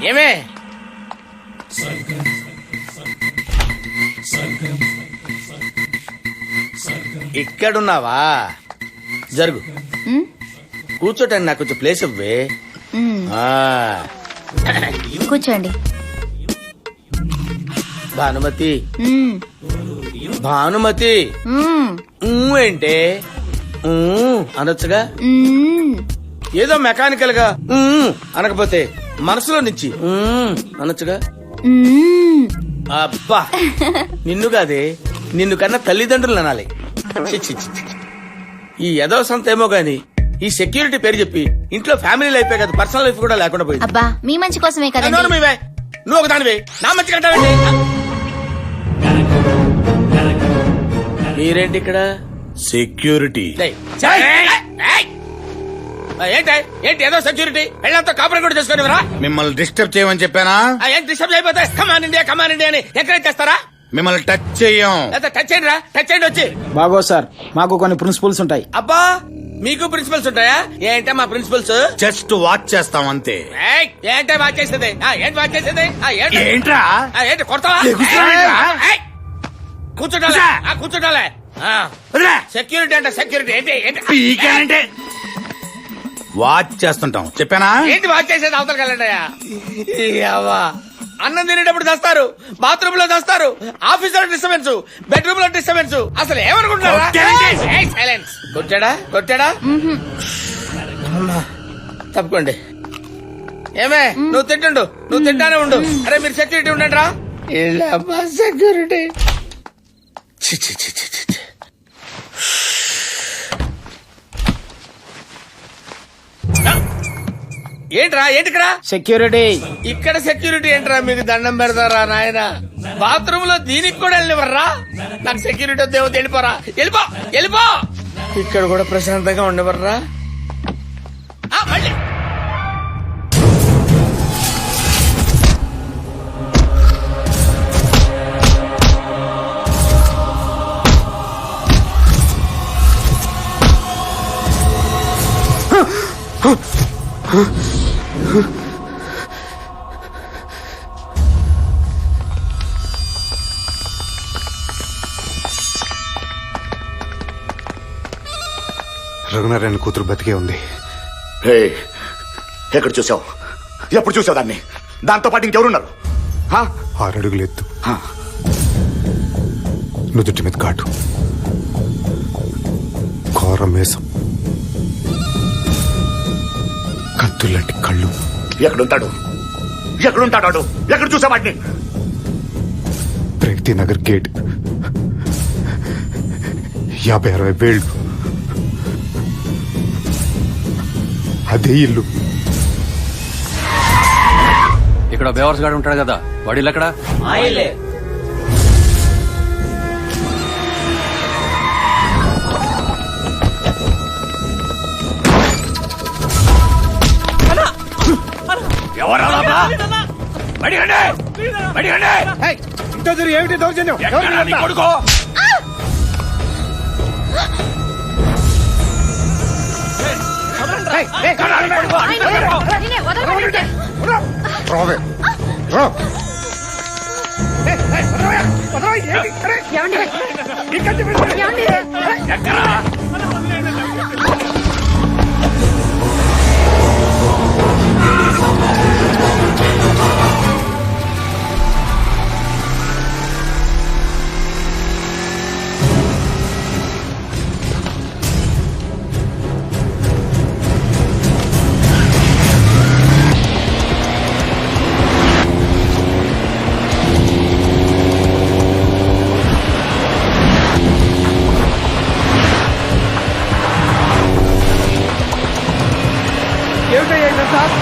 ఏమే ఇక్కడున్నావా? జరుగు. కూర్చోటానికి నాకు కొంచెం ప్లేస్ ఇవ్వే. కూర్చోండి. భానుమతి, భానుమతి ఏంటే అనొచ్చుగా? ఏదో మెకానికల్ గా అనకపోతే మనసులో నుంచి అనొచ్చుగా? అబ్బా, నిన్ను కాదే, నిన్ను కన్నా తల్లిదండ్రులు అనాలి. ఈ ఎదవ సంత ఏమో గాని ఈ సెక్యూరిటీ పేరు చెప్పి ఇంట్లో ఫ్యామిలీ లైఫ్ కదా, పర్సనల్ లైఫ్ కూడా లేకుండా పోయింది. అబ్బా, మీ మంచి కోసమే కదా. నువ్వు ఒక దానివే, నా మంచి కంటావేంటి? మీరేంటి ఇక్కడ? సెక్యూరిటీ. ఏంటి ఏదో సెక్యూరిటీ? వెళ్ళంతా కాపురం కూడా చేసుకునివరా? మిమ్మల్ని డిస్టర్బ్ చేయమని చెప్పానా? ఏంటి డిస్టర్బ్ అయిపోతే కమాన్ ఇండియా అని ఎంకరేజ్ చేస్తారా? మిమ్మల్ని టచ్ చెయ్యం. టచ్ చేయండి రా, టచ్ చేయండి వచ్చి. బాగో సార్, మాకు కొన్ని ప్రిన్సిపల్స్ ఉంటాయి. అబ్బా మీకు ప్రిన్సిపల్స్ ఉంటాయా? ఏంటా మా ప్రిన్సిపల్స్? జస్ట్ వాచ్ చేస్తాం అంతే. ఏంటా వాచ్ చేసేది? ఏంటి వాచ్ చేసేది? ఏంట్రా? ఏంటి కొడతావా? కూర్చోటాలే. సెక్యూరిటీ అంటే సెక్యూరిటీ ఏంటి? వాచ్ చేస్తుంటాం చెప్పానా? ఏంటి వాచ్ చేసేది? అవతలకి వెళ్ళండి. అన్నం తినేటప్పుడు చేస్తారు, బాత్రూమ్ లో చేస్తారు, ఆఫీస్ లో డిస్టర్బెన్స్, బెడ్రూమ్ లో డిస్టర్బెన్స్. అసలు ఏమనుకుంటున్నారా? సైలెన్స్. కొట్టాడా? తప్పుకోండి. ఏమే నువ్వు తింటుండు, నువ్వు తింటానే ఉండు. అరే మీరు సెక్యూరిటీ ఉండండి రా. సెక్యూరిటీ ఏంటిరా సెక్యూరిటీ. ఇక్కడ సెక్యూరిటీ ఏంట్రా? మీకు దండం పెడతారా నాయన? బాత్రూమ్ లో దీనికి కూడా వెళ్ళివర్రా? నాకు సెక్యూరిటీ వద్దేమో, వెళ్ళిపో. ఇక్కడ కూడా ప్రశాంతంగా ఉండవర్రా? మళ్ళీ రఘునారాయణ కూతురు బతికే ఉంది. ఎక్కడ చూసావు? ఎప్పుడు చూసావు దాన్ని? దాంతో పాటు ఇంకెవరున్నారు? 6 అడుగులు ఎత్తు, నుదుటి మీద కాటు, కోర మేసం, కత్తులాంటి కళ్ళు. ఎక్కడుంటాడు? ఎక్కడ చూసా వాటిని? ప్రగతి నగర్ గేట్, 50-60 వేళ్ళు. అదే ఇల్లు. ఇక్కడ బేవర్స్ గాడు ఉంటాడు కదా, వాడి ఇల్లు ఎక్కడ? ఏమిటి దౌర్జన్యం? కొడుకో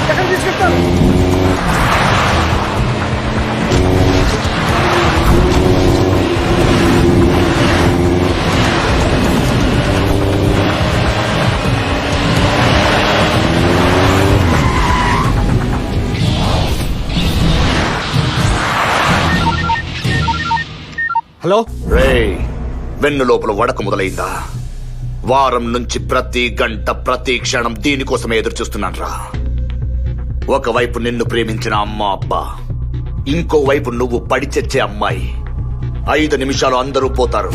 ఎక్కడ తీసుకెళ్తారు? హలో వెన్ను లోపల వడక మొదలైందా? వారం నుంచి ప్రతి గంట ప్రతి క్షణం దీనికోసమే ఎదురు చూస్తున్నాను రా. ఒకవైపు నిన్ను ప్రేమించిన అమ్మ అబ్బా, ఇంకోవైపు నువ్వు పడి చచ్చే అమ్మాయి. 5 నిమిషాలు అందరూ పోతారు.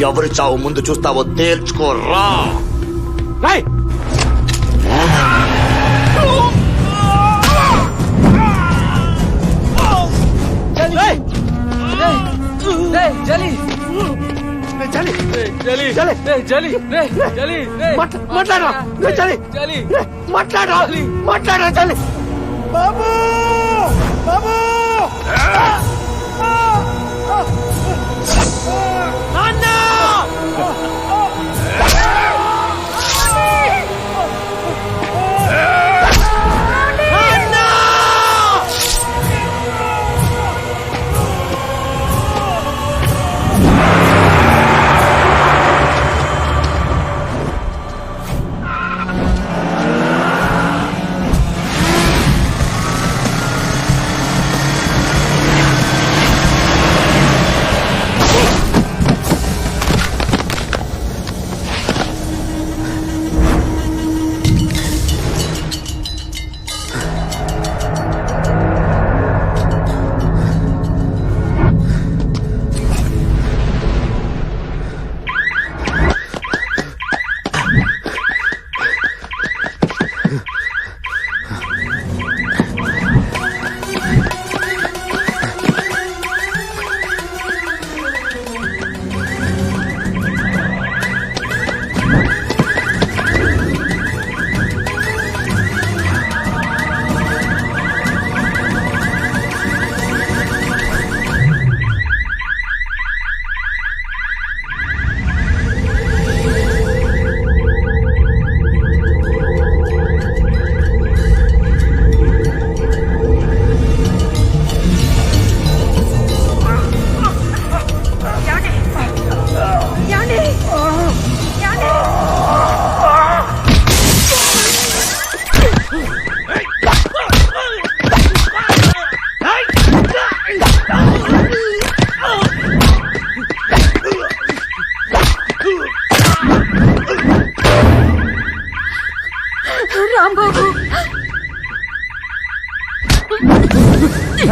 ఎవరి చావు ముందు చూస్తావో తేల్చుకోరా. మాట్లాడరా బాబు.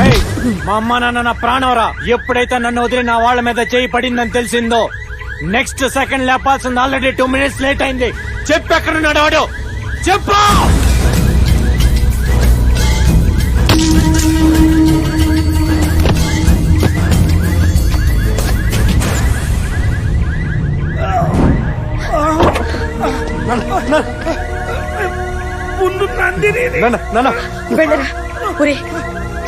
ఏయ్, మా అమ్మ నాన్న నా ప్రాణవరా. ఎప్పుడైతే నన్ను వదిలి నా వాళ్ళ మీద చేయి పడిందని తెలిసిందో నెక్స్ట్ సెకండ్ లేపాల్సింది ఆల్రెడీ 2 minutes లేట్ అయింది. చెప్పు ఎక్కడున్నాడు వాడు, చెప్పు. వెళ్ళరా. ఒరే,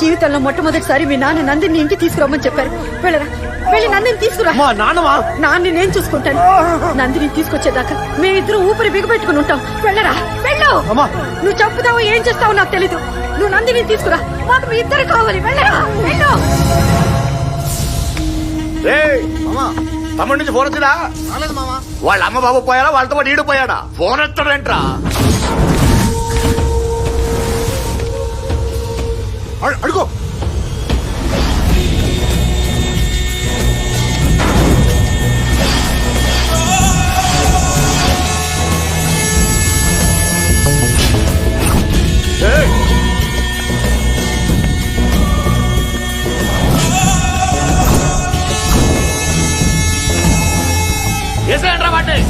జీవితంలో మొట్టమొదటిసారి మీ నాన్న నందిని ఇంటికి తీసుకురమ్మని చెప్పారు. వెళ్ళరా, వెళ్ళి నందిని తీసుకురా. నాన్ని నేను చూసుకుంటాను. నందిని తీసుకొచ్చేదాకా మీ ఇద్దరు ఊపిరి బిగబెట్టుకుని ఉంటాం. వెళ్ళరా, వెళ్ళు. నువ్వు చంపుతావో ఏం చేస్తావో నాకు తెలీదు. నువ్వు నందిని తీసుకురా, మాకు మీ ఇద్దరు కావాలి. వెళ్ళరా, వెళ్ళు. తమ్ముడి నుంచి ఫోన్ వచ్చిందా? వాళ్ళ అమ్మ బాబు పోయారా, వాళ్ళతో పాటు ఈడు పోయాడా? ఫోన్ ఎత్తాడంట్రా. అడుగు. వేసేయండి రా వాటిని.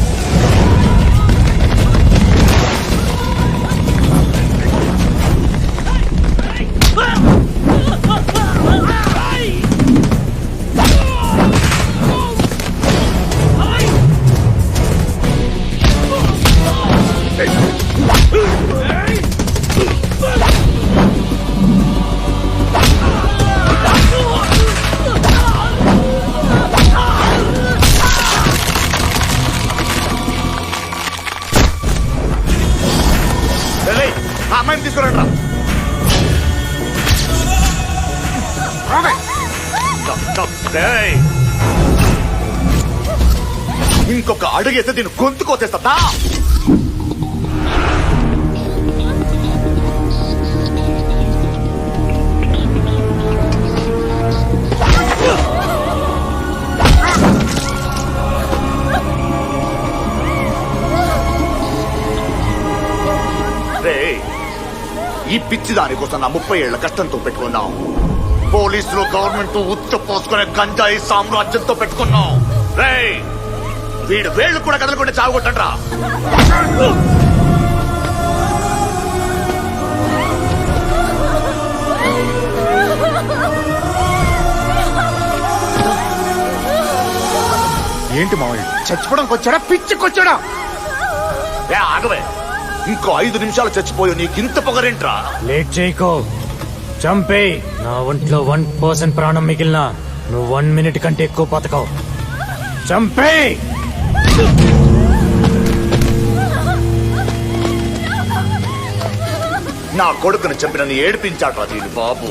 అమ్మాయిని తీసుకురండి రా. ఇంకొక అడుగేస్తే దీన్ని గొంతు కోసేస్తా. ఈ పిచ్చి దానికోసం నా 30 ఏళ్ల కష్టంతో పెట్టుకున్నాం. పోలీసులు, గవర్నమెంట్ ఉచ్చ పోసుకునే గంజాయి సామ్రాజ్యంతో పెట్టుకున్నాం. రేయ్, వీడు వేళ్లు కూడా కదలకుండా చావగొట్టండి రా. ఏంటి మావయ్య, చచ్చిపోవడానికి వచ్చాడా, పిచ్చికొచ్చాడా? ఆగవే, ఇంకో 5 నిమిషాలు చచ్చిపోయి నీకింత పొగరేంట్రా? లేట్ చేయకో, చంపే. నా ఒంట్లో 1% ప్రాణం మిగిలినా నువ్వు 1 minute కంటే ఎక్కువ బతకవు. చంపే. నా కొడుకుని చంపినని ఏడిపించాడ్రా దీని బాబు.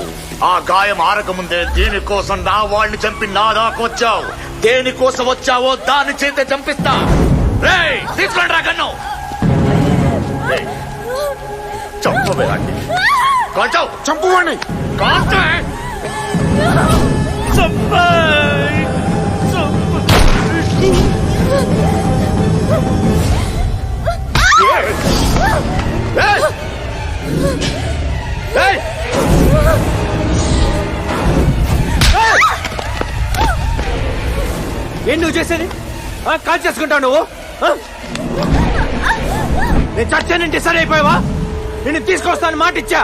ఆ గాయం ఆరకముందే దీనికోసం నా వాళ్ళని చంపి నా దాకొచ్చావు. దేనికోసం వచ్చావో దాని చేతే చంపిస్తా. రేయ్, తీసుకురండి రా గన్ను. చంపవే అండి, కాల్చావు. చంపువాణ్ణి. ఏం నువ్వు చేసేది? కాల్ చేసుకుంటావు నువ్వు? నేను చచ్చానంటే సరే అయిపోయావా? నిన్ను తీసుకొస్తాను మాట ఇచ్చా.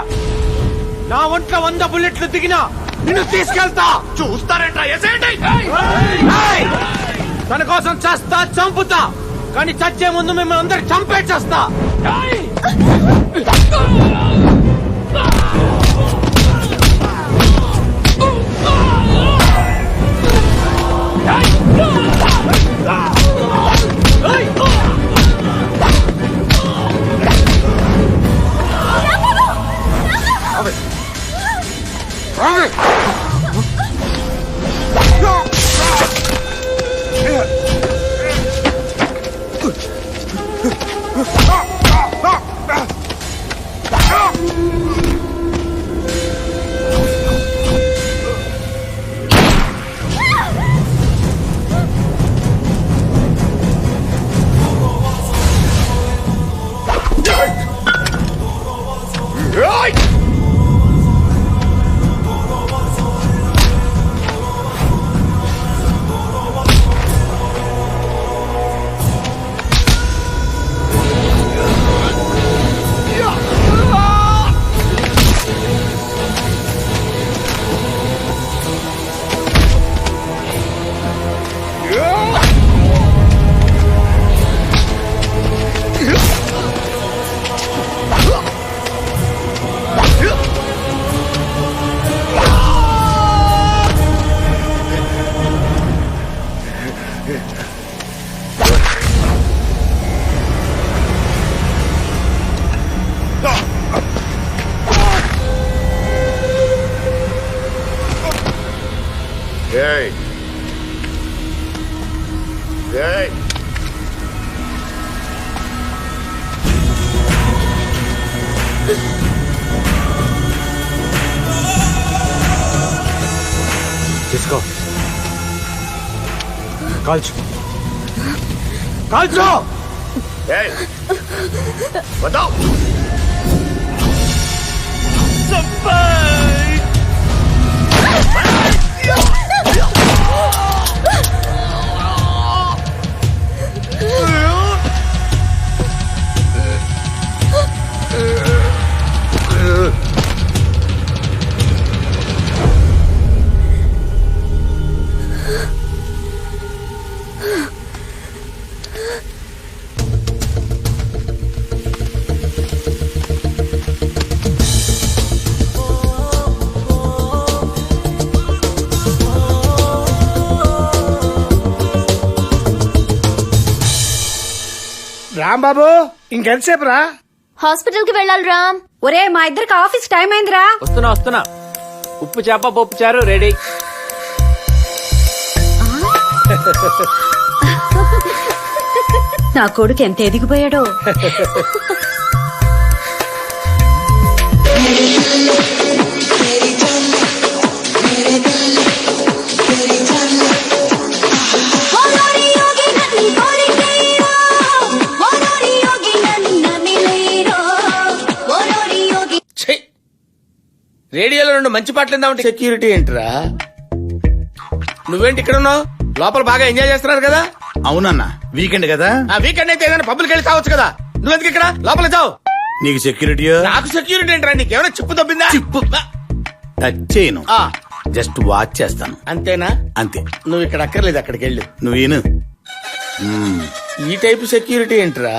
నా ఒంట్లో 100 బుల్లెట్లు దిగినా నిన్ను తీసుకెళ్తా. చూస్తారేంట్రా? తన కోసం చేస్తా, చంపుతా. కానీ చచ్చే ముందు మిమ్మల్ని అందరు చంపే చేస్తా. ఏయ్. ఏయ్. తీసుకో కాల్చు కాల్చు ఏయ్. వద్దావు. రాంబాబు ఇంకెంతసేపు రా? హాస్పిటల్ కి వెళ్ళాలి రామ్. ఒరే మా ఇద్దరికి ఆఫీస్ టైం అయిందిరా. వస్తున్నా ఉప్పు చేప పప్పు చారు రెడీ. నా కొడుకు ఎంత ఎదిగిపోయాడో. రేడియోలో 2 మంచి పాటలు ఉందామంటే సెక్యూరిటీ ఏంట్రా? నువ్వేంటి ఇక్కడ ఉన్నావు? లోపల బాగా ఎంజాయ్ చేస్తున్నారు కదా? అవునన్నా వీకెండ్ కదా. ఆ వీకెండ్ అయితే ఏదైనా పబ్బులకి వెళ్ళి తావచ్చు కదా. నువ్వెందుకు ఇక్కడ లోపల చావు? నీకు సెక్యూరిటీ నాకు సెక్యూరిటీ ఏంట్రా? నీకేమైనా చిప్పు తప్పిందా? చిప్పు టచ్ చేయను, జస్ట్ వాచ్ చేస్తాను అంతేనా? అంతే. నువ్వు ఇక్కడ అక్కర్లేదు, అక్కడికి వెళ్ళు. నువ్వు ఈను. ఈ టైపు సెక్యూరిటీ ఏంట్రా?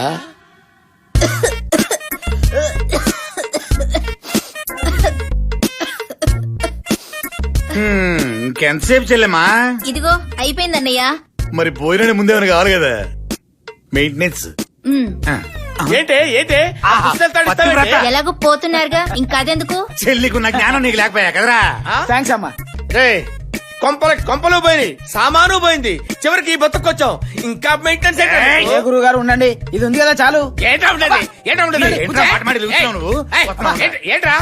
ఇంకెంతసేపు చెల్లెమా? ఇదిగో అయిపోయిందన్నయ్య. మరి పోయిన ముందేమైనా కావాలి కదా మెయింటెనెన్స్. ఏంటే ఏంటే ఎలాగో పోతున్నారుగా ఇంకా అదెందుకు? చెల్లికున్న జ్ఞానం నీకు లేకపోయా కదరా. థ్యాంక్స్ అమ్మా. కొంపలు పోయినాయి, సామాను పోయింది, చివరికి ఈ బతుకొచ్చాం. ఇంకా మెయింటెనెన్స్. గురువు గారు ఉండండి, ఇది ఉంది కదా చాలు. ఏంట్రా ఉండేది? ఏంట్రా ఉండేది? ఏంట్రా మాట మాట నిలుస్తున్నావు నువ్వు? ఏంట్రా